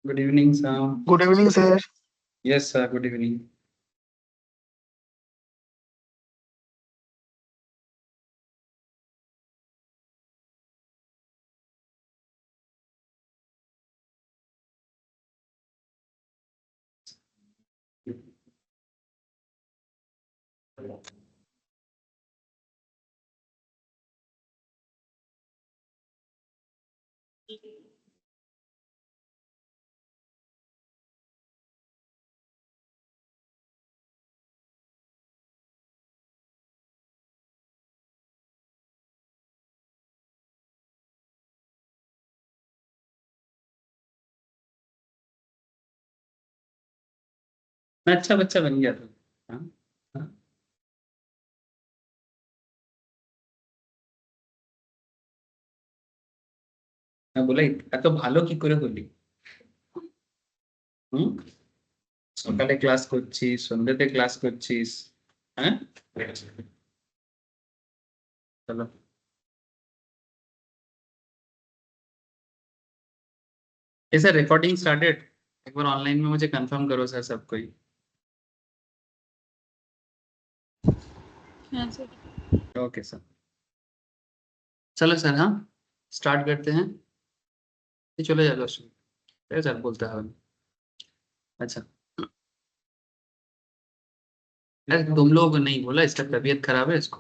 Good evening, Sam. Good evening, sir. Yes, sir. Good evening. मैं अच्छा बच्चा बन गया था। हाँ, हाँ। मैं बोला এত ভালো কি করে হলি? হুম? সকালে ক্লাস করছিস, সন্ধ্যেতে ক্লাস করছিস। হ্যাঁ? चलो। ये सर रिकॉर्डिंग स्टार्टेड। एक बार ऑनलाइन में मुझे कंफर्म करो सर सब कोई। हाँ सर। Okay sir. चलो सर, हाँ स्टार्ट करते हैं। ये चले जाओ सर। सर बोलता है। अच्छा। अरे तुम लोग नहीं बोला, इसका तबीयत खराब है इसको।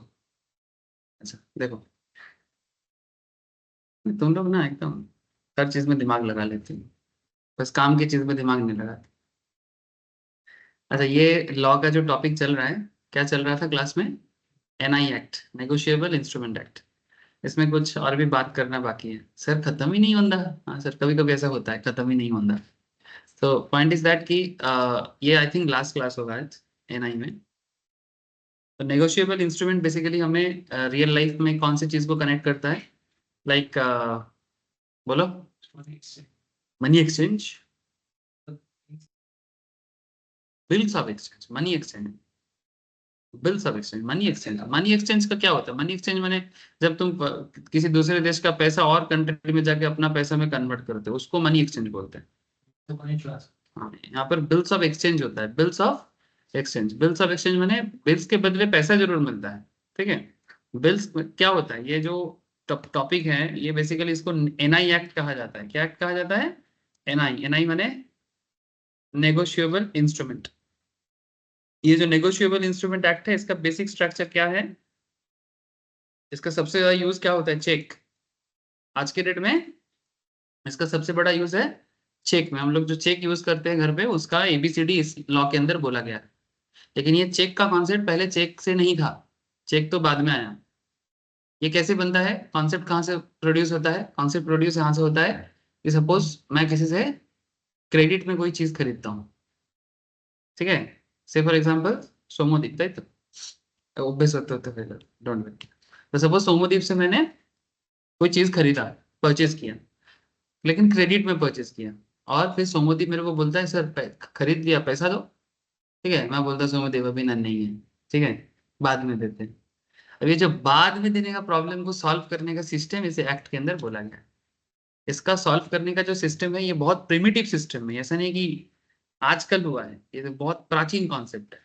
अच्छा देखो, तुम लोग ना एकदम हर चीज में दिमाग लगा लेते हो, बस काम की चीज में दिमाग नहीं लगाते। अच्छा, ये लॉ का जो टॉपिक चल रहा है, क्या चल रहा था क्लास में? NI act, negotiable instrument act. इसमें कुछ और भी बात करना बाकी है सर, खत्म ही नहीं होता। हाँ सर, कभी कभी ऐसा होता है, खत्म ही नहीं होता। तो पॉइंट इज दैट कि ये आई थिंक लास्ट क्लास होगा एनआई में। तो नेगोशिएबल इंस्ट्रूमेंट बेसिकली हमें रियल लाइफ में कौन सी चीज को कनेक्ट करता है? लाइक बोलो। Money exchange, bills of exchange, money exchange, bills of exchange, money exchange. Money exchange का क्या होता है? मनी एक्सचेंज माने जब तुम किसी दूसरे देश का पैसा और कंट्री में जाके अपना पैसा में कन्वर्ट करते हो, उसको मनी एक्सचेंज बोलते हैं। हाँ, यहाँ पर बिल्स ऑफ एक्सचेंज होता है, bills of exchange. Bills of exchange माने बिल्स के बदले पैसा जरूर मिलता है। ठीक है। बिल्स क्या होता है? ये जो टॉपिक है, ये बेसिकली इसको एनआई एक्ट कहा जाता है। क्या एक्ट कहा जाता है? एनआई। एनआई माने नेगोशिएबल इंस्ट्रूमेंट। ये जो नेगोशिएबल इंस्ट्रूमेंट एक्ट है, इसका बेसिक स्ट्रक्चर क्या है? इसका सबसे ज्यादा यूज क्या होता है? चेक। आज के डेट में इसका सबसे बड़ा यूज है चेक में। हम लोग जो चेक यूज करते हैं घर पे, उसका एबीसीडी इस लॉ के अंदर बोला गया है। लेकिन ये चेक का कॉन्सेप्ट पहले चेक से नहीं था, चेक तो बाद में आया। ये कैसे बनता है? कॉन्सेप्ट कहाँ से प्रोड्यूस होता है? कॉन्सेप्ट प्रोड्यूस यहाँ से होता है कि सपोज मैं किसी से क्रेडिट में कोई चीज खरीदता हूँ। ठीक है। से फॉर एग्जाम्पल सोमोदीप, ताई तो ऑब्वियस होते फिर डोंट वरी। तो सपोज सोमोदीप से मैंने कोई चीज खरीदा, परचेज किया, लेकिन क्रेडिट में परचेज किया। और फिर सोमोदीप मेरे को बोलता है सर खरीद लिया, पैसा दो। ठीक है। मैं बोलता सोमोदीप अभी ना, नहीं है। ठीक है, बाद में देते हैं। अब ये जो बाद में देने का प्रॉब्लम को सॉल्व करने का सिस्टम इसे एक्ट के अंदर बोला गया है। इसका सॉल्व करने का जो सिस्टम है, ये बहुत प्रिमिटिव सिस्टम है। ऐसा नहीं कि आजकल हुआ है, ये तो बहुत प्राचीन कॉन्सेप्ट है।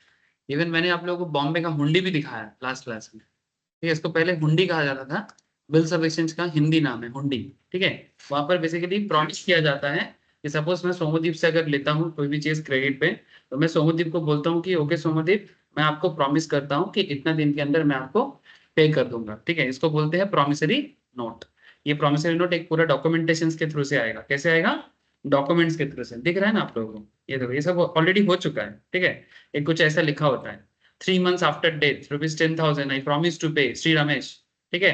इवन मैंने आप लोगों को बॉम्बे का हुंडी भी दिखाया लास्ट क्लास में। ठीक है। इसको पहले हुंडी कहा जाता था, बिल्स ऑफ एक्सचेंज का हिंदी नाम है हुंडी। ठीक है। वहां पर बेसिकली प्रॉमिस किया जाता है कि सपोज मैं सोमोदीप से अगर लेता हूँ कोई भी चीज क्रेडिट पे, तो मैं सोमोदीप को बोलता हूँ कि ओके सोमोदीप, मैं आपको प्रॉमिस करता हूँ कि इतना दिन के अंदर मैं आपको पे कर दूंगा। ठीक है। इसको बोलते हैं प्रॉमिसरी नोट। ये प्रॉमिसरी नोट एक पूरा डॉक्यूमेंटेशन के थ्रू से आएगा। कैसे आएगा? डॉक्यूमेंट्स के थ्रू से। दिख रहा है ना आप लोगों को? ये देखो, ये सब ऑलरेडी हो चुका है। ठीक है। एक कुछ ऐसा लिखा होता है, 3 months after death, ₹10,000, I promise to pay Shri Ramesh. ठीक है।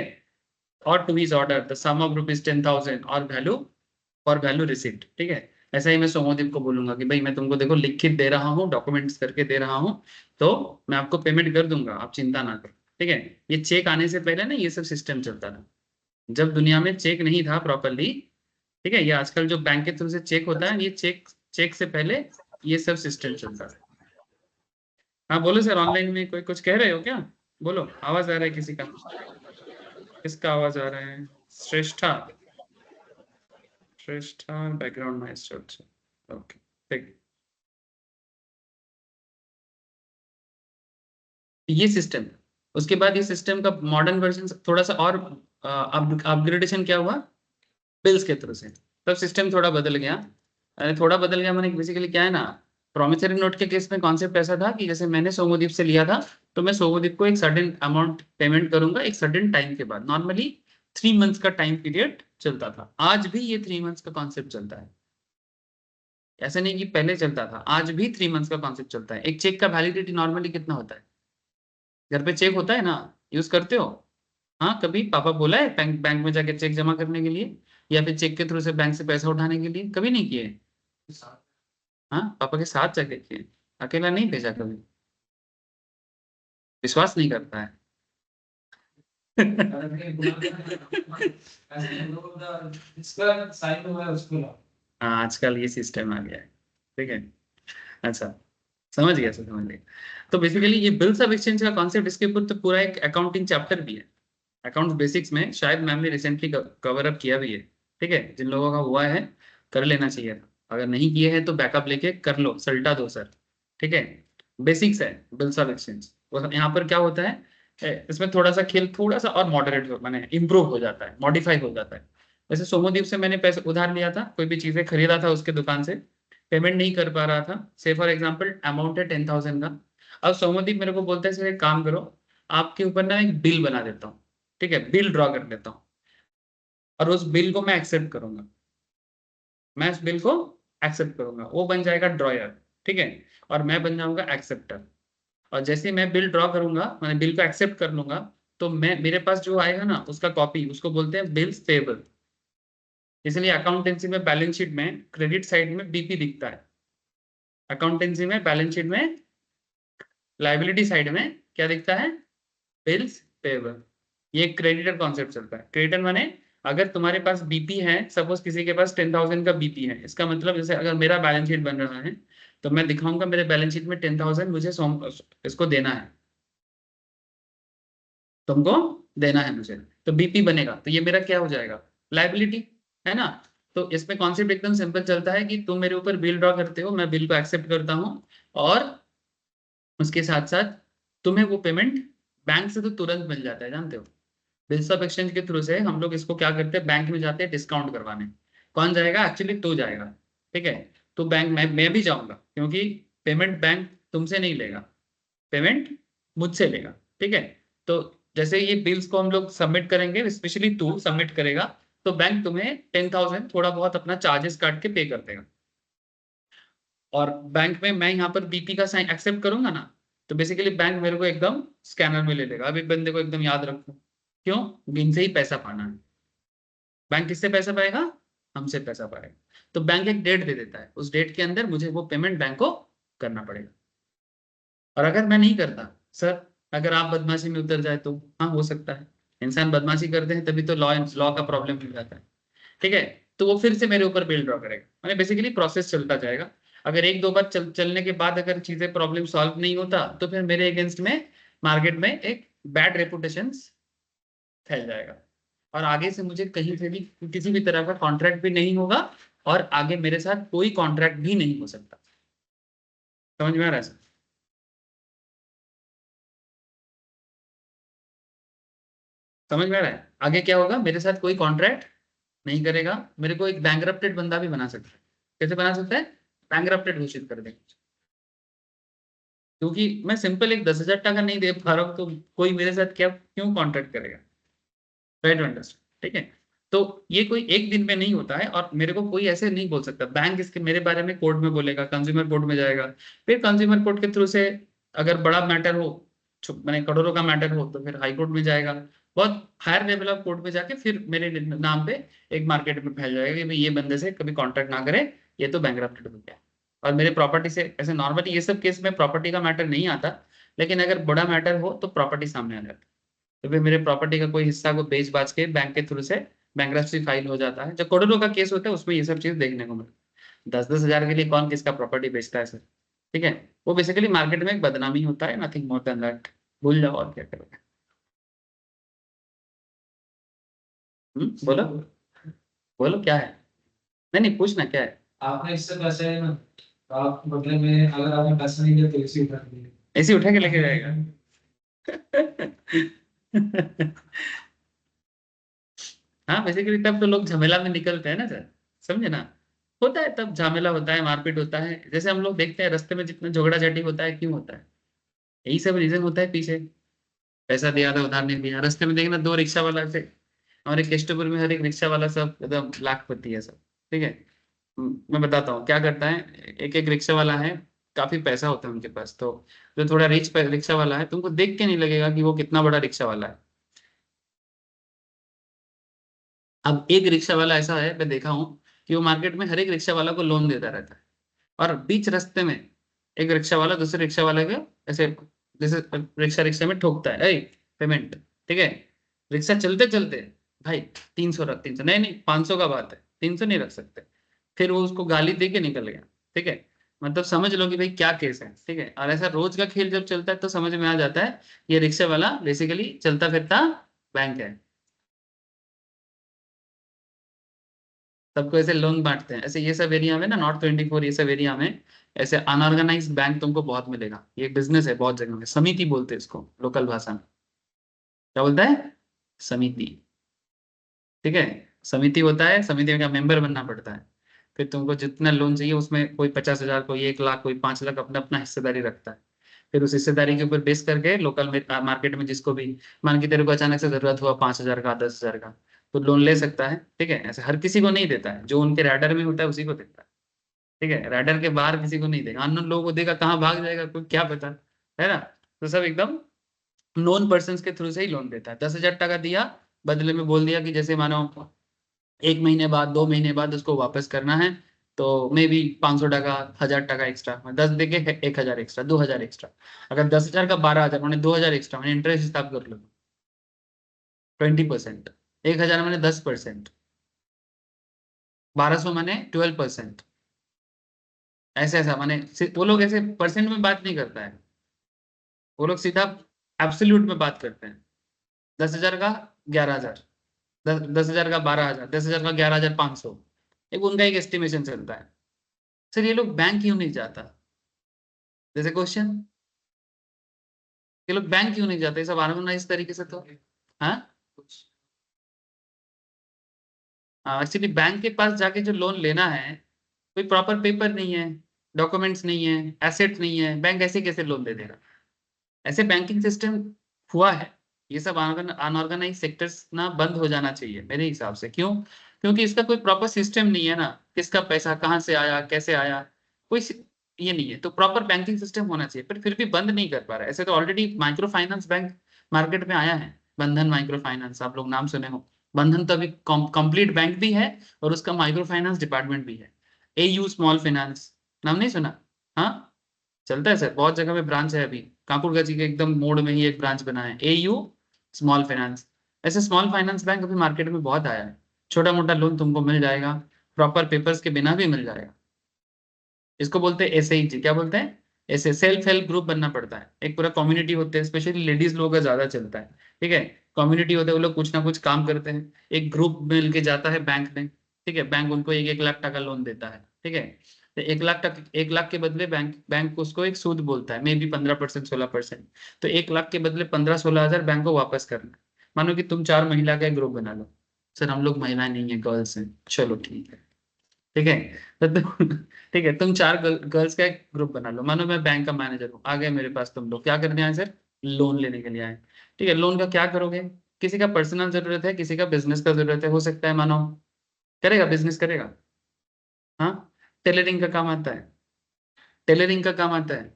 और to his order the sum of ₹10,000 और वैल्यू और वैल्यू रिसिप्ट। ठीक है। ऐसा ही मैं सोमोदीप को बोलूंगा कि भाई मैं तुमको देखो लिखित दे रहा हूँ, डॉक्यूमेंट्स करके दे रहा हूँ, तो मैं आपको पेमेंट कर दूंगा, आप चिंता ना करो। ठीक है। ये चेक आने से पहले ना ये सब सिस्टम चलता था, जब दुनिया में चेक नहीं था प्रॉपरली। ठीक है। ये आजकल जो बैंक के थ्रू से चेक होता है, ये चेक चेक से पहले ये सब सिस्टम चलता था। हाँ बोलो सर, ऑनलाइन में कोई कुछ कह रहे हो क्या? बोलो, आवाज आ रहा है किसी का? किसका आवाज आ रहा है? श्रेष्ठा। श्रेष्ठा बैकग्राउंड नॉइस। अच्छा। ओके, ठीक। ये सिस्टम, उसके बाद ये सिस्टम का मॉडर्न वर्जन थोड़ा सा और अपग्रेडेशन क्या हुआ बिल्स के थ्रू से, तब सिस्टम थोड़ा बदल गया। अरे थोड़ा बदल गया मैंने बेसिकली क्या है ना, प्रोमिसरी नोट के केस में कॉन्सेप्ट ऐसा था कि जैसे मैंने सोमोदीप से लिया था, तो मैं सोमोदीप को एक सर्टेन अमाउंट पेमेंट करूंगा एक सर्टेन टाइम के बाद। नॉर्मली 3 मंथ्स का टाइम पीरियड चलता था, आज भी ये 3 मंथ्स का कॉन्सेप्ट चलता है। ऐसा नहीं कि पहले चलता था, आज भी 3 मंथ्स का कॉन्सेप्ट चलता है। एक चेक का वैलिडिटी नॉर्मली कितना होता है? घर पे चेक होता है ना, यूज करते हो? हाँ, कभी पापा बोला है बैंक बैंक में जाके चेक जमा करने के लिए, या फिर चेक के थ्रू से बैंक से पैसा उठाने के लिए? कभी नहीं किए? हाँ, पापा के साथ जाके किए, अकेला नहीं भेजा कभी। विश्वास नहीं करता है। हाँ, आजकल ये सिस्टम आ गया है। ठीक है, अच्छा, समझ गया सर, समझ गया। तो बेसिकली ये बिल्स ऑफ एक्सचेंज का कॉन्सेप्ट, इसके ऊपर तो पूरा एक अकाउंटिंग चैप्टर भी है। अकाउंट्स बेसिक्स में शायद मैम ने रिसेंटली कवर अप किया भी है। ठीक है, जिन लोगों का हुआ है कर लेना चाहिए था, अगर नहीं किए हैं तो बैकअप लेके कर लो, सल्टा दो सर। ठीक है, बेसिक्स है बिल्स ऑफ एक्सचेंज। यहाँ पर क्या होता है, इसमें थोड़ा सा खेल थोड़ा सा और मॉडरेट माने इम्प्रूव हो जाता है, मॉडिफाई हो जाता है। जैसे सोमोदीप से मैंने पैसे उधार लिया था, कोई भी चीजें खरीदा था उसके दुकान से, पेमेंट नहीं कर पा रहा था, से फॉर एग्जाम्पल अमाउंट है 10,000 का। अब सोमोदीप मेरे को बोलता है सर एक काम करो, आपके ऊपर ना एक बिल बना देता हूँ। ठीक है, बिल ड्रॉ कर लेता हूँ, और उस बिल को मैं एक्सेप्ट करूंगा। मैं उस बिल को एक्सेप्ट करूंगा, वो बन जाएगा ड्रॉयर। ठीक है, और मैं बन जाऊंगा एक्सेप्टर। और जैसे ही मैं बिल ड्रॉ करूंगा, मैंने बिल को एक्सेप्ट कर लूंगा, तो मैं मेरे पास जो आएगा ना उसका कॉपी, उसको बोलते हैं बिल्स पेबल। इसलिए अकाउंटेंसी में बैलेंस शीट में क्रेडिट साइड में बीपी दिखता है, अकाउंटेंसी में बैलेंस शीट में लाइबिलिटी साइड में क्या दिखता है? Bills payable. ये क्रेडिटर कॉन्सेप्ट चलता है। क्रेडिटर माने अगर तुम्हारे पास बीपी है, सपोज किसी के पास 10,000 का बीपी है, इसका मतलब जैसे अगर मेरा बैलेंस शीट बन रहा है, तो मैं दिखाऊंगा मेरे बैलेंस शीट में 10,000 मुझे इसको देना है, तुमको देना है मुझे, तो बीपी बनेगा, तो ये मेरा क्या हो जाएगा? लाइबिलिटी, है ना? तो इसमें कॉन्सेप्ट एकदम सिंपल चलता है कि तुम मेरे ऊपर बिल ड्रॉ करते हो, मैं बिल को एक्सेप्ट करता हूँ, और उसके साथ साथ तुम्हें वो पेमेंट बैंक से तो तुरंत मिल जाता है, जानते हो? बिल्स ऑफ एक्सचेंज के थ्रू से हम लोग इसको क्या करते हैं, बैंक में जाते हैं डिस्काउंट करवाने। कौन जाएगा? एक्चुअली तो जाएगा। ठीक है, तो बैंक मैं भी जाऊंगा, क्योंकि पेमेंट बैंक तुमसे नहीं लेगा, पेमेंट मुझसे लेगा। ठीक है, तो जैसे ये बिल्स को हम लोग सबमिट करेंगे, स्पेशली तू सबमिट करेगा, तो बैंक तुम्हें 10,000 थोड़ा बहुत अपना चार्जेस काट के पे कर देगा। और बैंक में मैं यहाँ पर बीपी का साइन एक्सेप्ट करूंगा ना, तो बेसिकली बैंक मेरे को एकदम स्कैनर में ले लेगा। अब एक बंदे को एकदम याद रखो, क्यों? इनसे ही पैसा पाना है। बैंक किससे पैसा पाएगा? हमसे पैसा पाएगा। तो बैंक एक डेट दे देता है, उस डेट के अंदर मुझे वो पेमेंट बैंक को करना पड़ेगा। और अगर मैं नहीं करता सर, अगर आप बदमाशी में उतर जाए तो हाँ, हो सकता है, इंसान बदमाशी करते हैं तभी तो लॉ लॉ का प्रॉब्लम हो जाता है। ठीक है, तो वो फिर से मेरे ऊपर बिल ड्रॉ करेगा, मैंने बेसिकली प्रोसेस चलता जाएगा। अगर एक दो बार चलने के बाद अगर चीजें प्रॉब्लम सॉल्व नहीं होता, तो फिर मेरे अगेंस्ट में मार्केट में एक बैड रेपुटेशन फैल जाएगा, और आगे से मुझे कहीं से भी किसी भी तरह का कॉन्ट्रैक्ट भी नहीं होगा, और आगे मेरे साथ कोई कॉन्ट्रैक्ट भी नहीं हो सकता। समझ में आ रहा है सर? समझ में आ रहा है? आगे क्या होगा, मेरे साथ कोई कॉन्ट्रैक्ट नहीं करेगा, मेरे को एक बैंकरप्टेड बंदा भी बना सकता है। कैसे बना सकता है? बैंकरप्टेड घोषित कर देगा, क्योंकि मैं सिंपल एक 10,000 टका नहीं दे पा रहा हूँ, तो कोई मेरे साथ क्या क्यों कॉन्ट्रैक्ट करेगा? Try to understand. ठीक है, तो ये कोई एक दिन में नहीं होता है, और मेरे को कोई ऐसे नहीं बोल सकता, बैंक इसके मेरे बारे में कोर्ट में बोलेगा, कंज्यूमर कोर्ट में जाएगा, फिर कंज्यूमर कोर्ट के थ्रू से अगर बड़ा मैटर हो, मैंने करोड़ों का मैटर हो, तो फिर हाई कोर्ट में जाएगा, बहुत हायर लेवल ऑफ कोर्ट में जाके फिर मेरे नाम पे एक मार्केट में फैल जाएगा कि भाई ये बंदे से कभी कॉन्ट्रैक्ट ना करे, ये तो बैंकरप्टेड हो गया। और मेरे प्रॉपर्टी से ऐसे नॉर्मली ये सब केस में प्रॉपर्टी का मैटर नहीं आता, लेकिन अगर बड़ा मैटर हो तो प्रॉपर्टी सामने आ जाती है। तो फिर मेरे प्रॉपर्टी का कोई हिस्सा को बेच बाच के बैंक के थ्रू से बैंक्रप्सी फाइल हो जाता है। जो करोड़ों का केस होता है उसमें ये सब चीज देखने को मिलता है। 10-10 हजार के लिए कौन किसका प्रॉपर्टी बेचता है सर? ठीक है, वो बेसिकली मार्केट में एक बदनामी होता है, नथिंग मोर देन दैट। भूल जाओ, और क्या करोगे। बोलो, बोलो क्या है? नहीं नहीं, पूछना क्या है। आपने इससे पैसे है ना, तो आप बदले में अगर आपने पैसे नहीं दिए तो इसी उठा दिए। ऐसे उठा के लेके जाएगा। हाँ बेसिकली तब तो लोग झमेला में निकलते हैं ना सर, समझे ना। होता है तब झमेला होता है, मारपीट होता है, जैसे हम लोग देखते हैं रास्ते में जितना झगड़ा झाटी होता है, क्यों होता है? यही सब रीजन होता है पीछे। पैसा दिया था उधार नहीं दिया, रास्ते में देखना दो रिक्शा वाला से, हमारे केस्टपुर में हर एक रिक्शा वाला सब एकदम लाखपति है सब। ठीक है। मैं बताता हूँ क्या करता है। एक एक रिक्शा वाला है, काफी पैसा होता है उनके पास, तो जो थोड़ा रिच रिक्शा वाला है, तुमको देख के नहीं लगेगा कि वो कितना बड़ा रिक्शा वाला है। अब एक रिक्शा वाला ऐसा है, मैं देखा हूँ कि वो मार्केट में हर एक रिक्शा वाला को लोन देता रहता है, और बीच रास्ते में एक रिक्शा वाला दूसरे रिक्शा वाले के ऐसे, जैसे रिक्शा रिक्शा में ठोकता है, ए पेमेंट। ठीक है। रिक्शा चलते चलते, भाई 300 रख, 300 नहीं नहीं 500 का बात है, 300 नहीं रख सकते। फिर वो उसको गाली दे के निकल गया। ठीक है। मतलब समझ लो कि भाई क्या केस है। ठीक है। और ऐसा रोज का खेल जब चलता है तो समझ में आ जाता है ये रिक्शा वाला बेसिकली चलता फिरता बैंक है। सबको ऐसे लोन बांटते हैं, ऐसे ये सब एरिया में ना, नॉर्थ 24 ये सब एरिया में ऐसे अनऑर्गेनाइज बैंक तुमको बहुत मिलेगा। ये बिजनेस है बहुत जगह में, समिति बोलते हैं इसको लोकल भाषा में। क्या बोलता है? समिति। ठीक है। समिति होता है, समिति का मेंबर बनना पड़ता है। फिर तुमको जितना लोन चाहिए उसमें कोई 50,000, कोई 1 लाख, कोई 5 लाख, अपना अपना हिस्सेदारी रखता है। फिर उस हिस्सेदारी के ऊपर बेस करके लोकल में मार्केट में जिसको भी, मान के तेरे को अचानक से जरूरत हुआ 5,000 का, 10,000 का, तो लोन ले सकता है। ठीक है। ऐसे हर किसी को नहीं देता है, जो उनके रैडर में होता है उसी को देता है। ठीक है। रैडर के बाहर किसी को नहीं देगा, अननोन लोगों को देगा, कहाँ भाग जाएगा कोई क्या पता, है ना। तो सब एकदम नोन पर्सन के थ्रू से ही लोन देता है। 10,000 टका दिया, बदले में बोल दिया कि जैसे मानो 1 महीने बाद, 2 महीने बाद उसको वापस करना है, तो मे बी 500 टका, 1,000 टका एक्स्ट्रा, 10 देके 1,000 एक्स्ट्रा, 2,000 एक्स्ट्रा। अगर 10,000 का 12,000 मैंने 2,000 एक्स्ट्रा, मैंने इंटरेस्ट हिसाब कर लो, 20%। 1,000 मैंने 10%, 1200 मैंने 12%। ऐसे ऐसा मैंने, वो लोग ऐसे परसेंट में बात नहीं करता है, वो लोग सीधा एब्सोल्यूट में बात करते हैं। 10,000 का 11,000, 10,000 का 12,000, 10,000 का 11,500, एक उनका एक एस्टिमेशन चलता है। सर ये लोग बैंक क्यों नहीं जाता? जैसे क्वेश्चन, ये लोग बैंक क्यों नहीं जाते, ये सब ऑर्गेनाइज तरीके से तो। हाँ। एक्चुअली बैंक के पास जाके जो लोन लेना है, कोई प्रॉपर पेपर नहीं है, डॉक्यूमेंट्स नहीं है, एसेट नहीं है, बैंक ऐसे कैसे लोन दे देगा? ऐसे बैंकिंग सिस्टम हुआ है। ये सब अनऑर्गेनाइज सेक्टर्स ना बंद हो जाना चाहिए मेरे हिसाब से। क्यों? क्योंकि इसका कोई प्रॉपर सिस्टम नहीं है ना, किसका पैसा कहाँ से आया, कैसे आया, कोई ये नहीं है। तो प्रॉपर बैंकिंग सिस्टम होना चाहिए, पर फिर भी बंद नहीं कर पा रहा है। ऐसे तो already micro finance bank market में आया है, बंधन माइक्रो फाइनेंस, आप लोग नाम सुने हो। बंधन तो अभी कंप्लीट बैंक भी है, और उसका माइक्रो फाइनेंस डिपार्टमेंट भी है। एयू स्मॉल फाइनेंस, नाम नहीं सुना? हाँ, चलता है सर, बहुत जगह में ब्रांच है। अभी काकुड़गाची के एकदम मोड़ में ही एक ब्रांच बना है, एयू स्मॉल फाइनेंस। ऐसे स्मॉल फाइनेंस बैंक अभी मार्केट में बहुत आया है। छोटा मोटा लोन तुमको मिल जाएगा, प्रॉपर पेपर्स के बिना भी मिल जाएगा। इसको बोलते हैं एसएचजी, क्या बोलते हैं? ऐसे सेल्फ हेल्प ग्रुप बनना पड़ता है, एक पूरा कम्युनिटी होते हैं, स्पेशली लेडीज लोगों का ज्यादा चलता है। ठीक है। कम्युनिटी होते हैं, वो लोग कुछ ना कुछ काम करते हैं, एक ग्रुप मिल के जाता है बैंक में। ठीक है। बैंक उनको 1-1 लाख टका लोन देता है। ठीक है। तो 1 लाख टका, 1 लाख के बदले बैंक बैंक उसको एक सूद बोलता है, मे बी 15%, 16%। तो 1 लाख के बदले 15-16 हजार बैंक को वापस करना है। मानो कि तुम 4 महिला का एक ग्रुप बना लो। सर हम लोग महिलाएं नहीं है, गर्ल्स हैं, चलो ठीक है। ठीक है। तो ठीक है, तुम 4 गर्ल्स का एक ग्रुप बना लो, मानो मैं बैंक का मैनेजर हूँ, आ गए मेरे पास तुम लोग, क्या करने आए सर? लोन लेने के लिए आए। ठीक है। लोन का क्या करोगे? किसी का पर्सनल जरूरत है, किसी का बिजनेस का जरूरत है, हो सकता है मानो करेगा, बिजनेस करेगा। हाँ। टेलरिंग का काम आता है, टेलरिंग का काम आता है।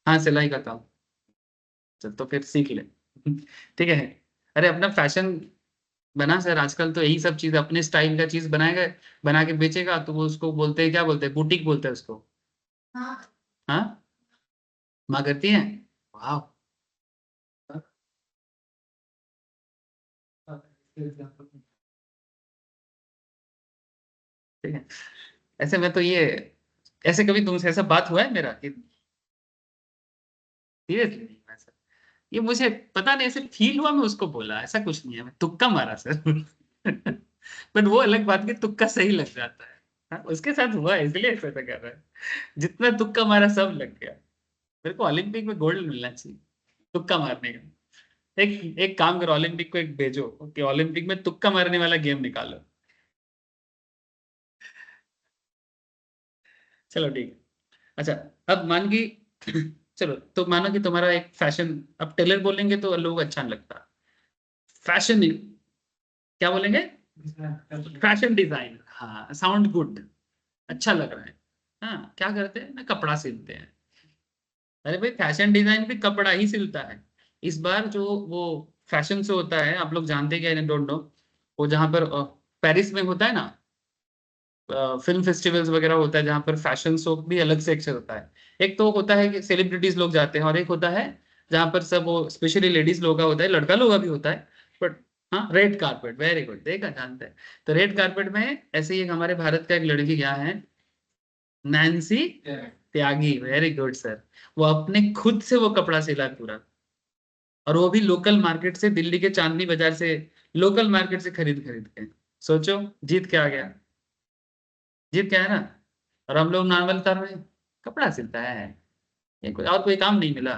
हाँ, सिलाई का काम। चल तो फिर सीख ले। ठीक है। अरे अपना फैशन बना सर, आजकल तो यही सब चीज, अपने स्टाइल का चीज बनाएगा, बना के बेचेगा, तो वो उसको बोलते हैं, क्या बोलते हैं, बुटीक बोलते हैं उसको। हाँ। माँ करती है। वाह। ठीक है। ऐसे में तो ये, ऐसे कभी तुमसे ऐसा बात हुआ है मेरा कि सीरियसली नहीं हुआ सर। ये मुझे पता नहीं, ऐसे फील हुआ, मैं उसको बोला, ऐसा कुछ नहीं है, मैं तुक्का मारा सर। बट वो अलग बात कि तुक्का सही लग जाता है। हाँ, उसके साथ हुआ है इसलिए ऐसा कर रहा है। जितना तुक्का मारा सब लग गया। मेरे को ओलंपिक में गोल्ड मिलना चाहिए तुक्का मारने का। एक एक काम करो, ओलंपिक को एक भेजो कि ओलंपिक में तुक्का मारने वाला गेम निकालो। चलो ठीक है। अच्छा, अब मान की चलो तो मानो कि तुम्हारा एक फैशन, अब टेलर बोलेंगे तो लोग अच्छा नहीं लगता। फैशन, क्या बोलेंगे? फैशन डिजाइन, हाँ साउंड गुड, अच्छा लग रहा है। हाँ, क्या करते हैं ना, कपड़ा सिलते हैं। अरे भाई, फैशन डिजाइन भी कपड़ा ही सिलता है। इस बार जो वो फैशन शो होता है, आप लोग जानते हैं क्या, डोंट नो, वो जहाँ पर पेरिस में होता है ना, फिल्म फेस्टिवल्स वगैरह होता है, जहाँ पर फैशन शो भी अलग से एक से होता है। एक तो होता है कि सेलिब्रिटीज लोग जाते हैं, और एक होता है जहाँ पर सब वो स्पेशली लेडीज लोग का होता है, लड़का लोग का भी होता है। बट हाँ, रेड कारपेट, वेरी गुड, देखा, जानते हैं। तो रेड कारपेट में ऐसे ही एक हमारे भारत का एक लड़की गया है, नैन्सी त्यागी, वेरी गुड सर। वो अपने खुद से वो कपड़ा सिला पूरा, और वो भी लोकल मार्केट से, दिल्ली के चांदनी बाजार से, लोकल मार्केट से खरीद खरीद के। सोचो, जीत के आ गया, जीत के आया ना। और हम लोग नॉर्मल कर रहे हैं, कपड़ा सिलता है, ये कोई और कोई काम नहीं मिला।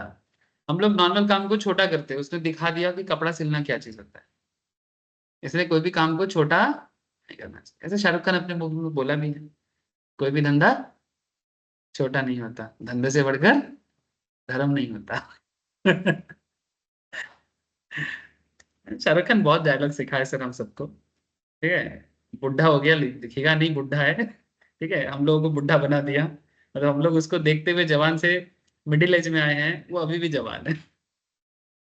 हम लोग नॉर्मल काम को छोटा करते हैं, उसने दिखा दिया कि कपड़ा सिलना क्या चीज होता है। इसलिए कोई भी काम को छोटा नहीं करना चाहिए। ऐसे शाहरुख खान अपने मूवी में बोला भी है, कोई भी धंधा छोटा नहीं होता, धंधे से बढ़कर धर्म नहीं होता। शाहरुख खान बहुत डायलॉग सिखाए सर हम सबको, ठीक है। बुढ़ा हो गया, दिखेगा नहीं बुढ़ा है, ठीक है, हम लोगों को बुढ़ा बना दिया, और हम लोग उसको देखते हुए जवान से मिडिल एज में आए हैं, वो अभी भी जवान है,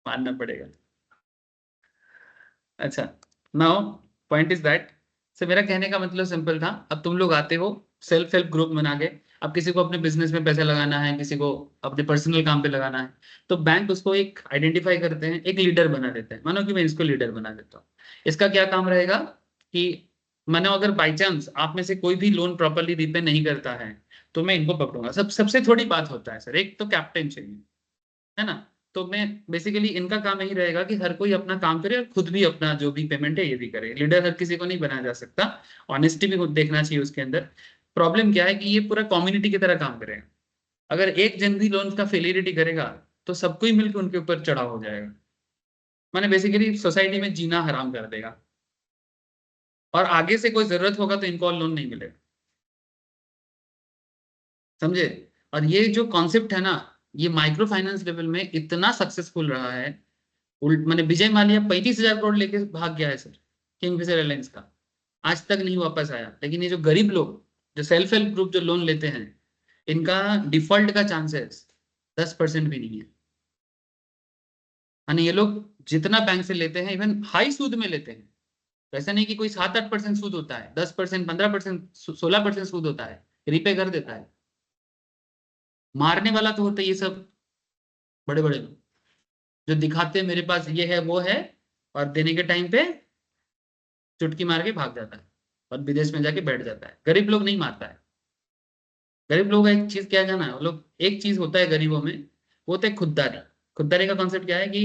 मानना पड़ेगा। अच्छा, नाउ पॉइंट इज दैट, से मेरा कहने का मतलब सिंपल था। अब तुम लोग आते हो सेल्फ हेल्प ग्रुप बना के, अब किसी को अपने बिजनेस में पैसा लगाना है, किसी को अपने पर्सनल काम पे लगाना है, तो बैंक उसको एक आइडेंटिफाई करते हैं, एक लीडर बना देते हैं। मानो कि मैं इसको लीडर बना देता हूँ। इसका क्या काम रहेगा कि मानो अगर बाई चांस आप में से कोई भी लोन प्रॉपरली रीपे नहीं करता है, तो मैं इनको पकड़ूंगा। सबसे थोड़ी बात होता है सर, एक तो कैप्टन चाहिए, है ना। तो मैं बेसिकली इनका काम यही रहेगा कि हर कोई अपना काम करे, और खुद भी अपना जो भी पेमेंट है ये भी करे। लीडर हर किसी को नहीं बनाया जा सकता, ऑनेस्टी भी देखना चाहिए उसके अंदर। प्रॉब्लम क्या है कि ये पूरा कम्युनिटी की तरह काम करेगा। अगर एक जन भी लोन का फेलियरिटी करेगा, तो सबको ही मिलकर उनके ऊपर चढ़ाव हो जाएगा। माने बेसिकली सोसाइटी में जीना हराम कर देगा, और आगे से कोई जरूरत होगा तो इनको और लोन नहीं मिलेगा, समझे। और ये जो कॉन्सेप्ट है ना, ये माइक्रो फाइनेंस लेवल में इतना सक्सेसफुल रहा है। उल्ट मैंने, विजय माल्या 35,000 करोड़ लेके भाग गया है सर, किंगफिशर एयरलाइंस का, आज तक नहीं वापस आया। लेकिन ये जो गरीब लोग, जो सेल्फ हेल्प ग्रुप जो लोन लेते हैं, इनका डिफॉल्ट का चांसेस 10% भी नहीं है। यानी ये लोग जितना बैंक से लेते हैं, इवन हाई सूद में लेते हैं। तो ऐसा नहीं कि कोई 7-8% सूद होता है, 10%, 15%, 16% सूद होता है, रिपे कर देता है। मारने वाला तो होता है ये सब बड़े बड़े लोग, जो दिखाते हैं मेरे पास ये है वो है, और देने के टाइम पे चुटकी मार के भाग जाता है, और विदेश में जाके बैठ जाता है। गरीब लोग नहीं मारता है। गरीब लोगों का एक चीज क्या जाना है, वो लोग, एक चीज होता है गरीबों में, वो होता है खुददारी। खुददारी का कॉन्सेप्ट क्या है कि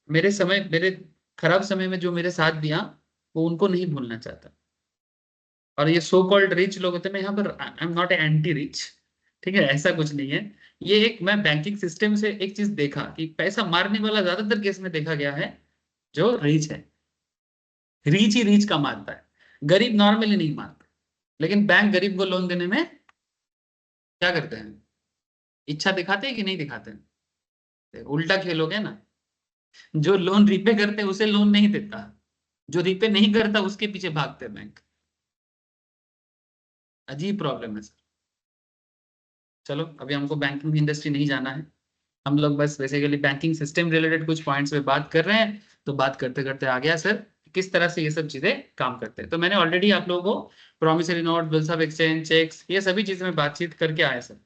मेरे खराब समय में जो मेरे साथ दिया, वो उनको नहीं भूलना चाहता। और ये सो कॉल्ड रिच लोग होते हैं, मैं यहाँ पर I am not anti rich, ठीक है, ऐसा कुछ नहीं है। ये एक, मैं बैंकिंग सिस्टम से एक चीज देखा कि पैसा मारने वाला ज्यादातर केस में देखा गया है जो रिच है। रिच ही रिच का मारता है, गरीब नॉर्मली नहीं मारता। लेकिन बैंक गरीब को लोन देने में क्या करते हैं, इच्छा दिखाते हैं कि नहीं दिखाते हैं? तो उल्टा खेलोगे ना, जो लोन रीपे करते हैं उसे लोन नहीं देता, जो रीपे नहीं करता उसके पीछे भागते हैं बैंक। अजीब प्रॉब्लम है सर। चलो, अभी हमको बैंकिंग इंडस्ट्री नहीं जाना है, हम लोग बस बेसिकली बैंकिंग सिस्टम रिलेटेड कुछ पॉइंट्स पे बात कर रहे हैं। तो बात करते करते आ गया सर, किस तरह से ये सब चीजें काम करते हैं। तो मैंने ऑलरेडी आप लोगों को promissory note, bills of exchange, cheques, ये सभी चीजें में बातचीत करके आए सर।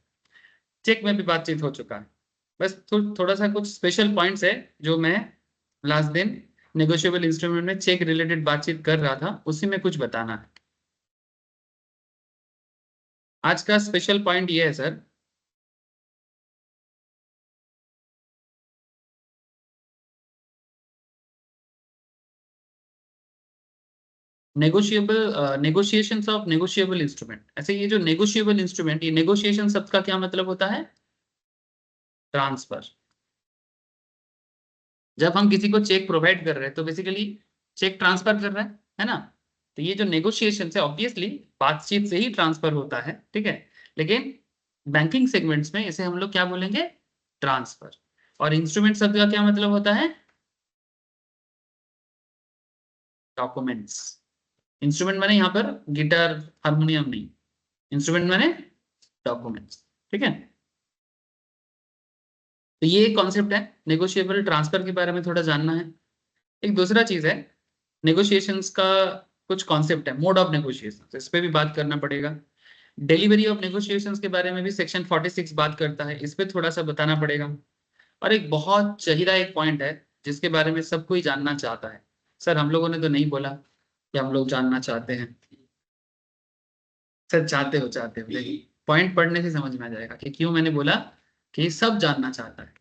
चेक में भी बातचीत हो चुका है। बस थोड़ा सा कुछ स्पेशल पॉइंट्स है जो मैं लास्ट दिन नेगोशिएबल इंस्ट्रूमेंट में चेक रिलेटेड बातचीत कर रहा था, उसी में कुछ बताना है। आज का स्पेशल पॉइंट ये है sir, negotiations of negotiable instrument. ऐसे ये जो नेगोशिएबल इंस्ट्रूमेंट, ये नेगोशिएशन शब्द का क्या मतलब होता है? ट्रांसफर। जब हम किसी को चेक प्रोवाइड कर रहे हैं तो बेसिकली चेक ट्रांसफर कर रहे हैं, है ना? तो ये जो नेगोशिएशन है ऑब्वियसली बातचीत से ही ट्रांसफर होता है, ठीक है। लेकिन बैंकिंग सेगमेंट्स में इसे हम लोग क्या बोलेंगे? ट्रांसफर। और इंस्ट्रूमेंट शब्द का क्या मतलब होता है? डॉक्यूमेंट्स। इंस्ट्रूमेंट माने यहाँ पर गिटार हारमोनियम नहीं, इंस्ट्रूमेंट माने डॉक्यूमेंट्स, ठीक है। तो ये कॉन्सेप्ट है नेगोशिएबल ट्रांसफर के बारे में थोड़ा जानना है। एक दूसरा चीज है नेगोशिएशंस का कुछ कॉन्सेप्ट है, मोड ऑफ नेगोशिएशन, इस पे भी बात करना पड़ेगा। डिलीवरी ऑफ नेगोशिएशंस के बारे में भी सेक्शन 46 बात करता है, इस पे थोड़ा सा बताना पड़ेगा। और एक बहुत चहिदा एक पॉइंट है जिसके बारे में सब कोई जानना चाहता है। सर हम लोगों ने तो नहीं बोला कि हम लोग जानना चाहते हैं। सर चाहते हो, देखिए पॉइंट पढ़ने से समझ में आ जाएगा कि क्यों मैंने बोला कि सब जानना चाहता है।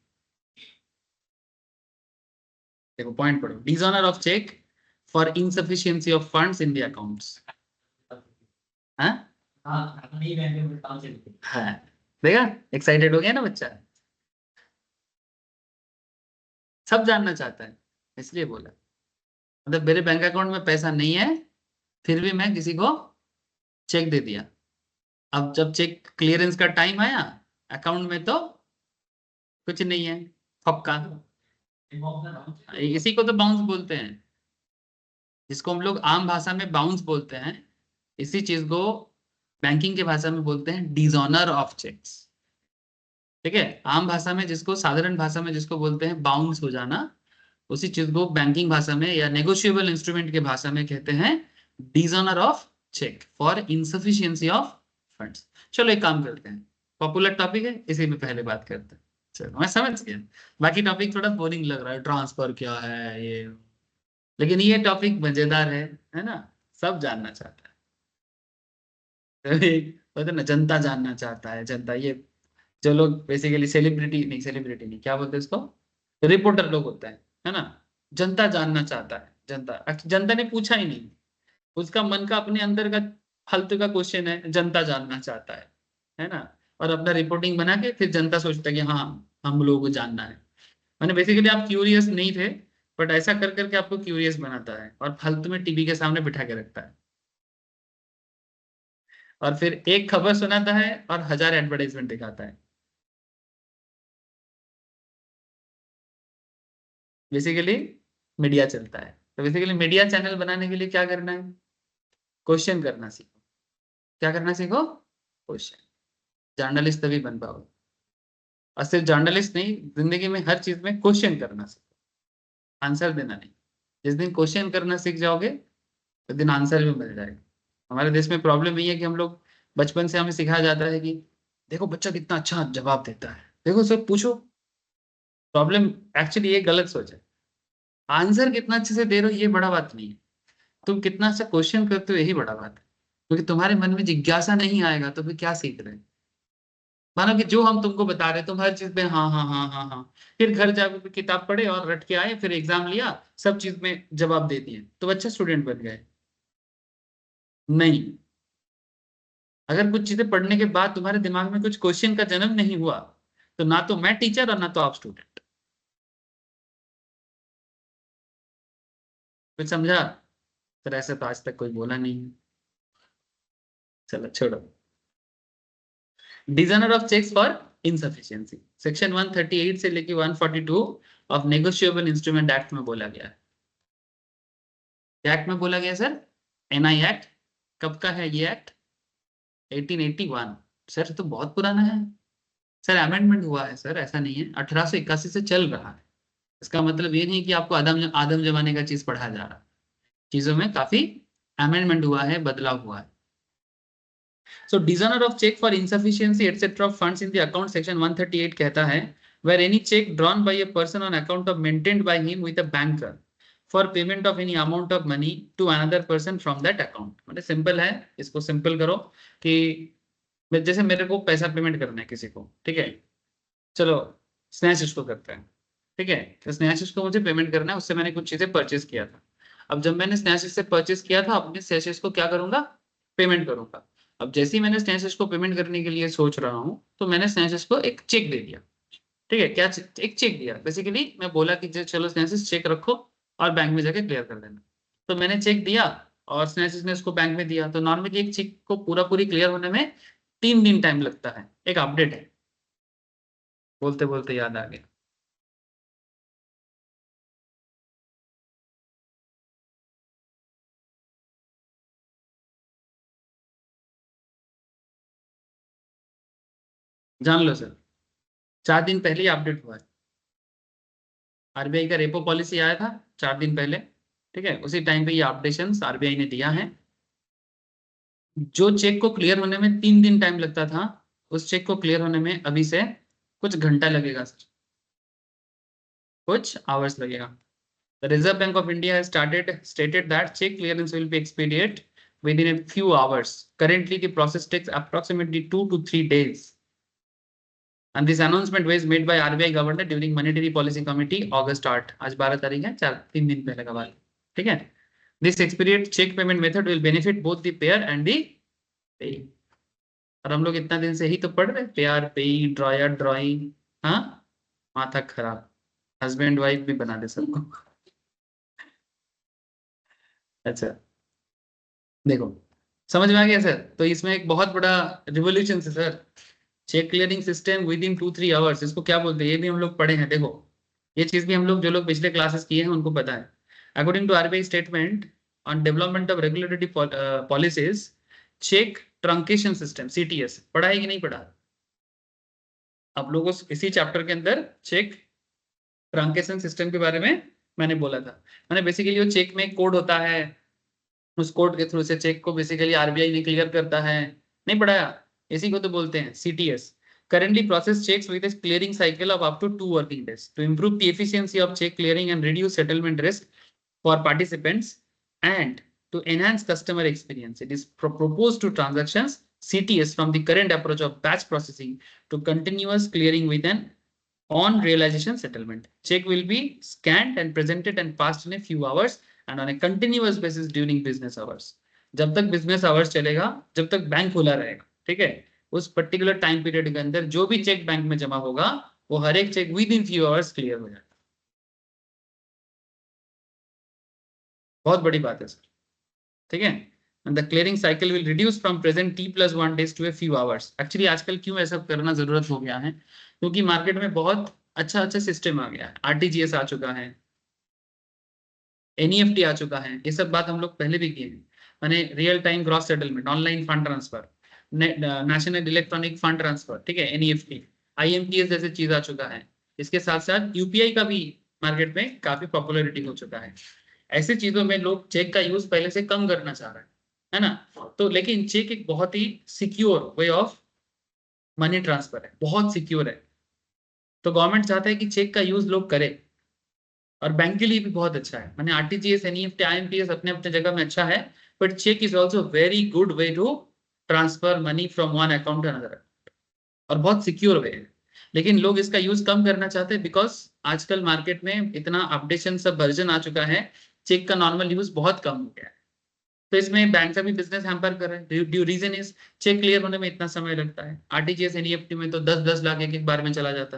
देखो पॉइंट पढ़ो, dishonour of cheque for insufficiency of funds in the accounts. हाँ हाँ नहीं बैंक में काम से हाँ, देखा एक्साइटेड हो गया ना बच्चा, सब जानना चाहता है इसलिए बोला। मतलब मेरे बैंक अकाउंट में पैसा नहीं है फिर भी मैं किसी को चेक दे दिया। अब जब चेक क्लियरेंस का टाइम आया अकाउंट में तो कुछ नहीं है, फक्का। इसी को तो बाउंस बोलते हैं, जिसको हम लोग आम भाषा में बाउंस बोलते हैं, इसी चीज को बैंकिंग के भाषा में बोलते हैं डिसऑनर ऑफ चेक्स, ठीक है। आम भाषा में जिसको, साधारण भाषा में जिसको बोलते हैं बाउंस हो जाना, उसी चीज को बैंकिंग भाषा में या नेगोशिएबल इंस्ट्रूमेंट के भाषा में कहते हैं dishonour of cheque for insufficiency of funds. चलो एक काम करते हैं, पॉपुलर टॉपिक है इसी में पहले बात करते हैं। चलो मैं समझ गया, बाकी टॉपिक थोड़ा बोरिंग लग रहा है, ट्रांसफर क्या है ये, लेकिन ये टॉपिक मजेदार है ना? सब जानना चाहता है बोलते ना, जनता जानना चाहता है, जनता ये जो लोग बेसिकली सेलिब्रिटी नहीं क्या बोलते हैं इसको, रिपोर्टर लोग होते हैं, है ना? जनता जानना चाहता है, जनता ने पूछा ही नहीं, उसका मन का अपने अंदर का फालतू का क्वेश्चन है, जनता जानना चाहता है ना? और अपना रिपोर्टिंग बना के फिर जनता सोचता है कि हाँ हम लोगों को जानना है। मैंने बेसिकली आप क्यूरियस नहीं थे, बट ऐसा कर करके आपको क्यूरियस बनाता है और फालतू में टीवी के सामने बिठा के रखता है, और फिर एक खबर सुनाता है और 1000 एडवर्टाइजमेंट दिखाता है। बेसिकली मीडिया चलता है, तो बेसिकली मीडिया चैनल बनाने के लिए क्या करना है? क्वेश्चन करना सीखो। क्या करना सीखो? क्वेश्चन। जर्नलिस्ट तभी बन पाओगे। और सिर्फ जर्नलिस्ट नहीं, जिंदगी में हर चीज में क्वेश्चन करना सीखो, आंसर देना नहीं। जिस दिन क्वेश्चन करना सीख जाओगे उस दिन आंसर भी मिल जाएगा। हमारे देश में प्रॉब्लम ये है कि हम लोग बचपन से हमें सिखाया जाता है कि देखो बच्चा कितना अच्छा जवाब देता है, देखो सब पूछो। प्रॉब्लम एक्चुअली ये गलत सोच है। आंसर कितना अच्छे से दे रहे हो ये बड़ा बात नहीं है, तुम कितना अच्छा क्वेश्चन करते हो यही बड़ा बात है। क्योंकि तुम्हारे मन में जिज्ञासा नहीं आएगा तो फिर क्या सीख रहे हैं? मानो कि जो हम तुमको बता रहे तुम हर चीज में हाँ हाँ हाँ हाँ हाँ, फिर घर जाकर किताब पढ़े और रट के आए, फिर एग्जाम लिया, सब चीज में जवाब दे दिए तो अच्छा स्टूडेंट बन गए? नहीं। अगर कुछ चीजें पढ़ने के बाद तुम्हारे दिमाग में कुछ क्वेश्चन का जन्म नहीं हुआ तो ना तो मैं टीचर और ना तो आप स्टूडेंट। कुछ समझा? सर ऐसे तो आज तक कोई बोला नहीं है। चलो छोड़ो। Dishonour of cheques for insufficiency section 138 से लेके 142 ऑफ नेगोशिएबल इंस्ट्रूमेंट एक्ट में बोला गया है। एक्ट में बोला गया सर, एनआई एक्ट। कब का है ये एक्ट? 1881। सर तो बहुत पुराना है। सर अमेंडमेंट हुआ है सर, ऐसा नहीं है, 1881 से चल रहा है। इसका मतलब ये नहीं कि आपको आदम आदम जमाने का चीज पढ़ाया जा रहा है, चीजों में काफी अमेंडमेंट हुआ है, बदलाव हुआ है। So dishonour of cheque for insufficiency etcetera of funds in the account section 138 कहता है where any check drawn by a person on account of maintained by him with a banker for payment of any amount of money to another person from that account। मतलब simple है, इसको simple करो कि जैसे मेरे को पैसा payment करना है किसी को, ठीक है, चलो स्नैच उसको करते हैं, ठीक है, तो स्नैच उसको मुझे पेमेंट करना है, उससे मैंने कुछ चीजें परचेज किया था। अब जब मैंने स्नेशिस से परचेस किया था, अपने स्नेशिस को क्या करूंगा, पेमेंट करूंगा। अब जैसे ही मैंने स्नेशिस को पेमेंट करने के लिए सोच रहा हूँ, तो मैंने स्नेशिस को एक चेक दे दिया। ठीक है, क्या एक चेक दिया, बेसिकली मैं बोला कि चलो स्नेशिस चेक रखो और बैंक में जाके क्लियर कर देना। तो मैंने चेक दिया और स्नेशिस ने उसको बैंक में दिया। तो नॉर्मली एक चेक को पूरा पूरी क्लियर होने में 3 दिन टाइम लगता है। एक अपडेट है, बोलते बोलते याद आ गया। जान लो सर, 4 दिन पहले ही अपडेट हुआ है। आरबीआई का रेपो पॉलिसी आया था 4 दिन पहले। ठीक है, उसी टाइम पे ये अपडेशन आरबीआई ने दिया है। जो चेक को क्लियर होने में 3 दिन टाइम लगता था, उस चेक को क्लियर होने में अभी से कुछ घंटा लगेगा सर, कुछ आवर्स लगेगा। The Reserve Bank of India has stated that check clearance will be expedite within a few hours. Currently, the process takes approximately 2 to 3 days. And this announcement was made by RBI Governor during Monetary Policy Committee August 8। आज 12 तारीख है, 3 दिन पहले का बात। ठीक है, this expedite check payment method will benefit both the payer and the payee। और हम लोग इतना दिन से ही तो पढ़ रहे, पेयर पेई ड्रॉयर ड्रॉइंग। हाँ, माथा खराब, हस्बैंड वाइफ भी बना दे सबको। अच्छा, देखो समझ में आ गया सर। तो इसमें एक बहुत बड़ा रिवोल्यूशन है sir, cheque clearing system with in 2-3 hours. इसको क्या बोलते हैं, ये भी हम लोग पढ़े हैं। देखो, ये चीज भी हम लोग, जो लोग पिछले क्लासेस किए हैं उनको पता है। According to RBI statement on development of regulatory policies, cheque truncation system CTS पढ़ा है कि नहीं पढ़ा? आप लोगों को इसी चैप्टर के अंदर चेक ट्रंकेशन सिस्टम के बारे में मैंने बोला था। मैंने बेसिकली वो चेक में कोड होता है, उस कोड के थ्रू से चेक को बेसिकली आरबीआई ने क्लियर करता है। नहीं पढ़ाया? इसी को तो बोलते हैं CTS. Currently process checks with a clearing cycle of up to 2 working days. To improve the efficiency of check clearing and reduce settlement risk for participants and to enhance customer experience, it is proposed to transactions CTS from the current approach of batch processing to continuous clearing with an on realization settlement. Check will be scanned and presented and passed in a few hours and on a continuous basis during business hours. जब तक business hours चलेगा, जब तक bank खुला रहेगा, ठीक है, उस पर्टिकुलर टाइम पीरियड के अंदर जो भी चेक बैंक में जमा होगा, वो हर एक cheque within few hours clear हो जाएगा। बहुत बड़ी बात है सर। ठीक है, and the clearing cycle will reduce from present t+1 days to a few hours। Actually आजकल क्यों ऐसा करना जरूरत हो गया है, क्योंकि मार्केट में बहुत अच्छा अच्छा सिस्टम आ गया है। आरटीजीएस आ चुका है, एनईएफटी आ चुका है, ये सब बात हम लोग पहले भी किए हैं। माने real time gross settlement, online fund transfer, national electronic fund transfer, ठीक है, एनईएफटी, आईएमपीएस जैसे चीज आ चुका है। इसके साथ साथ यूपीआई का भी मार्केट में काफी पॉपुलैरिटी हो चुका है। ऐसी चीजों में लोग चेक का यूज पहले से कम करना चाह रहे हैं, है ना। तो लेकिन चेक एक बहुत ही secure way of money transfer है, बहुत सिक्योर है। तो गवर्नमेंट चाहता है कि चेक का यूज लोग करें, और बैंक के लिए भी बहुत अच्छा है। मैंने आरटीजीएस एनईएफटी आईएमपीएस अपने अपने जगह में अच्छा है, but cheque is also very good way to transfer money from one account to another, और बहुत सिक्योर वे है। लेकिन लोग इसका यूज कम करना चाहते हैं, बिकॉज आजकल मार्केट में इतना अपडेशन सब वर्जन आ चुका है, चेक का नॉर्मल यूज बहुत कम हो गया है। तो इसमें बैंक का भी बिजनेस हैम्पर कर रहे हैं। Due reason is cheque clear होने में इतना समय लगता है, आरटीजीएस एनईएफटी में तो 10-10 लाख एक एक बार में चला जाता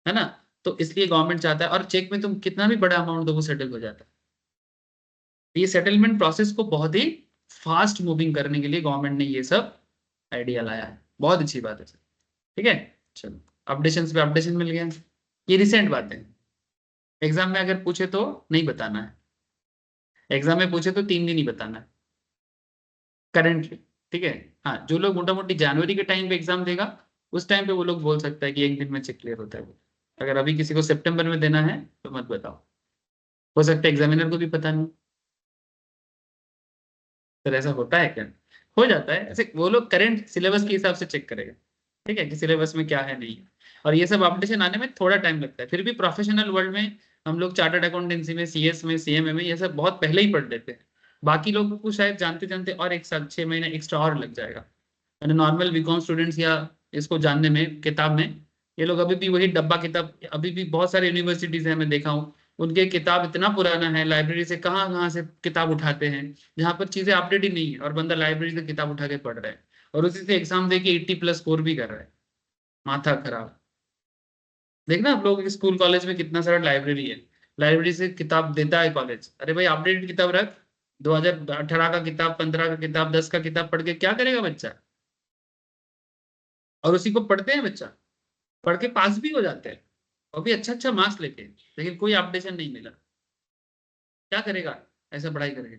है ना। तो इसलिए गवर्नमेंट चाहता है, और चेक में तुम कितना भी बड़ा अमाउंट दो वो सेटल हो जाता है। ये सेटलमेंट प्रोसेस को बहुत ही फास्ट मूविंग करने के लिए गवर्नमेंट ने ये सब आइडिया लाया है। बहुत अच्छी बात है सर। ठीक है, चलो अपडेशन पे अपडेशन मिल गया। ये रिसेंट बात है, एग्जाम में अगर पूछे तो नहीं बताना है, एग्जाम में पूछे तो 3 दिन ही बताना है करेंटली। ठीक है, हाँ, जो लोग मोटा मोटी जनवरी के टाइम पे एग्जाम देगा, उस टाइम पे वो लोग बोल सकता है कि एक दिन में चेक क्लियर होता है। अगर अभी किसी को सितंबर में देना है तो मत बताओ, हो सकता है एग्जामिनर को भी पता नहीं। सर ऐसा होता है क्या? हो जाता है ऐसे, वो लोग करंट सिलेबस के हिसाब से चेक करेगा, ठीक है, कि सिलेबस में क्या है नहीं है। और ये सब अपडेशन आने में थोड़ा टाइम लगता है। फिर भी प्रोफेशनल वर्ल्ड में हम लोग चार्टर्ड अकाउंटेंसी में, सीएस में, सीएमए में ये सब बहुत पहले ही पढ़ लेते हैं। बाकी लोगों को शायद जानते जानते और 1 साल 6 महीने एक्स्ट्रा और लग जाएगा। मैंने नॉर्मल बीकॉम स्टूडेंट्स या इसको जानने में, किताब में, ये लोग अभी भी वही डब्बा किताब, अभी भी बहुत सारे यूनिवर्सिटीज हैं मैं देखा हूँ, उनके किताब इतना पुराना है, लाइब्रेरी से कहाँ कहाँ से किताब उठाते हैं, जहाँ पर चीजें अपडेट ही नहीं है, और बंदा लाइब्रेरी से किताब उठा के पढ़ रहा है, और उसी से एग्जाम दे के 80+ स्कोर भी कर रहा है। माथा खराब। देखना आप लोग स्कूल कॉलेज में कितना सारा लाइब्रेरी है, लाइब्रेरी से किताब देता है कॉलेज, अरे भाई अपडेटेड किताब रख। 2018 का किताब, 15 का किताब, 10 का किताब पढ़ के क्या करेगा बच्चा? और उसी को पढ़ते हैं बच्चा, पढ़ के पास भी हो जाते हैं, और भी अच्छा अच्छा मार्क्स लेके, लेकिन कोई अपडेशन नहीं मिला। क्या करेगा ऐसा पढ़ाई करके?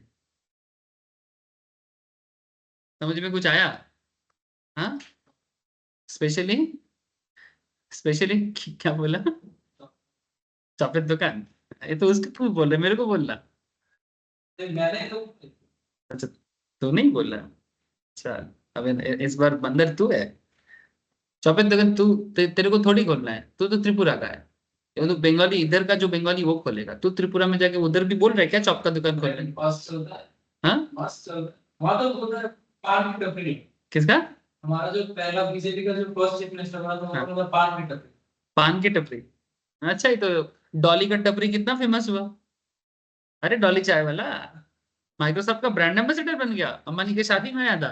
समझ में कुछ आया? हाँ। स्पेशली, स्पेशली क्या बोला? चॉकलेट दुकान? ये तो उसको तू बोल रहा, मेरे को बोल रहा। मैंने तो अच्छा, तू नहीं बोल रहा। अच्छा, अब इस बार बंदर तू है। चौपे दुकान तू, तेरे को थोड़ी खोलना है, तू तो त्रिपुरा का है। ये तो बंगाली, इधर का जो बंगाली वो खोलेगा, तू त्रिपुरा में जाके उधर भी बोल रहा है क्या चौक का दुकान खोलने? पास चल रहा है, हाँ। पास चल रहा है। वहाँ तो बोल रहा है पान की टपरी। किसका? हमारा जो पहला बीजेपी का जो फर्स्ट चीफ मिनिस्टर बना था, हाँ, वहाँ बोला पान की टपरी। पान की टपरी। अच्छा, ये तो डॉली का टपरी कितना फेमस हुआ। अरे डॉली चाय वाला माइक्रोसॉफ्ट का ब्रांड एम्बेसडर बन गया, अंबानी की शादी में आया था।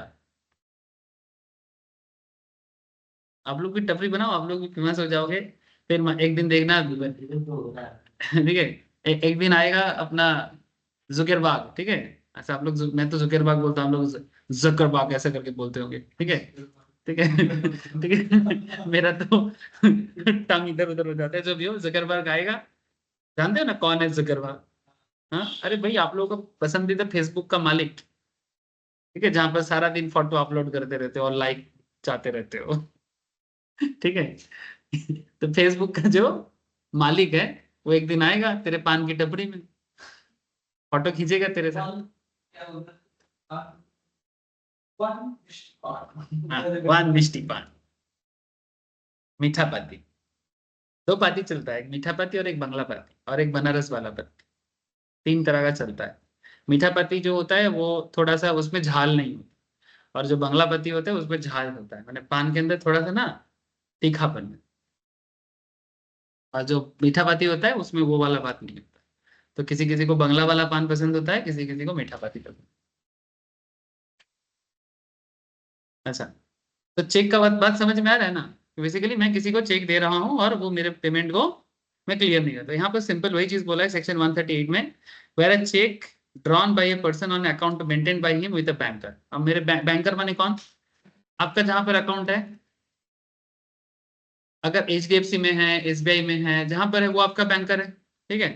आप लोग भी टपरी बनाओ, आप लोग भी फेमस हो जाओगे। फिर एक दिन देखना। ठीक है। एक दिन आएगा अपना जुकेरबाग, ठीक है। ऐसा आप लोग मैं तो जुकेरबाग बोलता हूँ, हम लोग जकरबाग ऐसा करके बोलते होंगे, ठीक है। ठीक है। ठीक है, मेरा तो टंग इधर उधर हो जाता है। जो भी हो, जुकेरबाग आएगा। जानते हो ना कौन है जुकेरबाग? हाँ, अरे भाई आप लोगों का पसंदीदा फेसबुक का मालिक, ठीक है, जहां पर सारा दिन फोटो अपलोड करते रहते हो और लाइक चाहते रहते हो। ठीक है। तो फेसबुक का जो मालिक है, वो एक दिन आएगा तेरे पान की टपरी में, फोटो खींचेगा तेरे साथ। क्या बोलता है? हाँ, पान हाँ, वन मिष्टी पान, मीठा पाती। दो पाती चलता है, एक मीठा पाती और एक बंगला पाती और एक बनारस वाला पाती। 3 तरह का चलता है। मीठा पाती जो होता है वो थोड़ा सा, उसमें झाल नहीं होता, और जो बंगला पाती होता है उसमें झाल होता है, मैंने पान के अंदर थोड़ा सा ना तीखापन है। और जो मीठा पाती होता है उसमें वो वाला बात नहीं होता। तो किसी किसी को बंगला वाला पान पसंद होता है, किसी किसी को मीठा पाती पसंद। अच्छा, तो चेक का बात समझ में आ रहा है ना? बेसिकली मैं किसी को चेक दे रहा हूँ और वो मेरे पेमेंट को मैं क्लियर नहीं करता। यहाँ पर सिंपल वही चीज बोला है सेक्शन 138 में, where a cheque drawn by a person on account maintain by him with a banker. अब मेरे बैंकर माने कौन? आपका जहां पर अकाउंट है, अगर HDFC में है, SBI में है, जहां पर है वो आपका बैंकर है, ठीक है।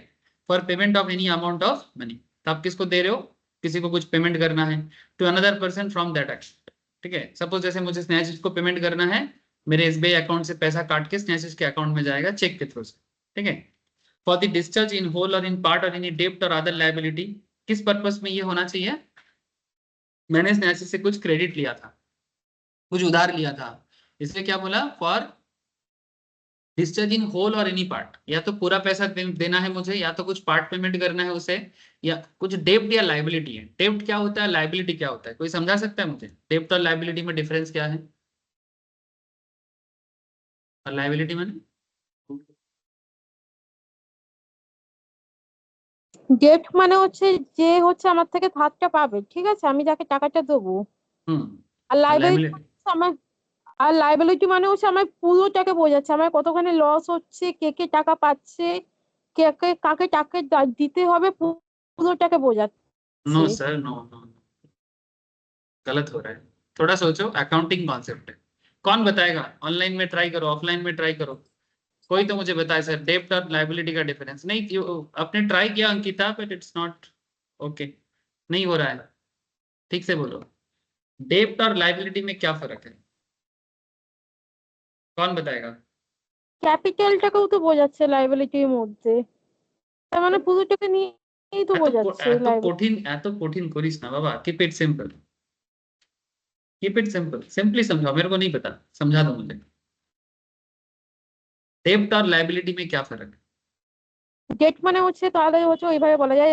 For payment of any amount of money, तो आप किसको दे रहे हो? किसी को कुछ पेमेंट करना है, to another person from that account, ठीक है। सपोज जैसे मुझे स्नेहाशिष को पेमेंट करना है, मेरे SBI अकाउंट से पैसा काट के स्नेहाशिष के अकाउंट में जाएगा चेक के थ्रू से, ठीक है। For the discharge in whole or in part और एनी डेब्ट और अदर लायबिलिटी, किस पर्पस में ये होना चाहिए? मैंने स्नेहाशिष से कुछ क्रेडिट लिया था, कुछ उधार लिया था, इसलिए क्या बोला? फॉर डिस्चार्ज इन होल और एनी पार्ट, या तो पूरा पैसा देना है मुझे, या तो कुछ पार्ट पेमेंट करना है उसे, या कुछ डेब्ट या लाइबिलिटी है। डेब्ट क्या होता है, लाइबिलिटी क्या होता है? कोई समझा सकता है मुझे डेब्ट और लाइबिलिटी में डिफरेंस क्या है? और लाइबिलिटी में? ডেট মানে হচ্ছে যে হচ্ছে আমার থেকে ধারটা পাবে, ঠিক আছে, আমি যাকে টাকাটা দেবো। আর हम्म, লাইবিলিটি लाइबिलिटी। আমার, আর লাইবিলিটি মানে হচ্ছে আমার পুরোটাকে বোঝাচ্ছে, আমার কতখানি লস হচ্ছে, কে কে টাকা পাচ্ছে, কে কে কাকে টাকা দিতে হবে, পুরোটাকে বোঝাচ্ছে। नो सर, नो नो, गलत हो रहा है। थोड़ा सोचो, अकाउंटिंग कॉन्सेप्ट है। कौन बताएगा? ऑनलाइन में ट्राई करो, ऑफलाइन में ट्राई करो। कोई तो मुझे बताए सर डेब्ट और लाइबिलिटी का डिफरेंस। नहीं आपने ट्राई किया Ankita, but it's not okay, नहीं हो रहा है। ठीक से बोलो, डेब्ट और लाइबिलिटी में क्या फर्क है? कौन बताएगा? ক্যাপিটালটাকেও তো বোঝাচ্ছে লাইবিলিটির মধ্যে, তার মানে পুরোটাকে নিয়েই তো বোঝাচ্ছে লাইবিলিটি। এত কঠিন করিস না বাবা, keep it simple, keep it simple, simply समझाओ, मेरे को नहीं पता, समझा दो मुझे। डेब्ट और लाइबिलिटी में क्या फर्क है? ডেট মানে হচ্ছে, তাহলে হচ্ছে ওইভাবে বলা যায়,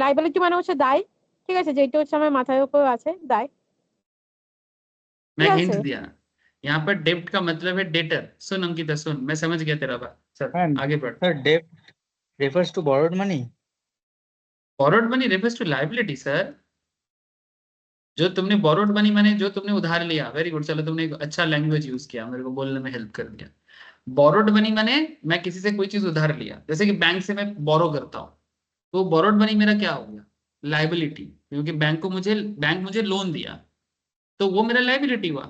লাইবিলিটি মানে হচ্ছে দায়, ঠিক আছে, যেটা হচ্ছে আমার মাথার উপর আছে দায়, मैं ঠিক हिंट আছে। दिया। यहाँ पर डेब्ट का मतलब है डेटर। सुन अंकिता सुन, मैं समझ गया तेरा बात, चल हाँ आगे बढ़। सर, डेब्ट refers to borrowed money. Borrowed money refers to liability, sir. जो तुमने borrowed money माने जो तुमने उधार लिया, वेरी गुड, चलो तुमने एक अच्छा लैंग्वेज यूज किया, मेरे को बोलने में हेल्प कर दिया। borrowed money माने मैं किसी से कोई चीज उधार लिया, जैसे कि बैंक से मैं बोरो करता हूँ, तो borrowed money मेरा क्या हो गया? लाइबिलिटी, क्योंकि बैंक मुझे लोन दिया, तो वो मेरा लाइबिलिटी हुआ।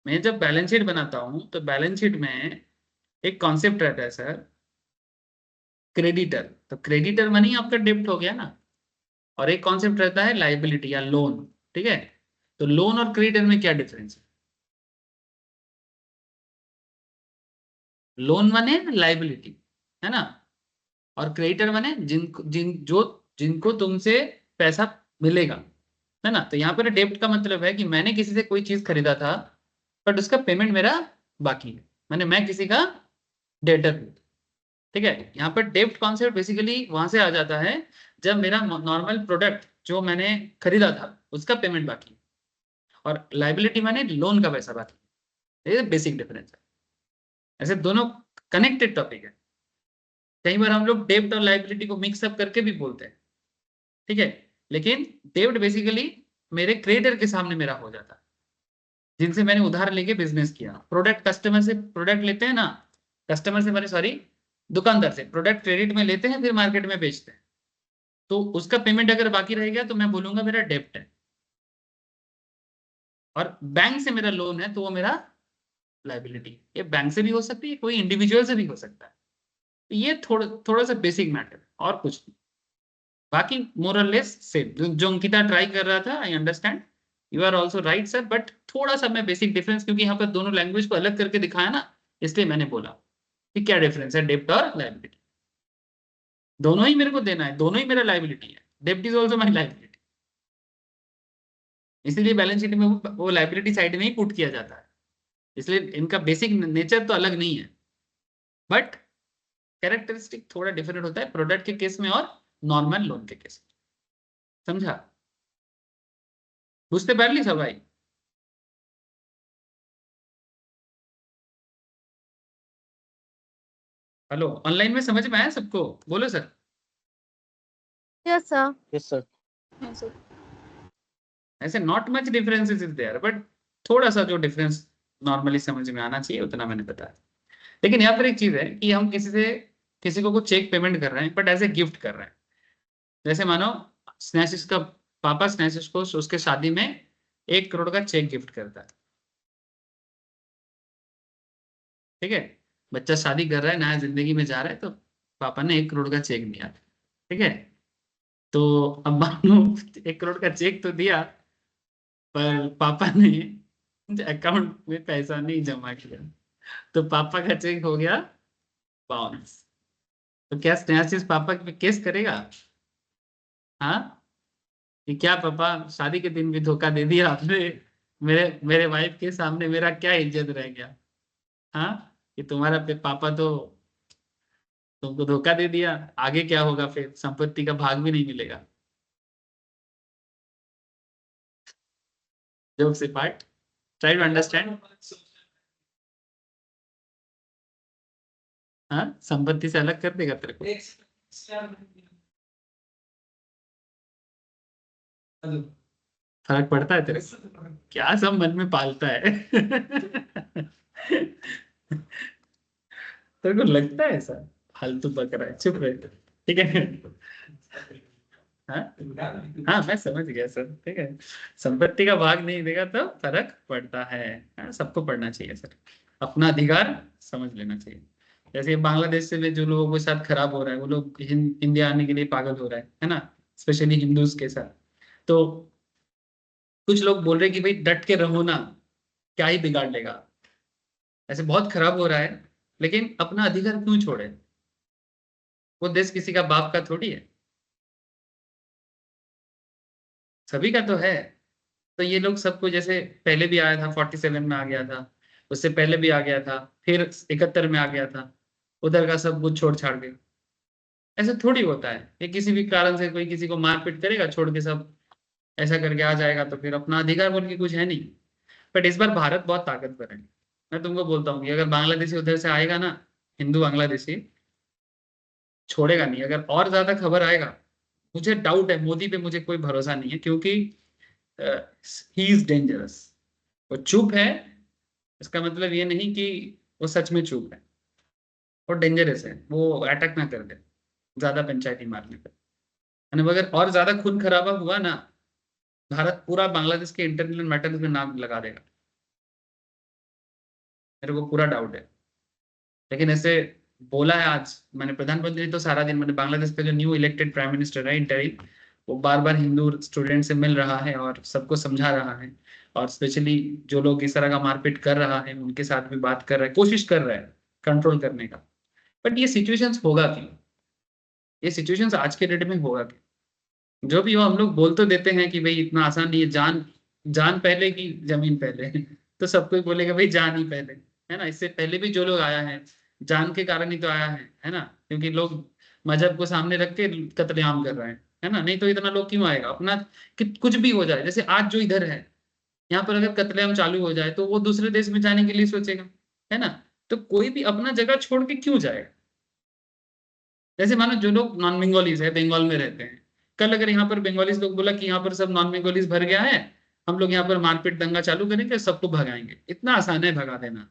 मैं जब बैलेंस शीट बनाता हूँ तो बैलेंस शीट में एक कॉन्सेप्ट रहता है सर, क्रेडिटर। तो क्रेडिटर मनी आपका डेब्ट हो गया ना, और एक कॉन्सेप्ट रहता है लाइबिलिटी या लोन, ठीक है? तो लोन और क्रेडिटर में क्या डिफरेंस है? लोन माने लाइबिलिटी, है ना, और क्रेडिटर माने जिनको तुमसे पैसा मिलेगा, है ना। तो यहाँ पर डेब्ट का मतलब है कि मैंने किसी से कोई चीज खरीदा था, बट उसका पेमेंट मेरा बाकी है, मैंने मैं किसी का डेटर हूँ, ठीक है। यहाँ पर डेब्ट कॉन्सेप्ट बेसिकली वहां से आ जाता है जब मेरा नॉर्मल प्रोडक्ट जो मैंने खरीदा था उसका पेमेंट बाकी है, और लाइबिलिटी माने लोन का पैसा बाकी है। ये बेसिक डिफरेंस है। ऐसे दोनों कनेक्टेड टॉपिक है। कई बार हम लोग डेब्ट और लाइबिलिटी को मिक्सअप करके भी बोलते हैं, ठीक है, लेकिन डेब्ट बेसिकली मेरे क्रेडिटर के सामने मेरा हो जाता है, जिनसे मैंने उधार लेके बिजनेस किया। प्रोडक्ट कस्टमर से प्रोडक्ट लेते हैं ना, कस्टमर से मैंने सॉरी दुकानदार से प्रोडक्ट क्रेडिट में लेते हैं, फिर मार्केट में बेचते हैं, तो उसका पेमेंट अगर बाकी रह गया तो मैं बोलूंगा मेरा डेब्ट है। और बैंक से मेरा लोन है तो वो मेरा लाइबिलिटी। ये बैंक से भी हो सकती है, कोई इंडिविजुअल से भी हो सकता है। तो ये थोड़ा सा बेसिक मैटर है और कुछ नहीं, बाकी मोर और लेस सेम। जो अंकिता ट्राई कर रहा था, I understand, you are also right sir, but थोड़ा सा मैं बेसिक डिफरेंस, क्योंकि यहाँ पर दोनों लैंग्वेज को अलग करके दिखाया ना, इसलिए मैंने बोला कि क्या डिफरेंस है डेब्ट और लाइबिलिटी। दोनों ही मेरे को देना है, दोनों ही मेरा लाइबिलिटी है, डेब्ट इज ऑल्सो माई लाइबिलिटी, इसीलिए बैलेंस शीट में वो लाइबिलिटी साइड में ही पुट किया जाता है। इसलिए इनका बेसिक नेचर तो अलग नहीं है, बट कैरेक्टरिस्टिक थोड़ा डिफरेंट होता है प्रोडक्ट के केस में और नॉर्मल लोन के केस में। समझा? बुझते पारली सबाई? हेलो, ऑनलाइन में समझ में आया सबको? बोलो sir. Yes sir. Yes, sir. ऐसे not much differences is there, but थोड़ा सा जो डिफरेंस नॉर्मली समझ में आना चाहिए उतना मैंने बताया। लेकिन यहाँ पर एक चीज है कि हम किसी को चेक पेमेंट कर रहे हैं, बट एज ए गिफ्ट कर रहे हैं। जैसे मानो स्नेशिस का पापा स्नेशिस को उसके शादी में 1 करोड़ का चेक गिफ्ट करता है, ठीक है। बच्चा शादी कर रहा है, नया जिंदगी में जा रहा है, तो पापा ने 1 करोड़ का चेक दिया, ठीक है। तो अब मानो 1 करोड़ का चेक तो दिया, पर पापा ने अकाउंट में पैसा नहीं जमा किया, तो पापा का चेक हो गया बाउंस। तो क्या स्नेहाशीष पापा पे केस करेगा? हाँ, कि क्या पापा शादी के दिन भी धोखा दे दिया आपने, मेरे मेरे वाइफ के सामने मेरा क्या इज्जत रह गया? हाँ, कि तुम्हारा पापा तो तुमको धोखा दे दिया, आगे क्या होगा? फिर संपत्ति का भाग भी नहीं मिलेगा। Jokes apart, try to understand. हाँ, संपत्ति से अलग कर देगा तेरे को? फर्क पड़ता है तेरे को? क्या सब मन में पालता है? तेरे को लगता है ऐसा? फालतू बक रहा है, चुप रहे, ठीक है। हाँ हाँ, मैं समझ गया सर, ठीक है। संपत्ति का भाग नहीं देगा तो फर्क पड़ता है। हाँ, सबको पढ़ना चाहिए सर, अपना अधिकार समझ लेना चाहिए। जैसे बांग्लादेश से जो लोगों के साथ खराब हो रहा है, वो लोग इंडिया आने के लिए पागल हो रहा है ना, स्पेशली हिंदूज के साथ। तो कुछ लोग बोल रहे हैं कि भाई डट के रहो ना, क्या ही बिगाड़ लेगा, ऐसे बहुत खराब हो रहा है, लेकिन अपना अधिकार क्यों छोड़े? वो देश किसी का बाप का थोड़ी है, सभी का तो है। तो ये लोग सबको, जैसे पहले भी आया था, 47 में आ गया था, उससे पहले भी आ गया था, फिर 71 में आ गया था, उधर का सब कुछ छोड़ छाड़ के। ऐसे थोड़ी होता है, ये किसी भी कारण से कोई किसी को मारपीट करेगा छोड़ के सब ऐसा करके आ जाएगा, तो फिर अपना अधिकार बोल के कुछ है नहीं। बट इस बार भारत बहुत ताकतवर है। मैं तुमको बोलता हूँ कि अगर बांग्लादेशी उधर से आएगा ना, हिंदू बांग्लादेशी, छोड़ेगा नहीं। अगर और ज्यादा खबर आएगा, मुझे डाउट है, मोदी पे मुझे कोई भरोसा नहीं है, क्योंकि ही इज डेंजरस। वो चुप है, इसका मतलब ये नहीं कि वो सच में चुप है। वो डेंजरस है, वो अटैक ना कर दे ज्यादा पंचायती मारने पर। यानी अगर और ज्यादा खून खराबा हुआ ना, भारत पूरा बांग्लादेश के इंटरनल मैटर्स में नाक लगा देगा, मेरे को पूरा डाउट है। लेकिन ऐसे बोला है आज, मैंने प्रधानमंत्री तो सारा दिन, मैंने बांग्लादेश का जो न्यू इलेक्टेड प्राइम मिनिस्टर है इंटरिम, वो बार बार हिंदू स्टूडेंट से मिल रहा है और सबको समझा रहा है, और स्पेशली जो लोग इस तरह का मारपीट कर रहा है उनके साथ भी बात कर रहा है, कोशिश कर रहा है कंट्रोल करने का। बट ये सिचुएशंस होगा क्यों? ये सिचुएशंस आज के डेट में होगा क्यों? जो भी हो, हम लोग बोल तो देते हैं कि भाई इतना आसान नहीं है, जान जान पहले की जमीन पहले तो सब कोई बोलेगा भाई जान ही पहले, है ना। इससे पहले भी जो लोग आया है, जान के कारण ही तो आया है ना, क्योंकि लोग मजहब को सामने रख के कत्लेआम कर रहे हैं, है ना। नहीं तो इतना लोग क्यों आएगा अपना, कि कुछ भी हो जाए, जैसे आज जो इधर है, यहाँ पर अगर कत्लेआम चालू हो जाए तो वो दूसरे देश में जाने के लिए सोचेगा, है ना। तो कोई भी अपना जगह छोड़ के क्यों जाएगा? जैसे मानो जो लोग नॉन बंगालीज है, बंगाल में रहते हैं, कल अगर यहाँ पर बंगालीज लोग बोला कि यहाँ पर सब नॉन बंगालीज भर गया है, हम लोग यहाँ पर मारपीट दंगा चालू करेंगे, सबको भगाएंगे, इतना आसान है भगा देना।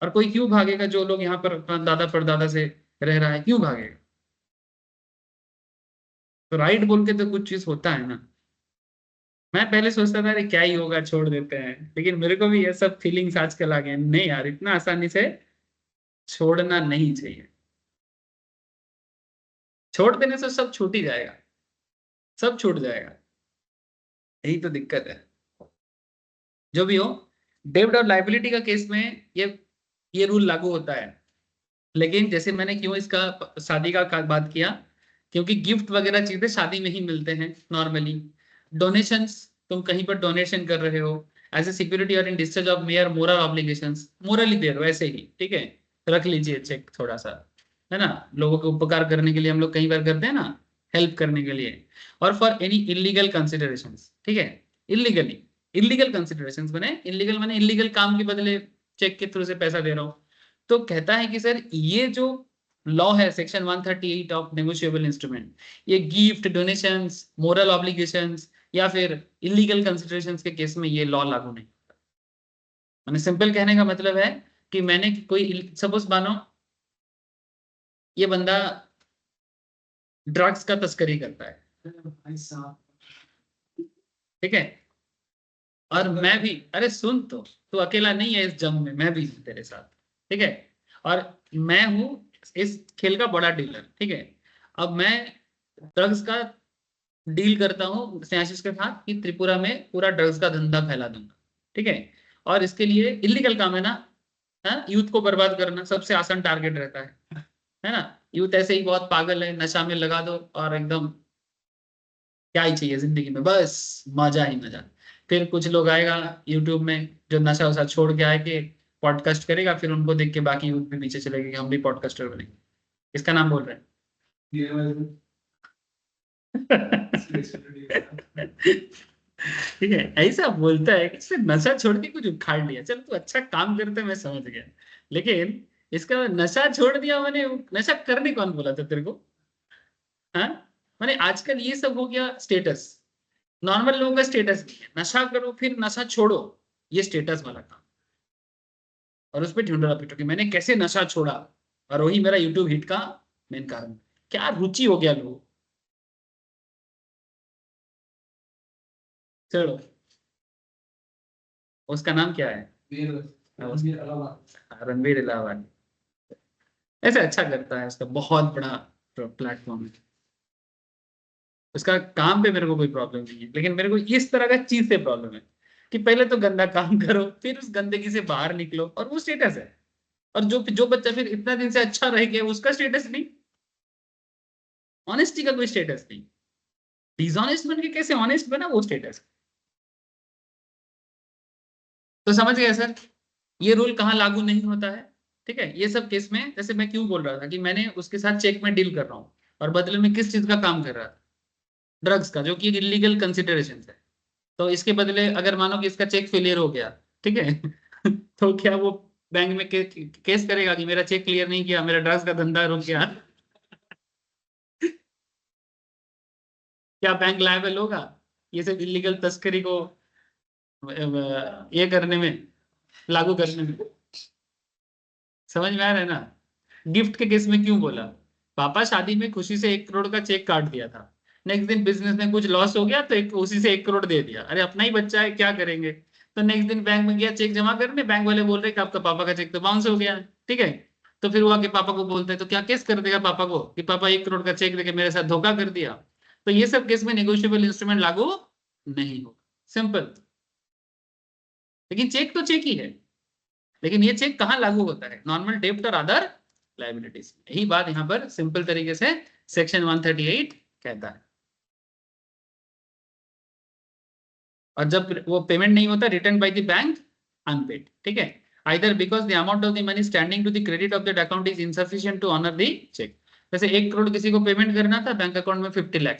और कोई क्यों भागेगा? जो लोग यहाँ पर अपना दादा परदादा से रह रहा है, क्यों भागेगा? तो राइट बोल के तो कुछ चीज होता है ना। मैं पहले सोचता था अरे क्या ही होगा, छोड़ देते हैं, लेकिन मेरे को भी ये सब फीलिंग्स आजकल आ गए, नहीं यार इतना आसानी से छोड़ना नहीं चाहिए। छोड़ देने से सब छूट ही जाएगा, सब छूट जाएगा, यही तो दिक्कत है। जो भी हो, डेब्ट और लाइबिलिटी का केस में ये रूल लागू होता है। लेकिन जैसे मैंने क्यों इसका शादी का बात किया, क्योंकि गिफ्ट वगैरह चीजें शादी में ही मिलते हैं नॉर्मली। डोनेशंस, तुम कहीं पर डोनेशन कर रहे हो एज ए सिक्योरिटी और in discharge of mere moral obligations, morally दे रहे हो ऐसे ही, ठीक है, रख लीजिए चेक थोड़ा सा, है ना। लोगों को उपकार करने के लिए हम लोग कई बार करते हैं ना, हेल्प करने के लिए। और फॉर एनी इलीगल कंसिडरेशन, ठीक है, इलीगली, इलीगल कंसिडरेशन बने, इलीगल माने इलीगल काम के बदले चेक के थ्रू से पैसा दे रहा हूं। तो कहता है कि सर ये जो लॉ है सेक्शन 138 ऑफ नेगोशिएबल इंस्ट्रूमेंट, ये गिफ्ट, डोनेशंस, मोरल ऑब्लिगेशंस या फिर इलीगल कंसिडरेशंस के केस में ये लॉ लागू नहीं। मैंने सिंपल कहने का मतलब है कि मैंने कोई, सपोज मानो ये बंदा ड्रग्स का तस्करी करता है, भाई साहब, ठीक है, और मैं भी, अरे सुन तो अकेला नहीं है इस जंग में, मैं भी हूं तेरे साथ, ठीक है। और मैं हूं इस खेल का बड़ा डीलर, ठीक है। अब मैं ड्रग्स का डील करता हूँ स्नेहाशीष के साथ कि त्रिपुरा में पूरा ड्रग्स का धंधा फैला दूंगा, ठीक है। और इसके लिए इलीगल काम है ना, हाँ, यूथ को बर्बाद करना सबसे आसान टारगेट रहता है ना। यूथ ऐसे ही बहुत पागल है, नशा में लगा दो और एकदम क्या ही चाहिए जिंदगी में, बस मजा ही मजा। फिर कुछ लोग आएगा यूट्यूब में जो नशा वशा छोड़ के आए पॉडकास्ट करेगा, फिर उनको देख के बाकी यूथ भी पीछे चलेगी कि हम भी पॉडकास्टर बनेंगे। इसका नाम बोल रहे ये वाले हैं। ठीक है, ऐसा बोलता है कि इसने नशा छोड़ के कुछ उखाड़ लिया, चल तू अच्छा काम करते मैं समझ गया, लेकिन इसका नशा छोड़ दिया, मैंने नशा करने कौन बोला था तेरे को? हाँ, मैंने आजकल ये सब हो गया स्टेटस, नॉर्मल लोगों का स्टेटस नहीं है, नशा करो फिर नशा छोड़ो, ये स्टेटस वाला काम। और उस पर ढूंढ पिटो कि मैंने कैसे नशा छोड़ा, और वही मेरा यूट्यूब हिट का मेन कारण। क्या रुचि हो गया लोगों। चलो, उसका नाम क्या है? ये अलावा रणवीर इलाहाबादी। ऐसे अच्छा करता है, उसका बहुत बड़ा प्लेटफॉर्म है, उसका काम पे मेरे को कोई प्रॉब्लम नहीं है, लेकिन मेरे को इस तरह का चीज से प्रॉब्लम है कि पहले तो गंदा काम करो फिर उस गंदगी से बाहर निकलो, और वो स्टेटस है। और जो जो बच्चा फिर इतना दिन से अच्छा रह गया उसका स्टेटस नहीं, ऑनेस्टी का कोई स्टेटस नहीं, डिसऑनेस्ट बन के कैसे ऑनेस्ट बना वो स्टेटस। तो समझ गए सर, ये रूल कहाँ लागू नहीं होता है, ठीक है। ये सब केस में, जैसे मैं क्यों बोल रहा था कि मैंने उसके साथ चेक में डील कर रहा हूँ, और बदले में किस चीज का काम कर रहा था, ड्रग्स का, जो कि इलीगल कंसिडरेशन है। तो इसके बदले अगर मानो कि इसका चेक फेलियर हो गया, ठीक है, तो क्या वो बैंक में केस करेगा कि मेरा चेक क्लियर नहीं किया, मेरा ड्रग्स का धंधा रुक गया? क्या बैंक लायबल होगा ये सब इलीगल तस्करी को ये करने में, लागू करने में? समझ में आ रहा है ना? गिफ्ट के केस में क्यों बोला? पापा शादी में खुशी से 1 करोड़ का चेक काट दिया था, नेक्स्ट दिन बिजनेस में कुछ लॉस हो गया तो उसी से 1 करोड़ दे दिया, अरे अपना ही बच्चा है क्या करेंगे। तो नेक्स्ट दिन बैंक में गया चेक जमा करने, बैंक वाले बोल रहे कि आपका पापा का चेक तो बाउंस हो गया, ठीक है। तो फिर वो आके पापा को बोलते हैं, तो क्या केस कर देगा पापा को कि पापा 1 करोड़ का चेक देके मेरे साथ धोखा कर दिया। तो ये सब केस में नेगोशिएबल इंस्ट्रूमेंट लागू नहीं होगा, सिंपल। लेकिन चेक तो चेक ही है, लेकिन ये चेक कहाँ लागू होता है? नॉर्मल डेब्ट और अदर लायबिलिटीज। यही बात यहाँ पर सिंपल तरीके से सेक्शन 138 कहता है। और जब वो पेमेंट नहीं होता, return by the bank unpaid, ठीक है, either because the amount of the money standing to the credit of that account is insufficient to honour the cheque. जैसे 1 करोड़ किसी को पेमेंट करना था, बैंक अकाउंट में 50 लाख,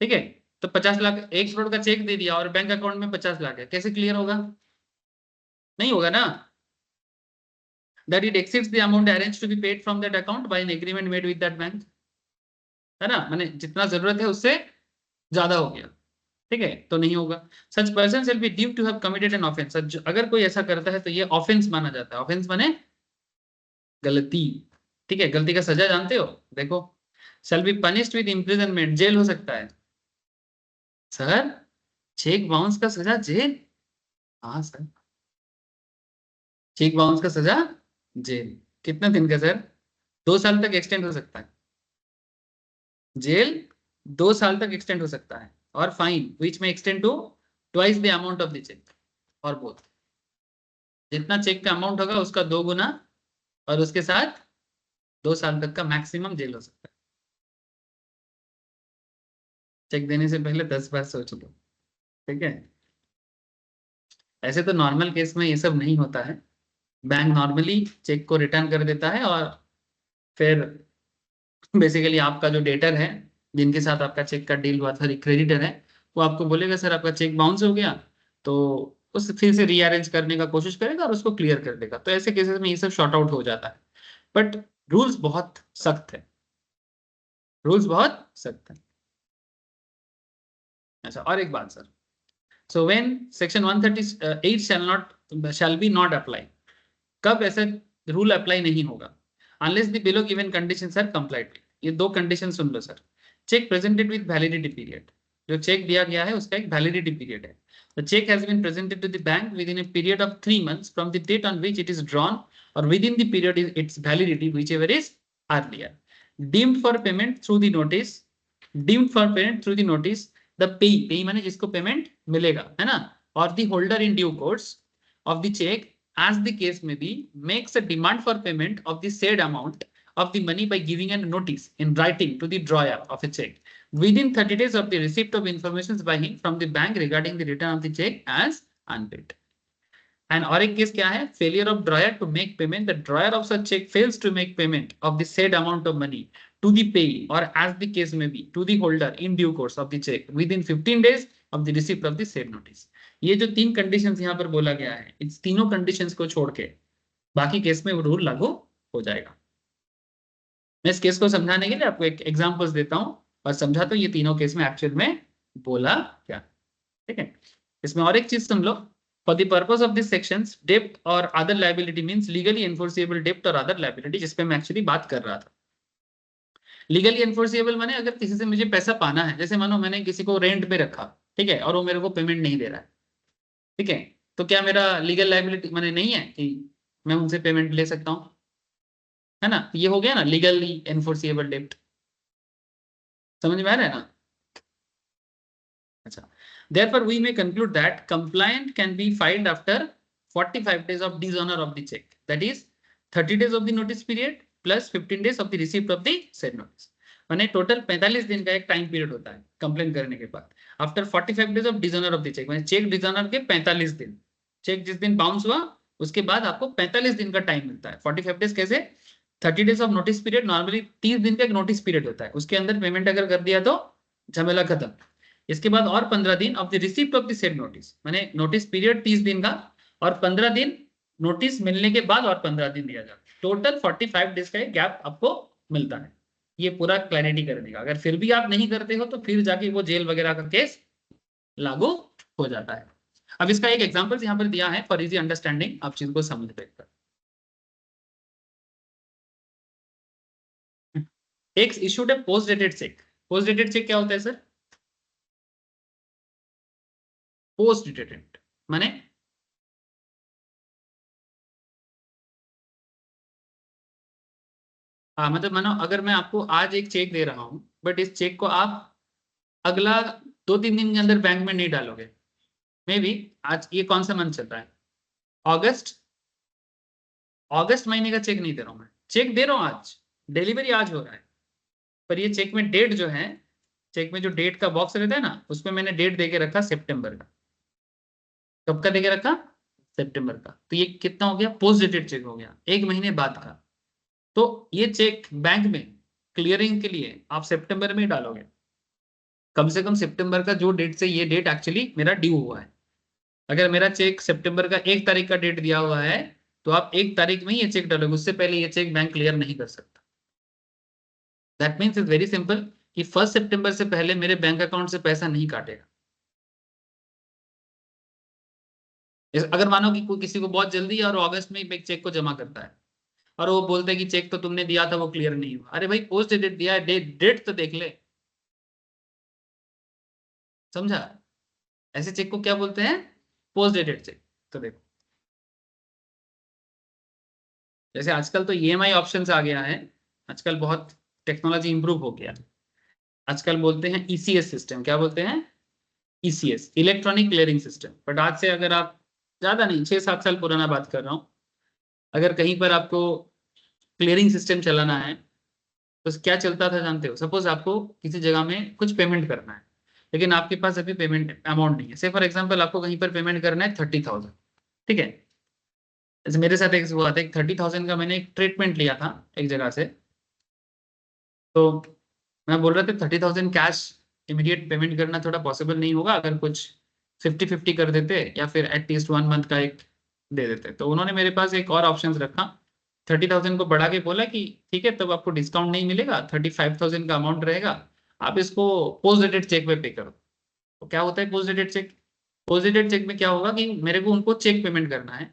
ठीक है, तो 50 लाख 1 करोड़ का चेक दे दिया और बैंक अकाउंट में 50 लाख है, कैसे क्लियर होगा? नहीं होगा ना। that it exceeds the amount arranged to be paid from that account by an agreement made with that bank, है ना, माने जितना जरूरत है उससे ज्यादा हो गया, ठीक है, तो नहीं होगा। Such person shall be deemed to have committed an offense। अगर कोई ऐसा करता है तो ये ऑफेंस माना जाता है। ऑफेंस माने गलती, ठीक है, गलती का सजा जानते हो, देखो, shall be punished with imprisonment, jail हो सकता है। सर चेक बाउंस का सजा जेल? हाँ सर, चेक बाउंस का सजा जेल। कितने दिन का सर? 2 साल तक एक्सटेंड हो सकता है, जेल 2 साल तक एक्सटेंड हो सकता है, और फाइन विच में extend to twice the amount of the cheque, or both, जितना चेक का अमाउंट होगा उसका 2 गुना, और उसके साथ 2 साल तक का मैक्सिमम जेल हो सकता है। चेक देने से पहले 10 बार सोच लो, ठीक है। ऐसे तो नॉर्मल केस में ये सब नहीं होता है, बैंक नॉर्मली चेक को रिटर्न कर देता है, और फिर बेसिकली आपका जो डेटर है, जिनके साथ आपका चेक का डील हुआ था, क्रेडिटर है, वो आपको बोलेगा सर आपका चेक बाउंस हो गया, तो उस फिर से रीअरेंज करने का कोशिश करेगा और उसको क्लियर कर देगा। तो ऐसे केसेस में ये सब शॉर्ट आउट हो जाता है, बट रूल्स बहुत सख्त है, रूल्स बहुत सख्त है। अच्छा, और एक बात sir, so when section 138 shall be not apply, कब ऐसे रूल अप्लाई नहीं होगा? Unless the below given conditions are complied. ये 2 कंडीशन सुन लो sir. Check presented with validity period, जो चेक दिया गया है उसका एक वैलिडिटी पीरियड है। The check has been presented to the bank within a period of 3 months from the date on which it is drawn, or within the period is its validity, whichever is earlier. Deemed for payment through the notice, deemed for payment through the notice, the pay माने जिसको payment मिलेगा, है ना, or the holder in due course of the check, as the case may be, makes a demand for payment of the said amount of the money by giving a notice in writing to the drawer of a check within 30 days of the receipt of information by him from the bank regarding the return of the check as unpaid. And और एक case क्या है? failure of drawer to make payment, the drawer of such check fails to make payment of the said amount of money to the payee, or as the case may be, to the holder in due course of the check within 15 days of the receipt of the said notice. ये जो 3 conditions यहाँ पर बोला गया है, इस तीनों conditions को छोड़ के बाकी केस में वो रूल लागू हो जाएगा। मैं इस केस को समझाने के लिए आपको एक एग्जांपल्स देता हूं और समझाता हूं ये तीनों केस में एक्चुअल में बोला क्या, ठीक है। इसमें और एक चीज सुन लो, for the purpose of this sections, डेब्ट और other liability means legally enforceable डेब्ट और अदर लायबिलिटी, जिस पे मैं एक्चुअली बात कर रहा था। लीगली एनफोर्सेबल माने अगर किसी से मुझे पैसा पाना है, जैसे मानो मैंने किसी को रेंट पे रखा, ठीक है, और वो मेरे को पेमेंट नहीं दे रहा है, ठीक है, तो क्या मेरा लीगल लायबिलिटी माने नहीं है कि मैं उनसे पेमेंट ले सकता हूँ, है ना? ये हो गया ना लीगली एनफोर्सेबल डेब्ट, समझ में आ रहा है ना? अच्छा, therefore we may conclude that complaint can be filed after 45 days of dishonor of the check, that is 30 days of the notice period plus 15 days of the receipt of the said notice। माने total 45 दिन का एक time period होता है complain करने के बाद। After 45 days of dishonour of the cheque, माने चेक डिसऑनर के 45 दिन, चेक जिस दिन बाउंस हुआ उसके बाद आपको 45 दिन का टाइम मिलता है। 45 डेज कैसे? 30 days of notice period, normally 30 दिन का एक नोटिस पीरियड होता है, उसके अंदर पेमेंट अगर कर दिया तो झमेला खत्म। इसके बाद और 15 दिन of the receipt of the said notice, माने नोटिस पीरियड 30 दिन का और 15 दिन नोटिस मिलने के बाद और 15 दिन दिया जाता है। टोटल 45 डेज का एक गैप आपको मिलता है। ये पूरा क्लैरिटी कर देगा। अगर फिर भी आप नहीं करते हो तो फिर जाके वो जेल वगैरह का केस लागू हो जाता है। अब इसका एक एग्जांपल यहाँ पर दिया है फॉर इजी अंडरस्टैंडिंग, आप चीज को समझ लेकर। एक इशूड है post dated check. Post dated check क्या होता है सर? पोस्ट डेटेड माने हाँ, मतलब मानो अगर मैं आपको आज एक चेक दे रहा हूं, बट इस चेक को आप अगला 2-3 दिन के अंदर बैंक में नहीं डालोगे। मे बी आज ये कौन सा मंथ चल रहा है? अगस्त। अगस्त महीने का चेक नहीं दे रहा हूं मैं, चेक दे रहा हूं आज, डिलीवरी आज हो रहा है, पर ये चेक में डेट जो है, चेक में जो डेट का बॉक्स रहता है ना, उसमें मैंने डेट देके रखा सितंबर का। कब का देके रखा? सितंबर का। तो ये कितना हो गया? पोस्ट डेटेड चेक हो गया, 1 महीने बाद का। तो ये चेक बैंक में क्लियरिंग के लिए आप सितंबर में ही डालोगे, कम से कम सितंबर का जो डेट से ये डेट एक्चुअली मेरा ड्यू हुआ है। अगर मेरा चेक सितंबर का 1 तारीख का डेट दिया हुआ है तो आप 1 तारीख में ही ये चेक डालोगे, उससे पहले ये चेक बैंक क्लियर नहीं कर सकता। That means is very simple कि 1 सितंबर से पहले मेरे बैंक अकाउंट से पैसा नहीं काटेगा। अगर मानो कि कोई किसी को बहुत जल्दी है और अगस्त में एक चेक को जमा करता है और वो बोलते हैं कि चेक तो तुमने दिया था वो क्लियर नहीं हुआ, अरे भाई पोस्ट डेट दिया है, डेट तो देख ले। समझा? ऐसे चेक को क्या बोलते हैं? Post dated cheque. तो देखो, जैसे आजकल तो ईएमआई ऑप्शंस आ गया है, आजकल बहुत टेक्नोलॉजी इंप्रूव हो गया। आजकल बोलते हैं ईसीएस सिस्टम। क्या बोलते हैं? ECS, electronic clearing system. But आज से अगर आप, ज्यादा नहीं, 6-7 साल पुराना बात कर रहा हूँ, अगर कहीं पर आपको क्लियरिंग सिस्टम चलाना है तो क्या चलता था जानते हो? सपोज आपको किसी जगह में कुछ पेमेंट करना है, लेकिन आपके पास अभी पेमेंट अमाउंट नहीं है। से फॉर एग्जाम्पल आपको कहीं पर पेमेंट करना है 30,000, ठीक है? जैसे मेरे साथ एक हुआ था, एक 30,000 का मैंने एक ट्रीटमेंट लिया था एक जगह से। तो मैं बोल रहा था 30,000 कैश इमीडिएट पेमेंट करना थोड़ा पॉसिबल नहीं होगा, अगर कुछ 50-50 कर देते या फिर एटलीस्ट 1 मंथ का एक दे देते। तो उन्होंने मेरे पास एक और ऑप्शन रखा, 30,000 को बढ़ा के बोला कि ठीक है, तब आपको डिस्काउंट नहीं मिलेगा, 35,000 का अमाउंट रहेगा, आप इसको पोस्ट डेटेड चेक पे करो। तो क्या होता है post dated check? Post dated check में क्या होगा कि मेरे को उनको चेक पेमेंट करना है।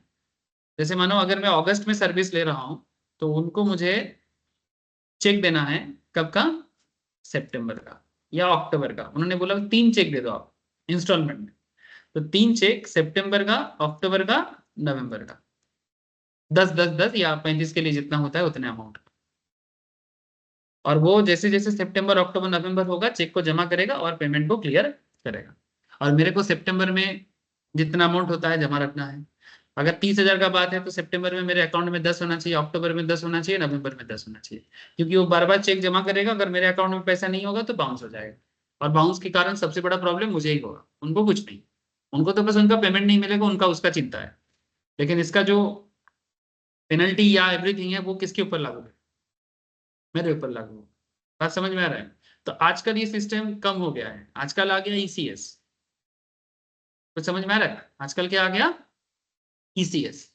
जैसे मानो अगर मैं अगस्त में सर्विस ले रहा हूँ तो उनको मुझे चेक देना है, कब का? सितंबर का या अक्टूबर का। उन्होंने बोला 3 चेक दे दो आप इंस्टॉलमेंट में। तो 3 चेक, सितंबर का, अक्टूबर का, नवंबर का, 10-10-10 या 35 के लिए जितना होता है उतने अमाउंट। और वो जैसे जैसे सितंबर, अक्टूबर, नवंबर होगा चेक को जमा करेगा और पेमेंट को क्लियर करेगा। और मेरे को सितंबर में जितना अमाउंट होता है जमा रखना है। अगर 30,000 का बात है तो सितंबर में मेरे अकाउंट में 10 होना चाहिए, अक्टूबर में 10 होना चाहिए, नवंबर में 10 होना चाहिए। क्योंकि वो बार बार चेक जमा करेगा, अगर मेरे अकाउंट में पैसा नहीं होगा तो बाउंस हो जाएगा। और बाउंस के कारण सबसे बड़ा प्रॉब्लम मुझे ही होगा, उनको कुछ नहीं। उनको तो बस उनका पेमेंट नहीं मिलेगा, उनका उसका चिंता है। लेकिन इसका जो पेनल्टी या एवरीथिंग है वो किसके ऊपर लागू है? मेरे ऊपर लागू होगा। बात समझ में आ रहा है? तो आजकल ये सिस्टम कम हो गया है, आजकल आ गया ईसीएस। कुछ समझ में आ रहा है? आजकल क्या आ गया? ईसीएस।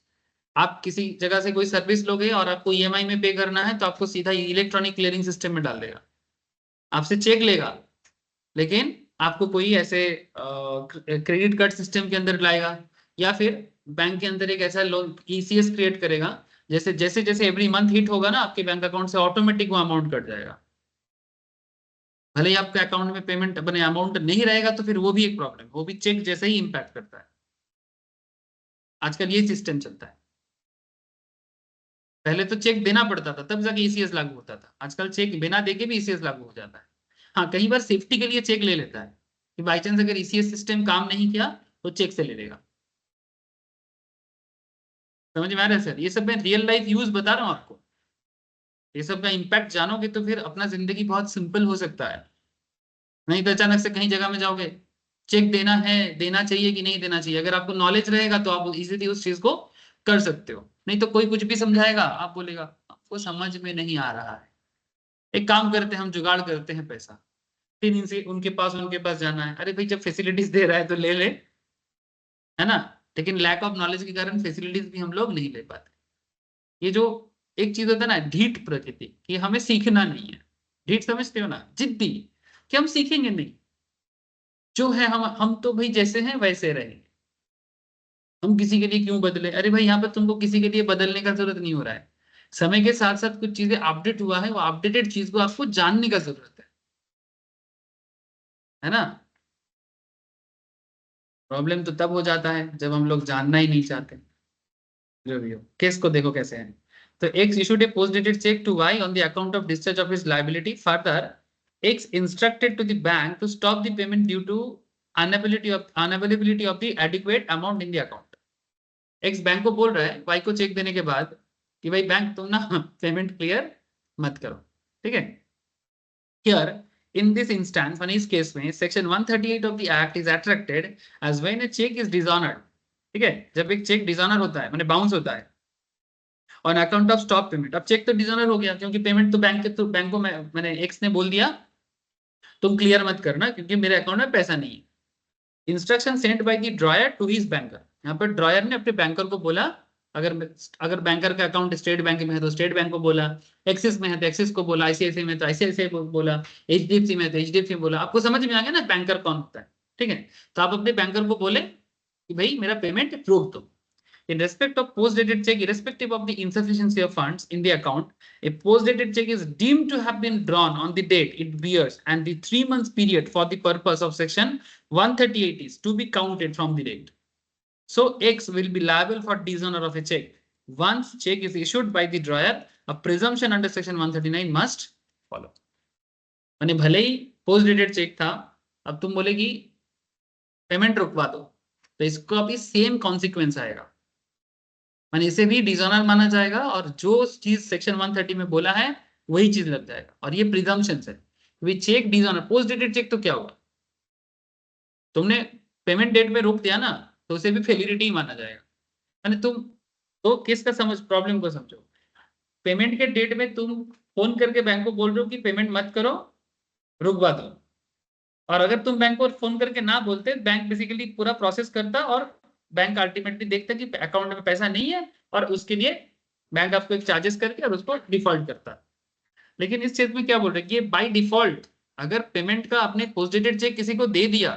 आप किसी जगह से कोई सर्विस लोगे और आपको ईएमआई में पे करना है तो आपको सीधा इलेक्ट्रॉनिक क्लियरिंग सिस्टम में डाल देगा, आपसे चेक लेगा, लेकिन आपको कोई ऐसे क्रेडिट कार्ड सिस्टम के अंदर लाएगा या फिर बैंक के अंदर एक ऐसा लोन ईसीएस क्रिएट करेगा, जैसे जैसे जैसे एवरी मंथ हिट होगा ना आपके बैंक अकाउंट से ऑटोमेटिक वो अमाउंट कट जाएगा। भले ही आपके अकाउंट में पेमेंट अपने अमाउंट नहीं रहेगा तो फिर वो भी एक प्रॉब्लम, वो भी चेक जैसे ही इंपैक्ट करता है। आजकल ये सिस्टम चलता है। पहले तो चेक देना पड़ता था तब जाके ईसीएस लागू होता था, आजकल चेक बिना देके भी ईसीएस लागू हो जाता है। हाँ, कई बार सेफ्टी के लिए चेक ले लेता है कि बाई चांस अगर ईसीएस सिस्टम काम नहीं किया तो चेक से ले लेगा। समझ में आ रहा है सर? ये सब मैं रियल लाइफ यूज बता रहा हूँ आपको। ये सब का इम्पैक्ट जानोगे तो फिर अपना जिंदगी बहुत सिंपल हो सकता है। नहीं तो अचानक से कहीं जगह में जाओगे, चेक देना है, देना चाहिए कि नहीं देना चाहिए, अगर आपको नॉलेज रहेगा तो आप इजीली उस चीज को कर सकते हो। नहीं तो कोई कुछ भी समझाएगा, आप बोलेगा आपको समझ में नहीं आ रहा है। एक काम करते हैं, हम जुगाड़ करते हैं पैसा, 3 दिन से उनके पास जाना है। अरे भाई जब फैसिलिटीज दे रहा है तो ले ले, है ना? लेकिन लैक ऑफ नॉलेज के कारण फैसिलिटीज भी हम लोग नहीं ले पाते। ये जो एक चीज होता है ना ढीठ प्रकृति, कि हमें सीखना नहीं है, ढीठ समझते हो ना, जिद्दी कि हम सीखेंगे नहीं, जो है हम तो भाई जैसे हैं वैसे रहे, हम किसी के लिए क्यों बदले। अरे भाई यहाँ पर तुमको किसी के लिए बदलने का जरूरत नहीं हो रहा है, समय के साथ साथ कुछ चीजें अपडेट हुआ है, वो अपडेटेड चीज को आपको जानने का जरूरत है ना। प्रॉब्लम तो तब हो जाता है जब हम लोग जानना ही नहीं चाहते। जो भी हो, केस को देखो कैसे है। तो X issued a post-dated check to Y on the account of discharge of his liability. Further, X instructed to the bank to stop the payment due to unavailability of the adequate amount in the account. X bank को बोल रहा है Y को check देने के बाद कि भाई बैंक तुम ना पेमेंट क्लियर मत करो, ठीक है। Here, in this instance, one इस केस में section 138 of the act is attracted as when a check is dishonored, ठीक है। जब एक चेक डिसऑनर होता है माने बाउंस होता है on account of stop payment. अब चेक तो डिसऑनर हो गया क्योंकि पेमेंट तो बैंक के तो बैंक को मैंने एक्स ने बोल दिया तुम क्लियर मत करना क्योंकि मेरे अकाउंट में पैसा नहीं है। Instruction sent by the drawer to his banker, यहाँ पर ड्रॉयर ने अपने बैंकर को बोला, अगर अगर बैंकर का अकाउंट स्टेट बैंक में है तो स्टेट बैंक को बोला, एक्सिस में है तो एक्सिस को बोला, आईसीआईसीआई में तो आईसीआईसीआई को बोला, एचडीएफसी में तो एचडीएफसी बोला। आपको समझ में आ गया ना बैंकर कौन होता है, ठीक है। तो आप अपने बैंकर को बोले कि भाई मेरा पेमेंट रोक दो। In respect of post-dated check, irrespective of the insufficiency of funds in the account, a post-dated check is deemed to have been drawn on the date it bears, and the 3 months period for the purpose of section 138 is to be counted from the date. So X will be liable for dishonor of a check. Once check is issued by the drawer, a presumption under section 139 must follow. माने भले ही post-dated check था, अब तुम बोलेगी payment रुकवा दो, तो इसको अभी सेम कॉन्सिक्वेंस आएगा, माने इसे भी डिसऑनर माना जाएगा और जो चीज सेक्शन 130 में बोला है वही चीज लग जाएगा। और ये प्रिजम्पशन है, we cheque dishonour. Post dated cheque तो क्या होगा, तुमने पेमेंट डेट में रोक दिया ना तो उसे भी फेलिडिटी ही माना जाएगा। माने तुम तो किसका समझ प्रॉब्लम को समझो, पेमेंट के डेट में तुम फोन करके बैंक को बोल रहे हो कि पेमेंट मत करो रुकवा दो, और अगर तुम बैंक को फोन करके ना बोलते बैंक बेसिकली पूरा प्रोसेस करता और बैंक अल्टीमेटली देखता कि अकाउंट में पैसा नहीं है और उसके लिए बैंक आपको एक चार्जेस करके और उसको डिफॉल्ट करता। लेकिन इस चीज में क्या बोल रहे हैं कि बाय डिफॉल्ट अगर पेमेंट का आपने पोस्ट डेटेड चेक किसी को दे दिया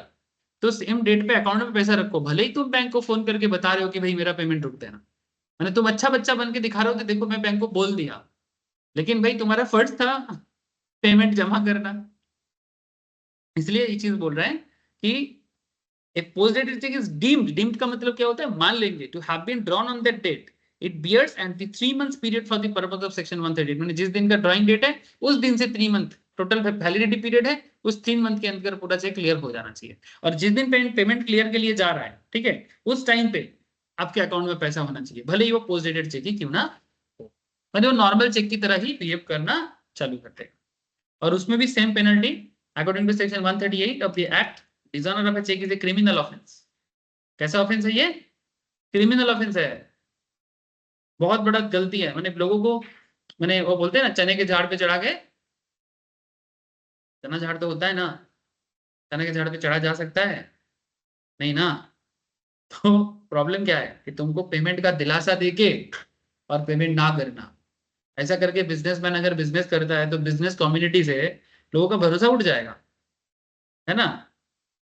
तो सेम डेट पे अकाउंट में पैसा रखो, भले ही तुम बैंक को फोन करके बता रहे हो कि भाई मेरा पेमेंट रुक देना, मैंने तुम अच्छा बच्चा बन के दिखा रहे हो तो देखो मैं बैंक को बोल दिया, लेकिन भाई तुम्हारा फर्ज था पेमेंट जमा करना। इसलिए ये चीज बोल रहे हैं कि एक post dated cheque is deemed का मतलब क्या होता है, मान लेंगे to have been drawn on that date it bears and the 3 months period for the purpose of section 138, माने जिस दिन का ड्राइंग डेट है उस दिन से 3 मंथ टोटल वैलिडिटी पीरियड है, उस 3 मंथ के अंदर पूरा चेक क्लियर हो जाना चाहिए। और जिस दिन पेमेंट क्लियर के लिए जा रहा है, ठीक है, उस टाइम पे आपके अकाउंट में पैसा होना चाहिए, भले ही वो पोस्ट डेटेड चेक ही क्यों ना हो, मतलब वो नॉर्मल चेक की तरह ही बिहेव करना चालू कर देगा। और उसमें भी same penalty according to section 138 of the act, dishonour of a cheque is a criminal offence. कैसा ऑफेंस है ये, क्रिमिनल ऑफेंस है, बहुत बड़ा गलती है। मैंने लोगों को मैंने वो बोलते हैं ना चने के झाड़ पे चढ़ा के, चना झाड़ तो होता है ना, चने के झाड़ पे चढ़ा जा सकता है नहीं ना। तो प्रॉब्लम क्या है कि तुमको पेमेंट का दिलासा देके और पेमेंट ना करना, ऐसा करके बिजनेसमैन अगर बिजनेस करता है तो बिजनेस कम्युनिटी से लोगों का भरोसा उठ जाएगा, है ना।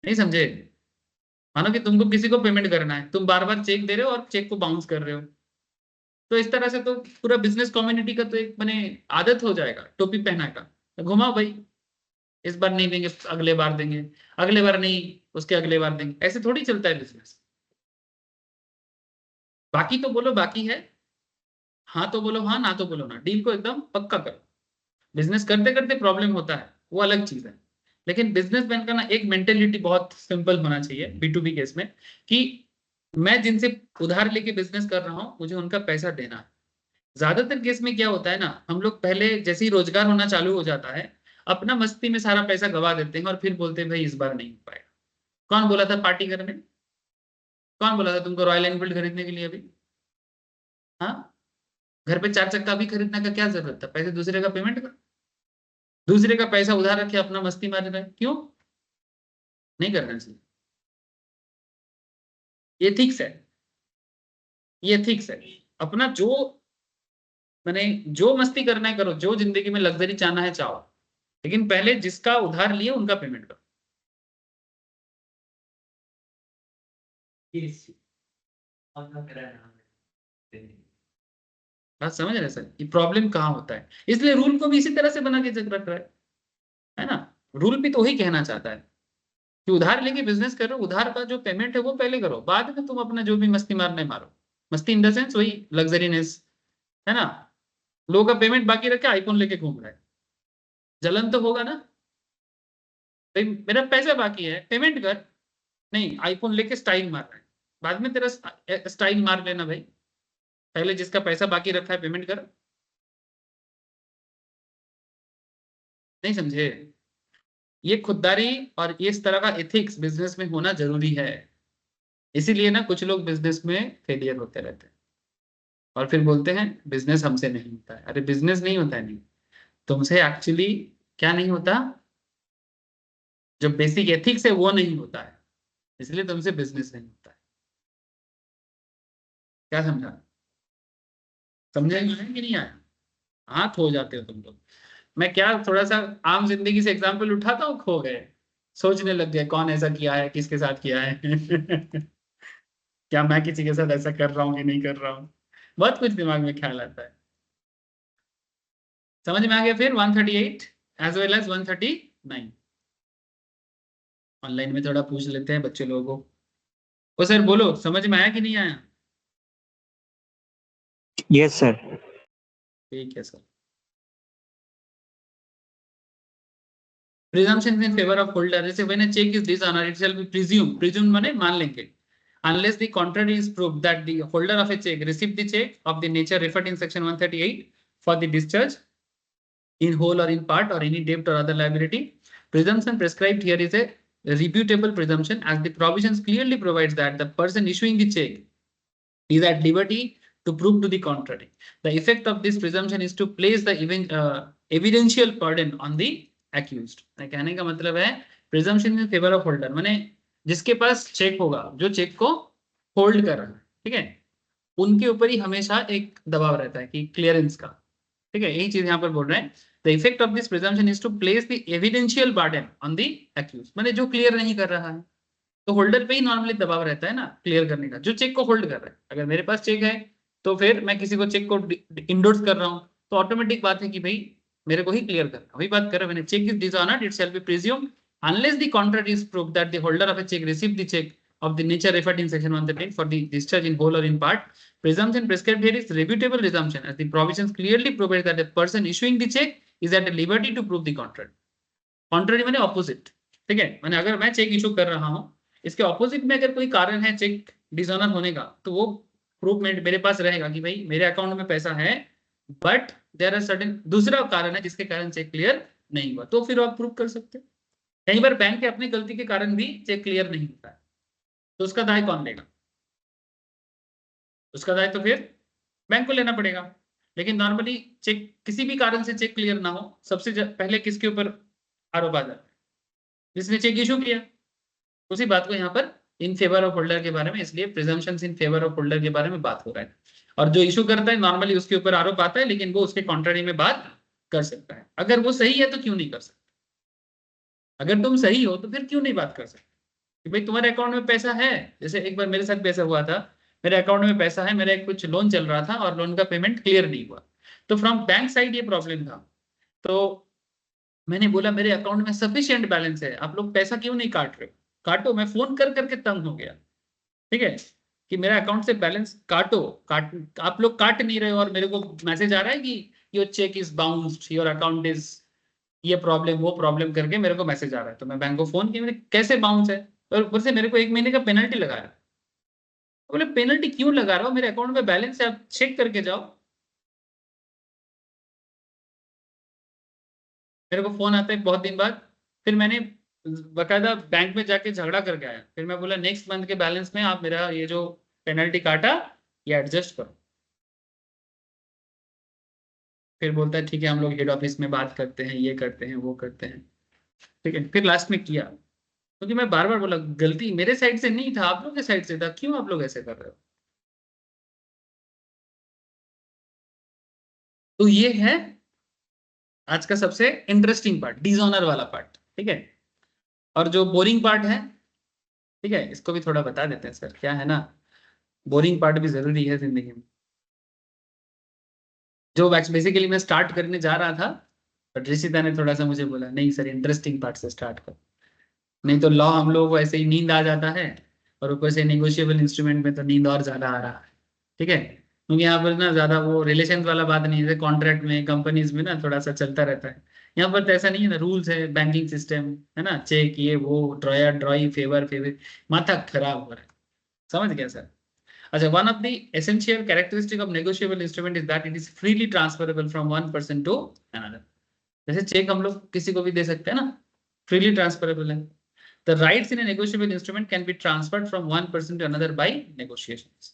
नहीं समझे, मानो कि तुमको किसी को पेमेंट करना है, तुम बार बार चेक दे रहे हो और चेक को बाउंस कर रहे हो, तो इस तरह से तो पूरा बिजनेस कम्युनिटी का तो एक मैंने आदत हो जाएगा टोपी पहना का, तो घुमाओ भाई, इस बार नहीं देंगे अगले बार देंगे, अगले बार नहीं उसके अगले बार देंगे, ऐसे थोड़ी चलता है बिजनेस। बाकी तो बोलो बाकी है, हाँ तो बोलो हाँ, ना तो बोलो ना, डील को एकदम पक्का करो। बिजनेस करते करते प्रॉब्लम होता है वो अलग चीज है, लेकिन बिजनेसमैन का ना एक मेंटेलिटी बहुत सिंपल होना चाहिए B2B केस में कि मैं जिनसे उधार लेके बिजनेस कर रहा हूँ मुझे उनका पैसा देना है। ज्यादातर केस में क्या होता है ना, हम लोग पहले जैसे ही रोजगार होना चालू हो जाता है अपना मस्ती में सारा पैसा गवा देते हैं और फिर बोलते हैं भाई इस बार नहीं हो पाएगा। कौन बोला था पार्टी करने, कौन बोला था तुमको रॉयल एनफील्ड खरीदने के लिए अभी, हाँ, घर पे 4 चक्का भी खरीदने का क्या जरूरत था, पैसे दूसरे का पेमेंट का, दूसरे का पैसा उधार रखे अपना मस्ती मार रहे हैं, क्यों नहीं करना चाहिए। ये थिक्स है, ये थिक्स है। अपना जो मैंने जो मस्ती करना है करो, जो जिंदगी में लग्जरी चाहना है चाहो, लेकिन पहले जिसका उधार लिए उनका पेमेंट करो। बात समझ रहे सर, ये प्रॉब्लम कहाँ होता है, इसलिए रूल को भी इसी तरह से बना के रख रहा है ना। रूल भी तो वही कहना चाहता है कि उधार लेके बिजनेस करो, उधार का जो पेमेंट है वो पहले करो, बाद में तुम अपना जो भी मस्ती मारना है मारो। मस्ती इन द सेंस वही लग्जरीनेस, है ना। लोगों का पेमेंट बाकी रख के आईफोन लेके घूम रहा है, जलन तो होगा ना भाई, मेरा पैसा बाकी है पेमेंट कर, नहीं आईफोन लेके स्टाइल मार रहा है, बाद में तेरा स्टाइल मार लेना भाई, पहले जिसका पैसा बाकी रखा है पेमेंट कर। नहीं समझे, ये खुददारी और इस तरह का एथिक्स बिजनेस में होना जरूरी है। इसीलिए ना कुछ लोग बिजनेस में फेलियर होते रहते हैं और फिर बोलते हैं बिजनेस हमसे नहीं होता है। अरे बिजनेस नहीं होता है, नहीं, तुमसे एक्चुअली क्या नहीं होता, जो बेसिक एथिक्स है वो नहीं होता है, इसलिए तुमसे बिजनेस नहीं होता है। क्या समझा, समझे कि नहीं आया, हाथ हो जाते हो तुम लोग। मैं क्या थोड़ा सा आम जिंदगी से एग्जाम्पल उठाता हूँ, खो गए, सोचने लग गए कौन ऐसा किया है, किसके साथ किया है क्या मैं किसी के साथ ऐसा कर रहा हूँ कि नहीं कर रहा हूँ, बहुत कुछ दिमाग में ख्याल आता है। समझ में आ गया। फिर 138 एज वेल एज 139 ऑनलाइन में थोड़ा पूछ लेते हैं बच्चे लोगों को। ओ सर बोलो, समझ में आया कि नहीं आया? Yes sir. ठीक है sir. Presumption in favour of holder, जैसे when a cheque is dishonoured it shall be presume माने मान लेंगे, unless the contrary is proved that the holder of a check received the check of the nature referred in section 138 for the discharge in whole or in part or any debt or other liability. Presumption prescribed here is a reputable presumption, as the provisions clearly provides that the person issuing the check is at liberty to prove to the contrary. The effect of this presumption is to place the evidential burden on the accused. कहने का मतलब है presumption in favor of holder माने जिसके पास check होगा, जो check को hold कर रहा है, ठीक है, उनके ऊपर ही हमेशा एक दबाव रहता है कि क्लियरेंस का, ठीक है, यही चीज यहाँ पर बोल रहे हैं। The effect of this presumption is to place the evidential burden on the accuse, माने जो क्लियर नहीं कर रहा है, तो होल्डर पे ही नॉर्मली दबाव रहता है ना क्लियर करने का, जो चेक को होल्ड कर रहा है। अगर मेरे पास चेक है तो फिर मैं किसी को चेक को इंडोर्स कर रहा हूँ, तो ऑटोमेटिक बात है कि भाई मेरे को ही क्लियर करना, वही बात कर रहा है मैंने, cheque is dishonoured it shall be presumed unless the contrary is proved that the holder of a check received the check of the nature referred in section 138 for the discharge in whole or in part. Presumption prescribed here is reputable presumption, as the provisions clearly provide that the person issuing the check is at a liberty to prove the contrary. Contrary माने opposite, ठीक है, माने अगर मैं check issue कर रहा हूँ, इसके ऑपोजिट में अगर कोई कारण है चेक डिसऑनर होने का, तो वो प्रूफमेंट मेरे पास रहेगा कि भाई मेरे अकाउंट में पैसा है, बट देयर आर सर्टेन दूसरा कारण है जिसके कारण चेक क्लियर नहीं हुआ, तो फिर आप प्रूव कर सकते हैं। कई बार बैंक के अपनी गलती के कारण भी चेक क्लियर नहीं होता है, तो उसका दाय कौन लेगा? उसका दाय तो फिर बैंक को लेना पड़ेगा। लेकिन नॉर्मली चेक किसी भी कारण से चेक क्लियर ना हो, सबसे पहले किसके ऊपर आरोप आ जाता है? जिसने चेक इशू किया। उसी बात को यहाँ पर इन फेवर ऑफ होल्डर के बारे में, इसलिए presumptions in favour of holder के बारे में बात हो रहा है। और जो इशू करता है नॉर्मली उसके ऊपर आरोप आता है, लेकिन वो उसके कॉन्ट्ररी में बात कर सकता है। अगर वो सही है तो क्यों नहीं कर सकता? अगर तुम सही हो तो फिर क्यों नहीं बात कर सकते कि भाई तुम्हारे अकाउंट में पैसा है? जैसे एक बार मेरे साथ भी ऐसा हुआ था, मेरे अकाउंट में पैसा है, मेरा एक कुछ लोन चल रहा था और लोन का पेमेंट क्लियर नहीं हुआ, तो फ्रॉम बैंक साइड ये प्रॉब्लम था। तो मैंने बोला मेरे अकाउंट में सफिशिएंट बैलेंस है, आप लोग पैसा क्यों नहीं काट रहे हो? काटो। मैं फोन कर करके तंग हो गया, ठीक है, कि मेरा अकाउंट से बैलेंस काटो, आप लोग काट नहीं रहे हो, और मेरे को मैसेज आ रहा है कि your cheque is bounced, your account is ये प्रॉब्लम वो प्रॉब्लम करके मेरे को मैसेज आ रहा है। तो मैं बैंक को फोन किया, मैंने कैसे बाउंस है, और ऊपर से मेरे को 1 महीने का पेनल्टी लगाया। बोले पेनल्टी क्यों लगा रहा हो, मेरे अकाउंट में बैलेंस है, आप चेक करके जाओ। मेरे को फोन आता है बहुत दिन बाद, फिर मैंने बकायदा बैंक में जाके झगड़ा करके आया, फिर मैं बोला नेक्स्ट मंथ के बैलेंस में आप मेरा ये जो पेनल्टी काटा ये एडजस्ट करो। फिर बोलता है ठीक है हम लोग हेड ऑफिस में बात करते हैं, ये करते हैं वो करते हैं, ठीक है। फिर लास्ट में किया, क्योंकि मैं बार बार बोला गलती मेरे साइड से नहीं था, आप लोग के साइड से था, क्यों आप लोग ऐसे कर रहे हो? तो ये है आज का सबसे इंटरेस्टिंग पार्ट, डिसऑनर वाला पार्ट, ठीक है। और जो बोरिंग पार्ट है, ठीक है, इसको भी थोड़ा बता देते हैं सर, क्या है ना, बोरिंग पार्ट भी जरूरी है जिंदगी में। जो बेसिकली मैं स्टार्ट करने जा रहा था, बट ऋषिता ने थोड़ा सा मुझे बोला नहीं सर इंटरेस्टिंग पार्ट से स्टार्ट कर, नहीं तो लॉ हम लोग को ऐसे ही नींद आ जाता है, और ऊपर से नेगोशिएबल इंस्ट्रूमेंट में तो नींद और ज्यादा आ रहा है, ठीक है। क्योंकि यहाँ पर ना ज्यादा वो रिलेशन वाला बात नहीं है, कॉन्ट्रैक्ट में कंपनीज में ना थोड़ा सा चलता रहता है। यहाँ पर तो ऐसा नहीं है ना, रूल्स है, बैंकिंग सिस्टम है ना, चेक ये वो, ड्रॉयर ड्रॉई, फेवर फेवर, माथा खराब हो रहा है। समझ गया सर। अच्छा, one of the essential characteristic of negotiable instrument is that it is freely transferable from one person to another. जैसे चेक हम लोग किसी को भी दे सकते हैं ना, फ्रीली ट्रांसफरेबल है। The rights in a negotiable instrument can be transferred from one person to another by negotiations.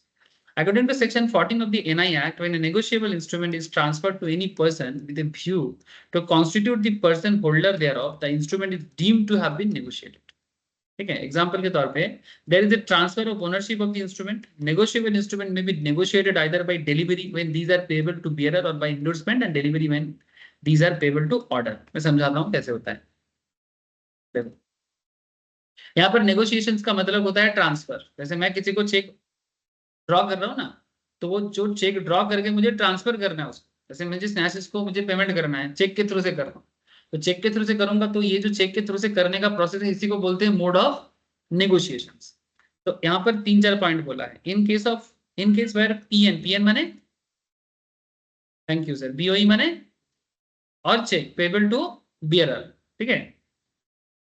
According to Section 14 of the NI Act, when a negotiable instrument is transferred to any person with a view to constitute the person holder thereof, the instrument is deemed to have been negotiated. ठीक है, example के तौर पे, there is a transfer of ownership of the instrument. Negotiable instrument may be negotiated either by delivery when these are payable to bearer or by endorsement and delivery when these are payable to order. मैं समझाता हूँ कैसे होता है। देखो, यहाँ पर negotiations का मतलब होता है ट्रांसफर। जैसे मैं किसी को चेक ड्रॉ कर रहा हूँ ना, तो वो जो चेक ड्रॉ करके मुझे ट्रांसफर करना है उसको, जैसे मुझे स्नैचेस को मुझे पेमेंट करना है, चेक के थ्रू से कर रहा हूँ, तो चेक के थ्रू से करूंगा, तो ये जो चेक के थ्रू से करने का प्रोसेस है, इसी को बोलते हैं मोड ऑफ नेगोशिएशंस। तो यहाँ पर 3-4 पॉइंट बोला है। इन केस वेयर पीएन माने, थैंक यू सर, बीओई माने, और चेक पेबल टू बियरर, ठीक है।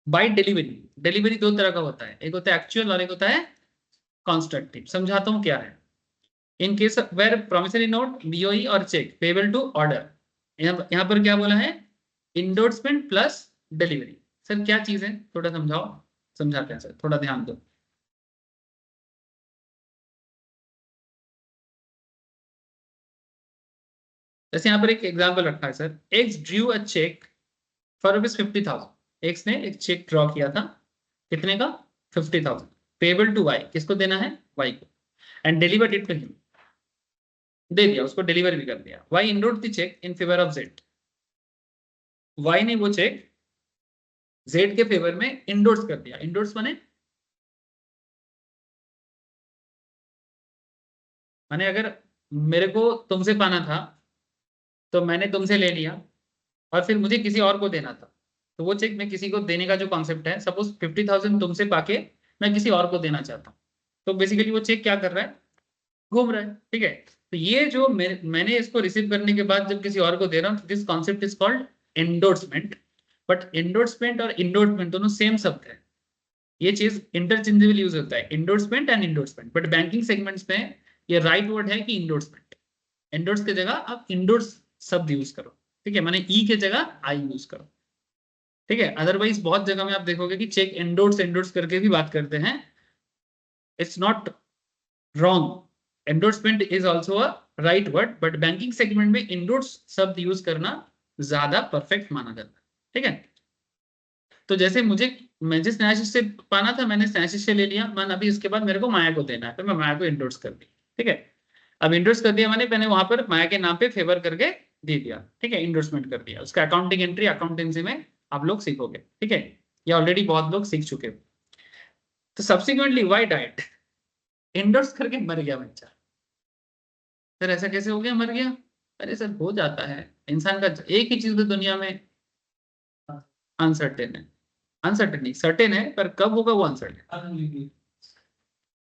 बाय डिलीवरी दो तरह का होता है, एक होता है एक्चुअल और एक होता है कॉन्स्ट्रक्टिव। समझाता हूं क्या है। In case where promissory note, BOE or cheque payable to order, यहाँ पर क्या बोला है, इंडोर्समेंट प्लस डिलीवरी। सर क्या चीज है, थोड़ा समझाओ, समझाते हैं सर, थोड़ा ध्यान दो। जैसे यहाँ पर एक एग्जाम्पल रखा है sir, X drew a cheque for ₹50,000। X ने एक चेक ड्रॉ किया था, कितने का, 50,000, पेबल टू वाई, किसको देना है, वाई को, and delivered it to him, दे दिया उसको, डिलीवर भी कर दिया। Y endorse the cheque in favour of Z, Y ने वो चेक जेड के फेवर में इंडोर्स कर दिया। इंडोर्स माने अगर मेरे को तुमसे पाना था, तो मैंने तुमसे ले लिया, और फिर मुझे किसी और को देना था, तो वो चेक मैं किसी को देने का जो कॉन्सेप्ट है, सपोज 50,000 तुमसे पाके मैं किसी और को देना चाहता हूँ, तो बेसिकली वो चेक क्या कर रहा है, घूम रहा है, ठीक है। तो ये जो मैंने इसको रिसीव करने के बाद जब किसी और को दे रहा हूँ, this concept is called endorsement. But endorsement और इंडोर्समेंट दोनों सेम शब्द है, ये चीज इंटरचेंजेबल यूज होता है, endorsement and endorsement. But banking segments में ये राइट वर्ड है कि इंडोर्समेंट, एंडोर्स की जगह आप इंडोर्स शब्द यूज करो, ठीक है, माने ई के जगह आई यूज करो, ठीक है। अदरवाइज बहुत जगह में आप देखोगे कि चेक एंडोर्स एंडोर्स करके भी बात करते हैं, it's not wrong, endorsement is also a right word, but banking segment में इंडोर्स शब्द यूज करना ज्यादा परफेक्ट माना जाता है, ठीक है। तो जैसे मैं जिस स्नैचिस से पाना था, मैंने स्नैचिस से ले लिया, मन अभी इसके बाद मेरे को माया को देना है, तो मैं माया को इंडोर्स कर दी, ठीक है। अब इंडोर्स कर दिया मैंने वहां पर माया के नाम पे फेवर करके दे दिया, ठीक है, इंडोर्समेंट कर दिया। उसका अकाउंटिंग एंट्री अकाउंटेंसी में आप लोग सीखोगे, ठीक है, ये ऑलरेडी बहुत लोग सीख चुके हो। तो सब्सिक्वेंटली वाई डाइट, इंडोर्स करके मर गया बच्चा। सर ऐसा कैसे हो गया, मर गया? अरे सर हो जाता है, इंसान का एक ही चीज तो दुनिया में अनसर्टेन है, अनसर्टेन नहीं सर्टेन है, पर कब होगा वो अनसर्टेन।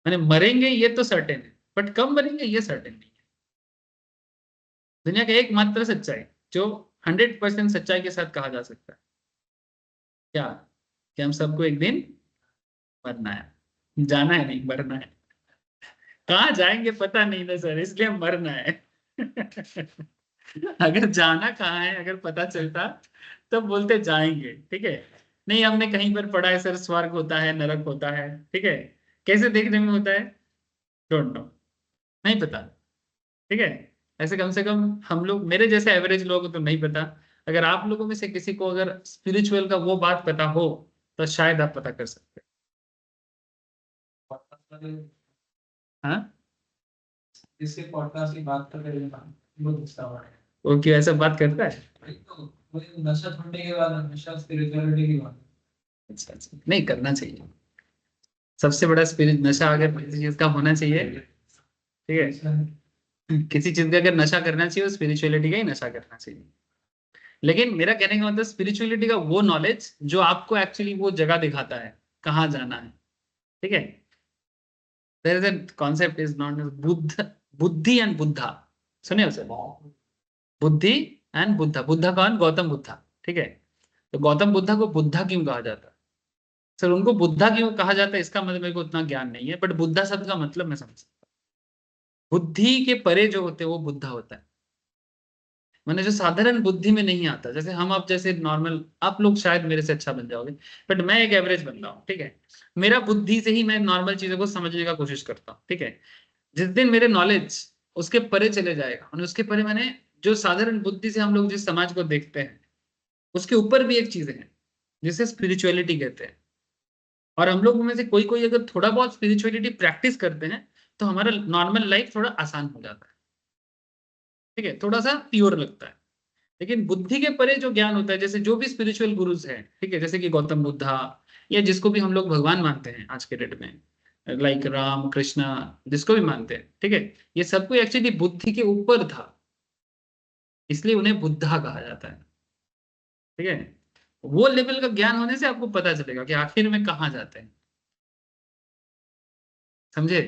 मैंने मरेंगे ये तो सर्टेन है, बट कब मरेंगे ये सर्टेन नहीं है। दुनिया का एकमात्र सच्चाई जो 100% सच्चाई के साथ कहा जा सकता है, क्या, कि हम सबको एक दिन मरना है, जाना है नहीं मरना है। कहाँ जाएंगे पता नहीं ना सर, इसलिए मरना है। अगर जाना कहाँ है अगर पता चलता, तो बोलते जाएंगे, ठीक है। नहीं हमने कहीं पर पढ़ा है सर, स्वर्ग होता है, नरक होता है, ठीक है, कैसे देखने में होता है, डोंट नो, नहीं पता, ठीक है। ऐसे कम से कम हम लोग, मेरे जैसे एवरेज लोगों को तो नहीं पता। अगर आप लोगों में से किसी को अगर स्पिरिचुअल का वो बात पता हो, तो शायद आप पता कर सकते हैं। हाँ, जिससे पॉडकास्ट की बात कर रहे हैं वो दूसरा वाला है। वो क्यों ऐसा बात करता है? वही नशा छोड़ने के बाद नशा स्पिरिचुअलिटी की बात अच्छा अच्छा, नहीं करना चाहिए। सबसे बड़ा स्पिरिट नशा अगर किसी चीज का होना चाहिए, ठीक है, है। किसी चीज का अगर नशा करना चाहिए वो स्पिरिचुअलिटी का ही नशा करना चाहिए। लेकिन मेरा कहने का मतलब स्पिरिचुअलिटी का वो नॉलेज जो आपको एक्चुअली वो जगह दिखाता है कहाँ जाना है, ठीक है। There is a concept is not Buddh, बुद्धि एंड बुद्धा, सुने उसे, बुद्धि एंड बुद्धा। बुद्धा कौन? गौतम बुद्धा, ठीक है। तो गौतम बुद्धा को बुद्धा क्यों कहा जाता है? सर उनको बुद्धा क्यों कहा जाता है इसका मतलब मेरे को उतना ज्ञान नहीं है, बट बुद्धा शब्द का मतलब मैं समझ सकता हूं। बुद्धि के परे जो होते हैं वो बुद्धा होता है। मैंने जो साधारण बुद्धि में नहीं आता, जैसे हम आप जैसे नॉर्मल, आप लोग शायद मेरे से अच्छा बन जाओगे, बट मैं एक एवरेज बंदा हूँ, ठीक है। मेरा बुद्धि से ही मैं नॉर्मल चीजों को समझने का कोशिश करता हूँ, ठीक है। जिस दिन मेरे नॉलेज उसके परे चले जाएगा, और उसके परे मैंने जो साधारण बुद्धि से हम लोग जिस समाज को देखते हैं उसके ऊपर भी एक चीज है जिसे स्पिरिचुअलिटी कहते हैं। और हम लोग में से कोई कोई अगर थोड़ा बहुत स्पिरिचुअलिटी प्रैक्टिस करते हैं तो हमारा नॉर्मल लाइफ थोड़ा आसान हो जाता है, ठीक है, थोड़ा सा प्योर लगता है। लेकिन बुद्धि के परे जो ज्ञान होता है, जैसे जो भी स्पिरिचुअल गुरुज हैं, ठीक है, जैसे कि गौतम बुद्धा या जिसको भी हम लोग भगवान मानते हैं आज के डेट में, लाइक राम कृष्णा, जिसको भी मानते हैं, ठीक है, ये सब कुछ एक्चुअली बुद्धि के ऊपर था, इसलिए उन्हें बुद्धा कहा जाता है, ठीक है। वो लेवल का ज्ञान होने से आपको पता चलेगा कि आखिर में कहाँ जाते हैं, समझे।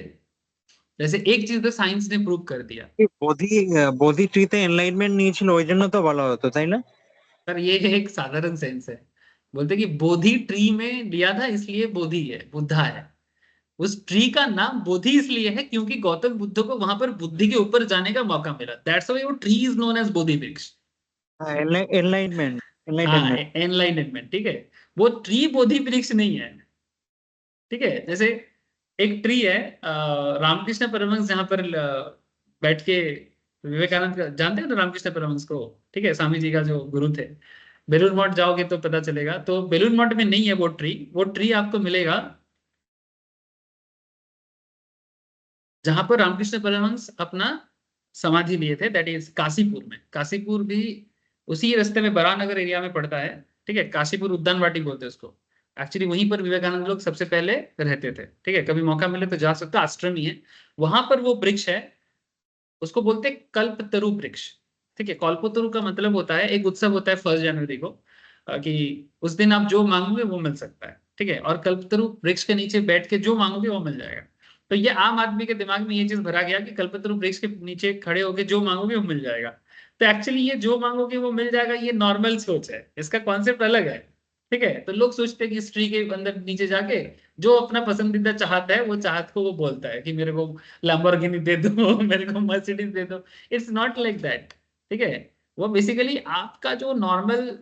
जैसे एक चीज तो साइंस ने प्रूव कर दिया। এই বোধি ট্রিতে এনলাইটমেন্ট নিয়েছিল ওই জন্য তো বলা হতো তাই না? पर ये एक साधारण सेंस है, बोलते कि बोधि ट्री में लिया था इसलिए बोधि है, बुद्धा है। उस ट्री का नाम बोधि इसलिए है क्योंकि गौतम बुद्ध को वहां पर बुद्धि के ऊपर जाने का मौका मिला, दैट्स व्हाई वो ट्री इज नोन एज बोधि वृक्ष। হ্যাঁ, এনলাইটমেন্ট हाँ, এনলাইটেनमेंट। एनलाइटमेंट, ठीक है। वो ट्री बोधि वृक्ष नहीं है, ठीक है। जैसे एक ट्री है, रामकृष्ण परमहंस जहाँ पर बैठ के विवेकानंद जानते हो ना रामकृष्ण परमहंस को, ठीक है, स्वामी जी का जो गुरु थे। बेलूर मठ जाओगे तो पता चलेगा, तो बेलूर मठ में नहीं है वो ट्री। वो ट्री आपको मिलेगा जहां पर रामकृष्ण परमहंस अपना समाधि लिए थे, दैट इज काशीपुर में। काशीपुर भी उसी रास्ते में बरानगर एरिया में पड़ता है, ठीक है। काशीपुर उद्यान वाटी बोलते हैं उसको। एक्चुअली वहीं पर विवेकानंद लोग सबसे पहले रहते थे, ठीक है। कभी मौका मिले तो जा सकते हो, आश्रम ही है। वहां पर वो वृक्ष है, उसको बोलते हैं कल्पतरु वृक्ष, ठीक है। कल्पतरु का मतलब होता है, एक उत्सव होता है 1 जनवरी को, कि उस दिन आप जो मांगोगे वो मिल सकता है, ठीक है। और कल्पतरु वृक्ष के नीचे बैठ के जो मांगोगे वो मिल जाएगा। तो ये आम आदमी के दिमाग में ये चीज भरा गया कि कल्पतरु वृक्ष के नीचे खड़े होके जो मांगोगे वो मिल जाएगा। तो एक्चुअली ये जो मांगोगे वो मिल जाएगा, ये नॉर्मल सोच है, इसका कॉन्सेप्ट अलग है, ठीक है। तो लोग सोचते हैं कि इस ट्री के अंदर नीचे जाके जो अपना पसंदीदा चाहता है वो चाहत को वो बोलता है कि मेरे को लैम्बोर्गिनी दे दो, मेरे को मर्सिडीज दे दो। इट्स नॉट लाइक दैट, ठीक है। वो बेसिकली आपका जो नॉर्मल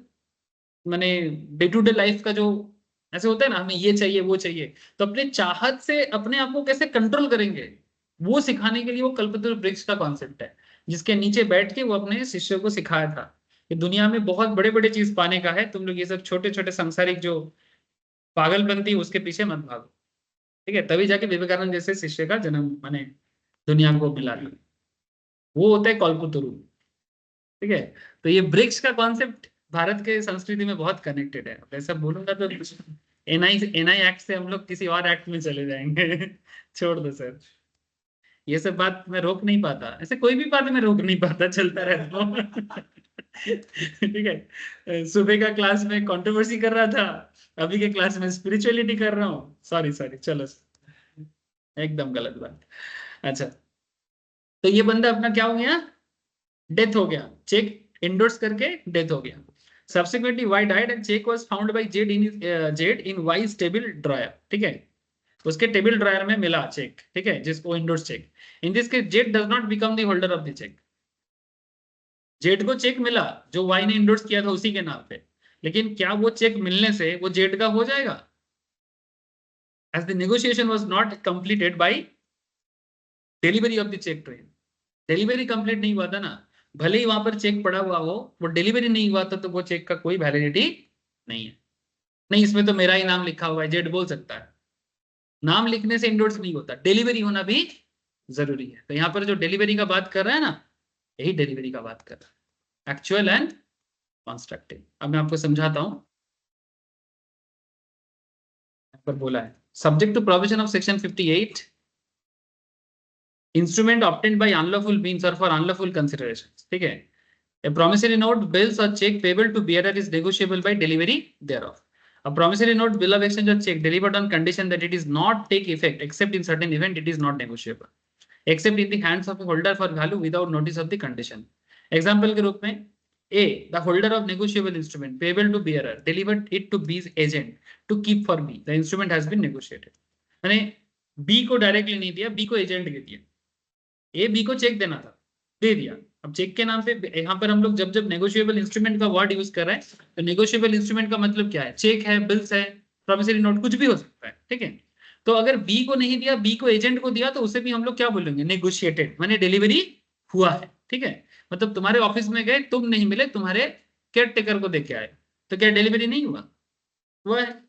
माने डे टू डे लाइफ का जो ऐसे होता है ना, हमें ये चाहिए वो चाहिए, तो अपने चाहत से अपने आप को कैसे कंट्रोल करेंगे वो सिखाने के लिए वो कल्पतरु वृक्ष का कॉन्सेप्ट है, जिसके नीचे बैठ के वो अपने शिष्यों को सिखाया था कि दुनिया में बहुत बड़े बड़े चीज पाने का है, तुम लोग ये सब छोटे छोटे सांसारिक जो पागलपंथी उसके पीछे मत भागो, ठीक है। तभी जाके विवेकानंद जैसे शिष्य का जन्म माने दुनिया को मिला, वो होता है कल्पतरु, ठीक है। तो ये ब्रिक्स का कॉन्सेप्ट भारत के संस्कृति में बहुत कनेक्टेड है। वैसा बोलूंगा तो एनआई एक्ट से हम लोग किसी और एक्ट में चले जाएंगे। छोड़ दो सर, ये सब बात मैं रोक नहीं पाता, ऐसे कोई भी बात मैं रोक नहीं पाता, चलता रहता हूँ। ठीक है, सुबह का क्लास में कंट्रोवर्सी कर रहा था, अभी के क्लास में स्पिरिचुअलिटी कर रहा हूँ, सॉरी सॉरी, चलो एकदम गलत बात। अच्छा, तो ये बंदा अपना क्या हो गया, डेथ हो गया, चेक इंडोर्स करके डेथ हो गया। Subsequently, White died and check was found by Jade in Y's table drawer, ठीक है। उसके टेबल ड्रायर में मिला चेक, ठीक है, जिसको endorse cheque. In this case Z does not become the holder of the cheque. Z को cheque मिला जो वाई ने इंडोर्स किया था उसी के नाम पे, लेकिन क्या वो चेक मिलने से वो जेड का हो जाएगा? As the negotiation was not completed by delivery of the cheque to him. Delivery complete नहीं हुआ था ना, भले ही वहां पर चेक पड़ा हुआ हो, वो डिलीवरी नहीं हुआ था तो वो चेक का कोई वैलिडिटी नहीं है। नहीं, इसमें तो मेरा ही नाम लिखा हुआ है, जेड बोल सकता है। नाम लिखने से इंडोर्स नहीं होता, डिलीवरी होना भी जरूरी है। तो यहाँ पर जो डिलीवरी का बात कर रहा है ना, यही डिलीवरी का बात कर रहा है, एक्चुअल एंड कॉन्स्ट्रक्टिव। अब मैं आपको समझाता हूं, पर बोला है subject to provision of section 58 instrument obtained by unlawful means or for unlawful considerations, ठीक है। A promissory note, bills or check payable to bearer is negotiable by delivery thereof. A promissory note, bill of exchange or check delivered on condition that it is not take effect except in certain event it is not negotiable except in the hands of a holder for value without notice of the condition. Example के रूप में A, the holder of negotiable instrument payable to bearer delivered it to B's agent to keep for B. The instrument has been negotiated. मैंने B को directly नहीं दिया, B को agent के दिया। A B को चेक देना था, दे दिया। अब चेक के नाम पे यहाँ पर हम लोग जब जब नेगोशिएबल इंस्ट्रूमेंट का वर्ड यूज कर रहे हैं तो नेगोशिएबल इंस्ट्रूमेंट का मतलब क्या है? चेक है, बिल्स है, प्रॉमिसरी नोट, कुछ भी हो सकता है, ठीक है। तो अगर बी को नहीं दिया, बी को एजेंट को दिया, तो उसे भी हम लोग क्या बोलेंगे? नेगोशिएटेड, माने डिलीवरी हुआ है, ठीक है। मतलब तुम्हारे ऑफिस में गए, तुम नहीं मिले, तुम्हारे केयर टेकर को देके आए, तो क्या डिलीवरी नहीं हुआ? हुआ है।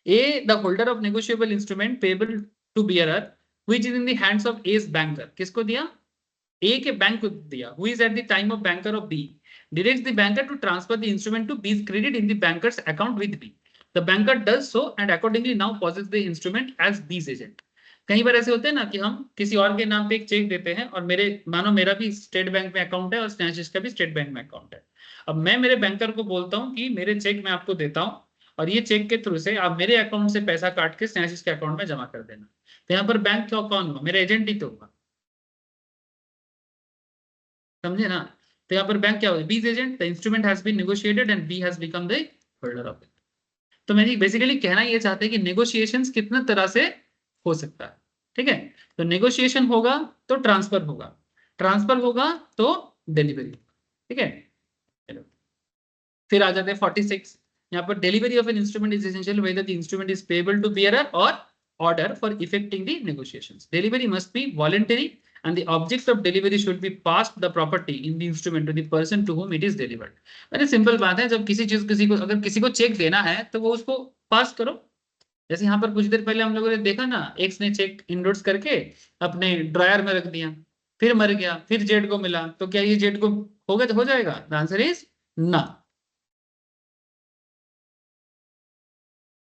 A the holder of negotiable instrument payable to bearer which is in the hands of as banker, किसको दिया? A के बैंक को दिया, who is at the time of banker of B, directs the banker to transfer the instrument to B's credit in the banker's account with B. The banker does so and accordingly now possesses the instrument as B's agent. कई बार ऐसे होते हैं ना कि हम किसी और के नाम पे एक चेक देते हैं और मेरे मानो मेरा भी स्टेट बैंक में अकाउंट है और स्नेहाशीष का भी स्टेट बैंक में अकाउंट है। अब मैं मेरे बैंकर को बोलता हूँ कि मेरे चेक मैं आपको देता हूँ और ये चेक के थ्रू से आप मेरे अकाउंट से पैसा काट के स्नेहाशीष के अकाउंट में जमा कर देना। तो यहाँ पर बैंक कौन हुआ? मेरा एजेंट ही तो हुआ, समझे ना। तो यहाँ पर बैंक क्या होगा? B's agent. The instrument has been negotiated and B has become the holder of it. तो मैंने बेसिकली कहना ये चाहते हैं कि नेगोशिएशंस कितने तरह से हो सकता है, ठीक है। तो नेगोशिएशन होगा तो ट्रांसफर होगा, ट्रांसफर होगा तो डिलीवरी, ठीक है। फिर आ जाते हैं 46। यहाँ पर delivery of an instrument is essential whether the instrument is payable to bearer और order for effecting the negotiations. Delivery must be voluntary and the object of delivery should be passed the property in the instrument to the person to whom it is delivered. very simple बात है, जब किसी चीज किसी को अगर किसी को चेक देना है तो वो उसको पास करो। जैसे यहाँ पर कुछ देर पहले हम लोगों ने देखा ना, एक्स ने चेक इंडोर्स करके अपने ड्रायर में रख दिया, फिर मर गया, फिर जेड को मिला, तो क्या ये जेड को होगा तो हो जाएगा? द आंसर इज ना।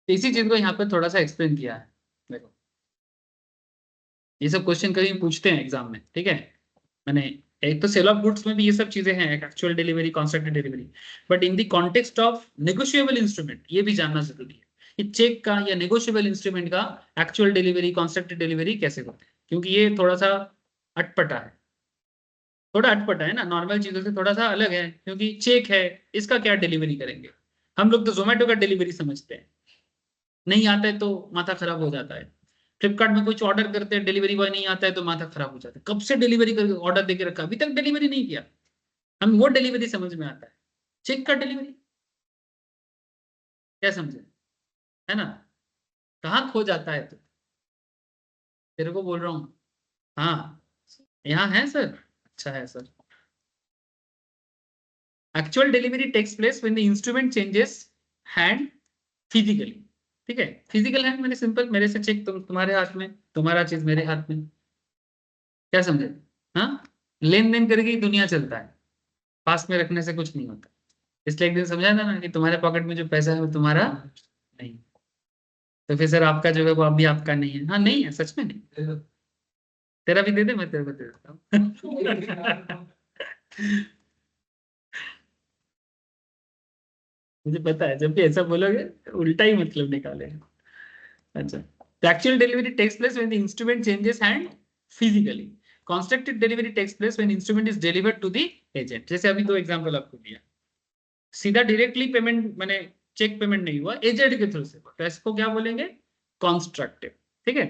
इसी चीज को यहाँ पर थोड़ा सा एक्सप्लेन किया है। देखो ये सब क्वेश्चन कभी पूछते हैं एग्जाम में, ठीक है। मैंने एक तो सेल ऑफ गुड्स में भी ये सब चीजें हैं, actual delivery, contracted delivery, but in the context of negotiable instrument ये भी जानना जरूरी है कि चेक का या नेगोशिएबल इंस्ट्रूमेंट का एक्चुअल डिलीवरी, कॉन्ट्रैक्टेड डिलीवरी कैसे होते हैं, क्योंकि ये थोड़ा सा अटपटा है, थोड़ा अटपटा है ना, नॉर्मल चीजों से थोड़ा सा अलग है। क्योंकि चेक है, इसका क्या डिलीवरी करेंगे? हम लोग तो जोमेटो का डिलीवरी समझते हैं, नहीं आता है तो माथा खराब हो जाता है। फ्लिपकार्ट में कुछ ऑर्डर करते हैं, डिलीवरी बॉय नहीं आता है तो माथा खराब हो जाता है। कब से डिलीवरी करके ऑर्डर देके रखा, अभी तक डिलीवरी नहीं किया। हम वो डिलीवरी समझ में आता है, चेक का डिलीवरी क्या समझे, है ना। कहाँ खो जाता है? तो तेरे को बोल रहा हूँ। हाँ यहाँ है सर, अच्छा है sir. Actual delivery takes place when the instrument changes hand physically, ठीक है। फिजिकल हैंड मैंने सिंपल, मेरे से चेक तुम्हारे हाथ में, तुम्हारा चीज मेरे हाथ में, क्या समझे? हाँ, लेन देन करके ही दुनिया चलता है, पास में रखने से कुछ नहीं होता। इसलिए एक दिन समझा था ना कि तुम्हारे पॉकेट में जो पैसा है वो तुम्हारा नहीं, तो फिर सर आपका जो है वो अभी आपका नहीं है। हाँ नहीं है, सच में नहीं। तेरा भी दे दे, मैं तेरे को दे देता हूँ। मुझे पता है जब भी ऐसा बोलोगे उल्टा ही मतलब निकाले। अच्छा, the actual delivery takes place when the instrument changes hand physically. Constructed delivery takes place when instrument is delivered to the agent. जैसे अभी दो एग्जांपल आपको दिया, सीधा डायरेक्टली पेमेंट माने चेक पेमेंट नहीं हुआ, एजेंट के थ्रू से, तो इसको क्या बोलेंगे? कॉन्स्ट्रक्टिव, ठीक है।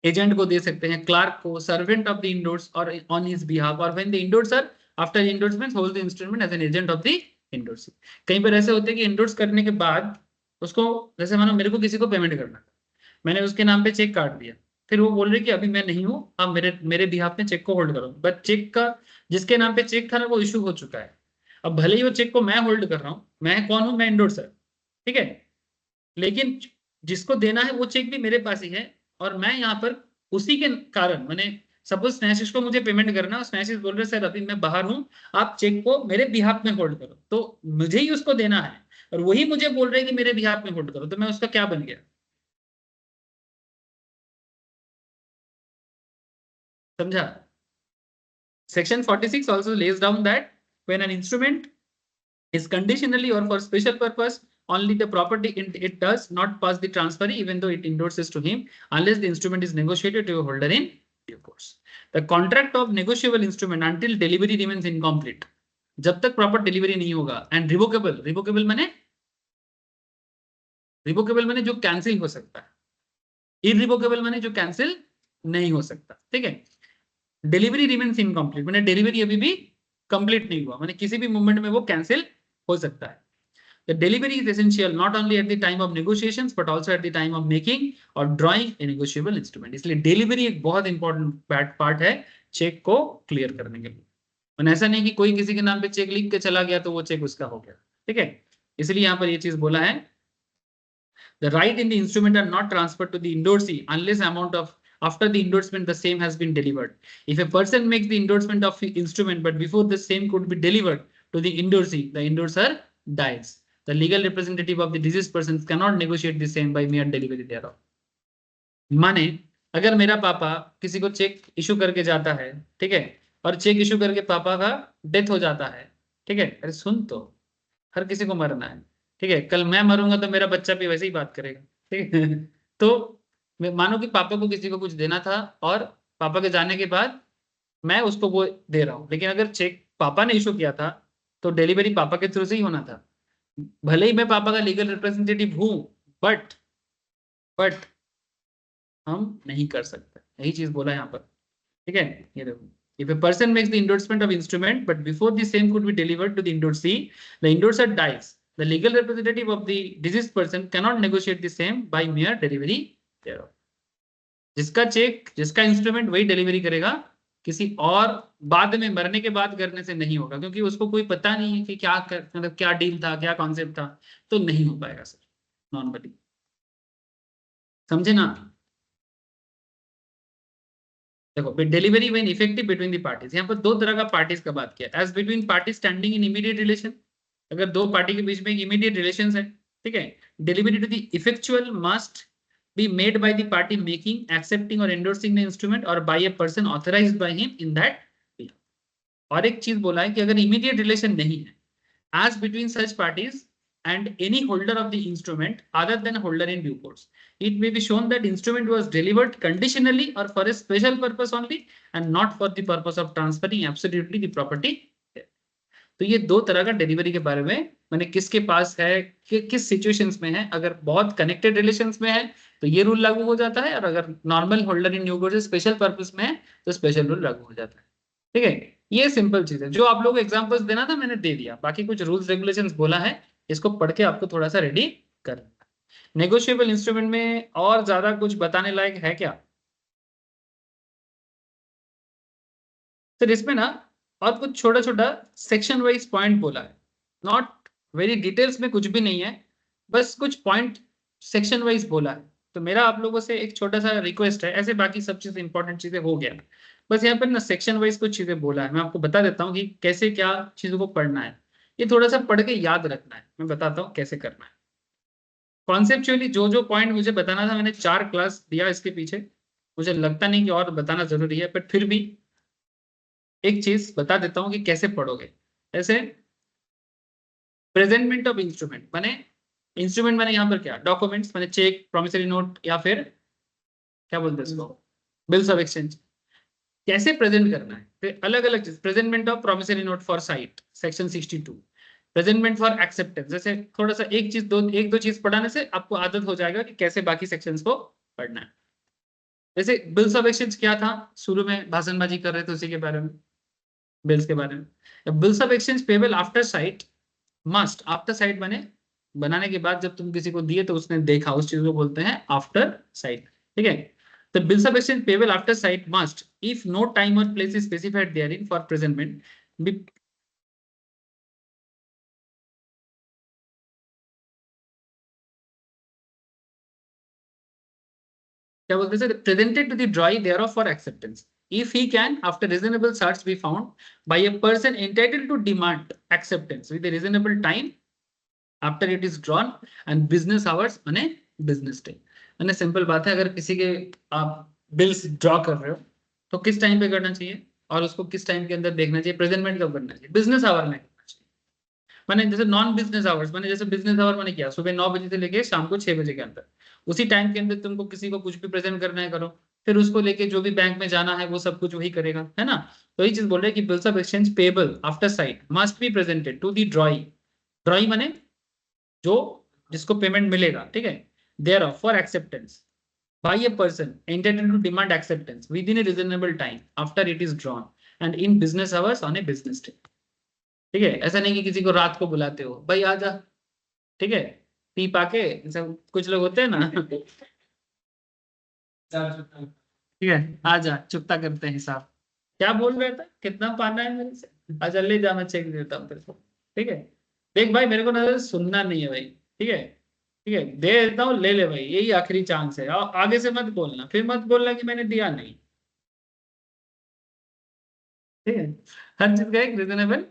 एजेंट को दे सकते हैं, क्लार्क को, सर्वेंट ऑफ द इंडोर्स और ऑन हिज बिहाफ, और when the endorser after endorsement hold the instrument as an agent of the endorsee. कई बार ऐसे होते हैं कि इंडोर्स करने के बाद उसको, जैसे मानो मेरे को किसी को पेमेंट करना, मैंने उसके नाम पे चेक काट दिया, फिर वो बोल रहे कि अभी मैं नहीं हूँ, आप मेरे बिहाफ में चेक को होल्ड करो, बट चेक का जिसके नाम पे चेक था ना वो इशू हो चुका है। अब भले ही वो चेक को मैं होल्ड कर रहा हूँ, मैं कौन हूँ? मैं इंडोर्सर, ठीक है, लेकिन जिसको देना है वो चेक भी मेरे पास ही है, और मैं यहाँ पर उसी के कारण मैंने सपोज स्नेशिस को मुझे पेमेंट करना है, स्नेशिस बोल रहे सर अभी मैं बाहर हूं, आप चेक को मेरे बिहाफ में होल्ड करो, तो मुझे ही उसको देना है और वही मुझे बोल रहे हैं कि मेरे बिहाफ में होल्ड करो, तो मैं उसका क्या बन गया? समझा? Section 46 also lays down that when an instrument is conditionally or for special purpose, only the property it does not pass the transferee even though it endorses to him unless the instrument is negotiated to a holder in due course. The contract of negotiable instrument until delivery remains incomplete. जब तक proper delivery नहीं होगा, and revocable, revocable माने जो cancel हो सकता है, irrevocable माने जो कैंसिल नहीं हो सकता, ठीक है। डिलीवरी रिमेन्स इनकम्प्लीट माने डिलीवरी अभी भी कंप्लीट नहीं हुआ, माने किसी भी मोमेंट में वो कैंसिल हो सकता है। The delivery is essential not only at the time of negotiations but also at the time of making or drawing a negotiable instrument. इसलिए डिलीवरी एक बहुत इंपॉर्टेंट पार्ट है चेक को क्लियर करने के लिए। मैंने ऐसा नहीं कि कोई किसी के नाम पे चेक लिख के चला गया तो वो चेक उसका हो गया, ठीक है। इसलिए यहाँ पर ये चीज बोला है, the right in the instrument are not transferred to the endorsee unless amount of after the endorsement the same has been delivered. If a person makes the endorsement of the instrument but before the same could be delivered to the endorsee, the endorser dies. The legal representative of the deceased person cannot negotiate the same by mere delivery thereof. माने अगर मेरा पापा किसी को check issue करके जाता है, ठीक है, और चेक इशू करके पापा का डेथ हो जाता है, ठीक है, अरे सुन तो, हर किसी को मरना है, ठीक है, कल मैं मरूंगा तो मेरा बच्चा भी वैसे ही बात करेगा, ठीक है। तो मानो कि पापा को किसी को कुछ देना था और पापा के जाने के बाद मैं उसको वो दे रहा हूँ, लेकिन अगर चेक पापा ने इशू किया था तो डिलीवरी पापा के थ्रू से ही होना था, भले ही मैं पापा का लीगल रिप्रेजेंटेटिव हूं, बट हम नहीं कर सकते, यही चीज बोला यहाँ पर, ठीक है। ये देखो, if a person makes the endorsement of instrument but before the same could be delivered to the endorsee, the endorser dies, the legal representative of the deceased person cannot negotiate the same by mere delivery thereof. जिसका check, जिसका instrument वही delivery करेगा, किसी और बाद में मरने के बाद करने से नहीं होगा, क्योंकि उसको कोई पता नहीं है कि क्या मतलब क्या डील था, क्या कॉन्सेप्ट था, तो नहीं हो पाएगा सर नॉर्मली, समझे ना। देखो delivery when effective between the parties, यहाँ पर दो तरह का पार्टीज का बात किया, as between party standing in immediate relation, अगर दो पार्टी के बीच में एक इमीडिएट रिलेशन है, ठीक है, delivery to the effectual must be made by the party making, accepting or endorsing the instrument or by a person authorized by him in that field. और एक चीज बोला है कि अगर immediate relation नहीं है, as between such parties and any holder of the instrument other than holder in due course, it may be shown that instrument was delivered conditionally or for a special purpose only and not for the purpose of transferring absolutely the property. तो ये दो तरह का delivery के बारे में, मैंने किसके पास है कि किस सिचुएशंस में है, अगर बहुत कनेक्टेड रिलेशंस में है तो ये रूल लागू हो जाता है, और अगर normal holder in due course special purpose में है तो स्पेशल रूल लागू हो जाता है, ठीक है। ये सिंपल चीज है, जो आप लोगों को एग्जांपल्स देना था मैंने दे दिया, बाकी कुछ रूल्स रेगुलेशंस बोला है, इसको पढ़ के आपको थोड़ा सा रेडी करना। नेगोशिएबल इंस्ट्रूमेंट में और ज्यादा कुछ बताने लायक है क्या सर इसमें ना, और कुछ छोटा छोटा सेक्शन वाइज पॉइंट बोला है, नॉट वेरी डिटेल्स में कुछ भी नहीं है, बस कुछ पॉइंट सेक्शन वाइज बोला है। तो मेरा आप लोगों से एक छोटा सा रिक्वेस्ट है, ऐसे बाकी सब चीजें इंपॉर्टेंट चीजें हो गया, बस यहाँ पर ना सेक्शन वाइज कुछ चीजें बोला है, मैं आपको बता देता हूँ कि कैसे क्या चीजों को पढ़ना है, ये थोड़ा सा पढ़ के याद रखना है, मैं बताता हूँ कैसे करना है। कॉन्सेप्चुअली जो जो पॉइंट मुझे बताना था मैंने 4 क्लास दिया इसके पीछे, मुझे लगता नहीं कि और बताना जरूरी है, बट फिर भी एक चीज बता देता हूं कि कैसे पढ़ोगे। ऐसे प्रेजेंटमेंट ऑफ इंस्ट्रूमेंट माने, इंस्ट्रूमेंट माने यहाँ पर क्या, डॉक्यूमेंट्स माने चेक, प्रॉमिसरी नोट, या फिर क्या बोलते हैं इसको, बिल्स ऑफ एक्सचेंज, कैसे प्रेजेंट करना है। फिर अलग अलग चीज, presentment of promissory note for site section 62, presentment for acceptance, जैसे थोड़ा सा एक दो चीज पढ़ाने से आपको आदत हो जाएगा कि कैसे बाकी सेक्शंस को पढ़ना है। जैसे बिल्स ऑफ एक्सचेंज क्या था, शुरू में भाषणबाजी कर रहे थे उसी के बारे में, बिल्स के बारे में। Bills of exchange payable after sight must, after site बने बनाने के बाद जब तुम किसी को दिए तो उसने देखा, उस चीज को बोलते हैं आफ्टर साइट, ठीक है। तो bills of exchange payable after sight must, if no time और place is specified therein for presentment, क्या बोलते हैं, presented to the drawee thereof for acceptance, if he can after reasonable search be found by a person entitled to demand acceptance with a reasonable time after it is drawn and business hours माने business day। मैंने simple बात है, अगर किसी के आप bills draw कर रहे हो तो किस टाइम पे करना चाहिए और उसको किस टाइम के अंदर देखना चाहिए, प्रेजेंटमेंट कब करना चाहिए, बिजनेस आवर में करना चाहिए। मैंने जैसे नॉन बिजनेस आवर्स, मैंने जैसे बिजनेस आवर मैंने किया सुबह 9 बजे से लेके शाम को 6 बजे के अंदर, उसी टाइम के अंदर तुमको किसी को कुछ भी प्रेजेंट करना है करो, फिर उसको लेके जो भी बैंक में जाना है वो सब कुछ वही करेगा, है ना। तो यही चीज बोल रहे हैं कि bills of exchange payable after sight must be presented to the drawee, drawee माने जो जिसको पेमेंट मिलेगा, ठीक है, there for acceptance by a person entitled to demand acceptance within a reasonable time after it is drawn and in business hours on a business day। ठीक है, ऐसा नहीं कि किसी को रात को बुलाते हो भाई आ जा, ठीक है, पी पाके, सब कुछ लोग होते हैं ना ठीक है, आ जा चुकता करते हैं हिसाब, क्या बोल रहा था, कितना पाना है मेरे से, आजा ले जा मैं चेक देता हूँ तेरे को, ठीक है, देख भाई मेरे को ना सुनना नहीं है भाई, ठीक है, ठीक है, दे देता हूँ ले ले भाई, यही आखिरी चांस है, और आगे से मत बोलना, फिर मत बोलना कि मैंने दिया नहीं, ठीक है। हर चीज का एक रीजनेबल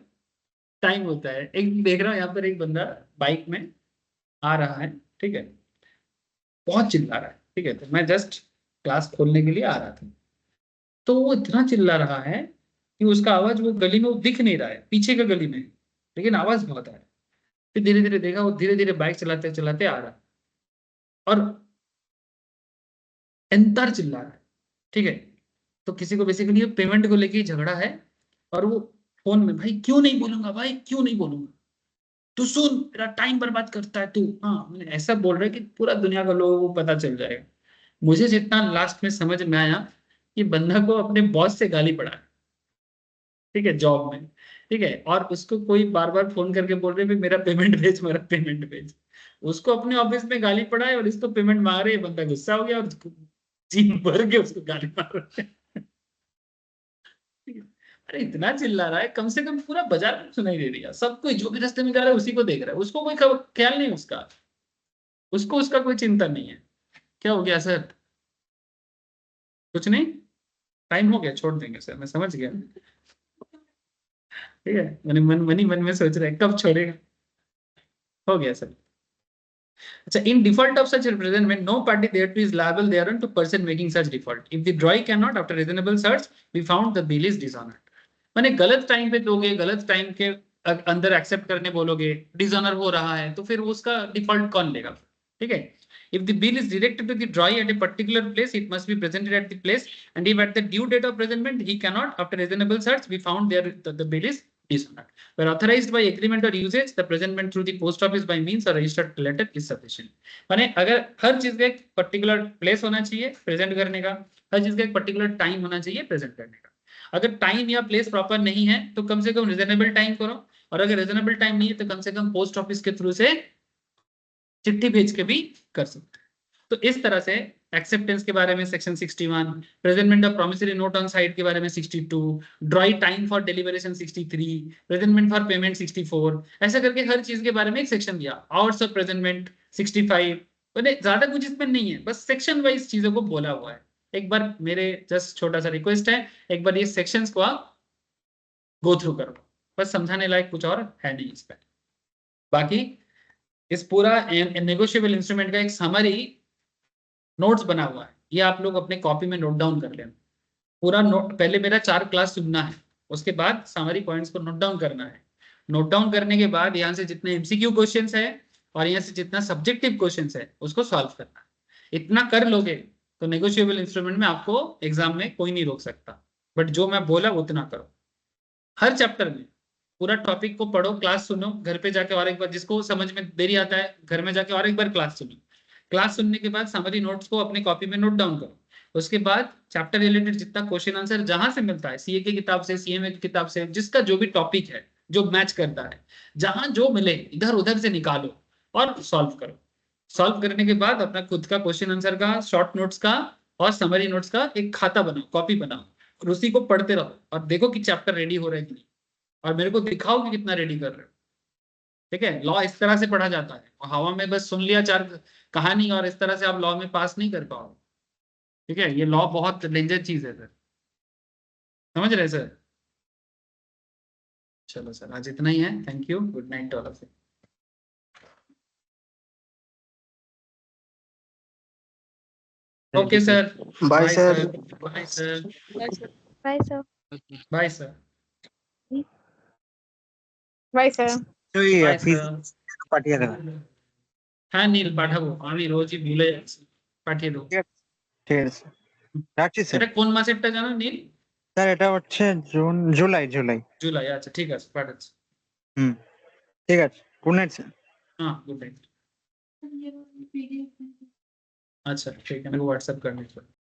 टाइम होता है। एक देख रहा हूँ यहाँ पर एक बंदा बाइक में आ रहा है, ठीक है, बहुत चिल्ला रहा है, ठीक है, तो मैं जस्ट क्लास खोलने के लिए आ रहा था, तो वो इतना चिल्ला रहा है कि उसका आवाज वो गली में वो दिख नहीं रहा है, पीछे का गली में, लेकिन आवाज बहुत आ रहा है। फिर धीरे धीरे देखा, वो धीरे धीरे बाइक चलाते चलाते आ रहा है और एंतर चिल्ला रहा है, ठीक है। तो किसी को बेसिकली पेमेंट को लेके झगड़ा है और वो फोन में, भाई क्यों नहीं बोलूंगा, भाई क्यों नहीं बोलूंगा, तू सुन मेरा टाइम बर्बाद करता है तू, हाँ मैंने ऐसा बोल रहा है कि पूरा दुनिया का लोगों को पता चल जाएगा। मुझे जितना लास्ट में समझ में आया कि बंदा को अपने बॉस से गाली पड़ा है, ठीक है, जॉब में, ठीक है, और उसको कोई बार बार फोन करके बोल रहे मेरा पेमेंट भेज, मेरा पेमेंट भेज, उसको अपने ऑफिस में गाली पड़ा है और इसको पेमेंट मांग रहे, बंदा गुस्सा हो गया और जी भर के उसको गाली मार रहे हैं। अरे इतना चिल्ला रहा है, कम से कम पूरा बाजार में सुनाई दे रही है, सब कोई जो भी रास्ते में जा रहा है उसी को देख रहा है, उसको कोई ख्याल नहीं उसका, उसको उसका कोई चिंता नहीं है। क्या हो गया सर, कुछ नहीं, टाइम हो गया, छोड़ देंगे सर, मैं समझ गया, ठीक है, मैंने मन में सोच रहा है कब छोड़ेगा, हो गया सर। अच्छा, in default of such representment, no party thereto is liable thereon to person making such default. If the drawee cannot, after reasonable search, be found the bill is dishonored. माने गलत टाइम पे दोगे, गलत time के अंदर accept करने बोलोगे, dishonour हो रहा है, तो फिर उसका डिफॉल्ट कौन लेगा, ठीक है। If the bill is directed to the drawee at a particular place, it must be presented at the place, and if at the due date of presentment he cannot, after reasonable search, be found there the bill is dishonored. Where authorized by agreement or usage, the presentment through the post office by means or registered letter is sufficient. माने अगर हर चीज का एक particular place होना चाहिए present करने का, हर चीज का एक पर्टिकुलर टाइम होना चाहिए प्रेजेंट करने का। अगर टाइम या प्लेस प्रॉपर नहीं है तो कम से कम रीजनेबल टाइम करो, और अगर रीजनेबल टाइम नहीं है तो कम से कम पोस्ट ऑफिस के थ्रू से चिट्ठी भेज के भी कर सकते हैं। तो इस तरह से एक्सेप्टेंस के बारे में section 61, presentment of promissory note on site के बारे में 62, ड्रॉई time for deliberation 63, presentment for payment 64, ऐसा करके हर चीज के बारे में एक सेक्शन दिया। आवर्स ऑफ प्रेजेंटमेंट 65, मतलब ज्यादा कुछ इसमें नहीं है, बस सेक्शन वाइज चीजों को बोला हुआ है। एक बार मेरे जस्ट छोटा सा रिक्वेस्ट है, एक बार ये सेक्शंस को आप गो थ्रू करो, बस समझाने लायक कुछ और है नहीं इस पर। बाकी इस पूरा नेगोशिएबल इंस्ट्रूमेंट का एक समरी नोट्स बना हुआ है, ये आप लोग अपने कॉपी में नोट डाउन कर लेना। पूरा नोट पहले मेरा 4 क्लास सुनना है, उसके बाद समरी पॉइंट्स को नोट डाउन करना है। नोट डाउन करने के बाद यहाँ से जितने एमसीक्यू क्वेश्चंस है और यहाँ से जितना सब्जेक्टिव क्वेश्चंस है उसको सॉल्व करना है। इतना कर लोगे तो नेगोशिएबल इंस्ट्रूमेंट में आपको एग्जाम में कोई नहीं रोक सकता, बट जो मैं बोला उतना करो। हर चैप्टर में पूरा टॉपिक को पढ़ो, क्लास सुनो, घर पे जाके और एक बार, जिसको समझ में देरी आता है घर में जाके और एक बार क्लास सुनो। क्लास सुनने के बाद समरी नोट्स को अपने कॉपी में नोट डाउन करो। उसके बाद चैप्टर रिलेटेड जितना क्वेश्चन आंसर जहां से मिलता है, सीए की किताब से, सीएमए की किताब से, जिसका जो भी टॉपिक है जो मैच करता है, जहां जो मिले इधर उधर से निकालो और सॉल्व करो। सॉल्व करने के बाद अपना खुद का क्वेश्चन आंसर का, शॉर्ट नोट्स का और समरी नोट्स का एक खाता बनाओ, कॉपी बनाओ, और उसी को पढ़ते रहो और देखो कि चैप्टर रेडी हो रहा है कि नहीं, और मेरे को दिखाओ कि कितना रेडी कर रहे हो। ठीक है, लॉ इस तरह से पढ़ा जाता है, हवा में बस सुन लिया 4 कहानी और इस तरह से आप लॉ में पास नहीं कर पाओ। ठीक है, ये लॉ बहुत डेंजर चीज है सर। समझ रहे सर? चलो सर, आज इतना ही है। Thank you, good night all of you. Okay sir, bye sir. Bye sir, bye sir. Bye sir, bye sir. তো এই বাই ফিজ স্যার। পাঠিয়ে দেবেন। হ্যাঁ নীল, পাঠাবো, আমি রোজই ভুলে যাচ্ছি, পাঠিয়ে দেবো। ঠিক আছে রাখছি স্যার। এটা কোন মাসেরটা জানো নীল? স্যার এটা হচ্ছে জুলাই। জুলাই, আচ্ছা ঠিক আছে, পাঠাচ্ছি। হুম ঠিক আছে, গুড নাইট স্যার। हाँ गुड नाइट। अच्छा ठीक है, मेरे को व्हाट्सएप करने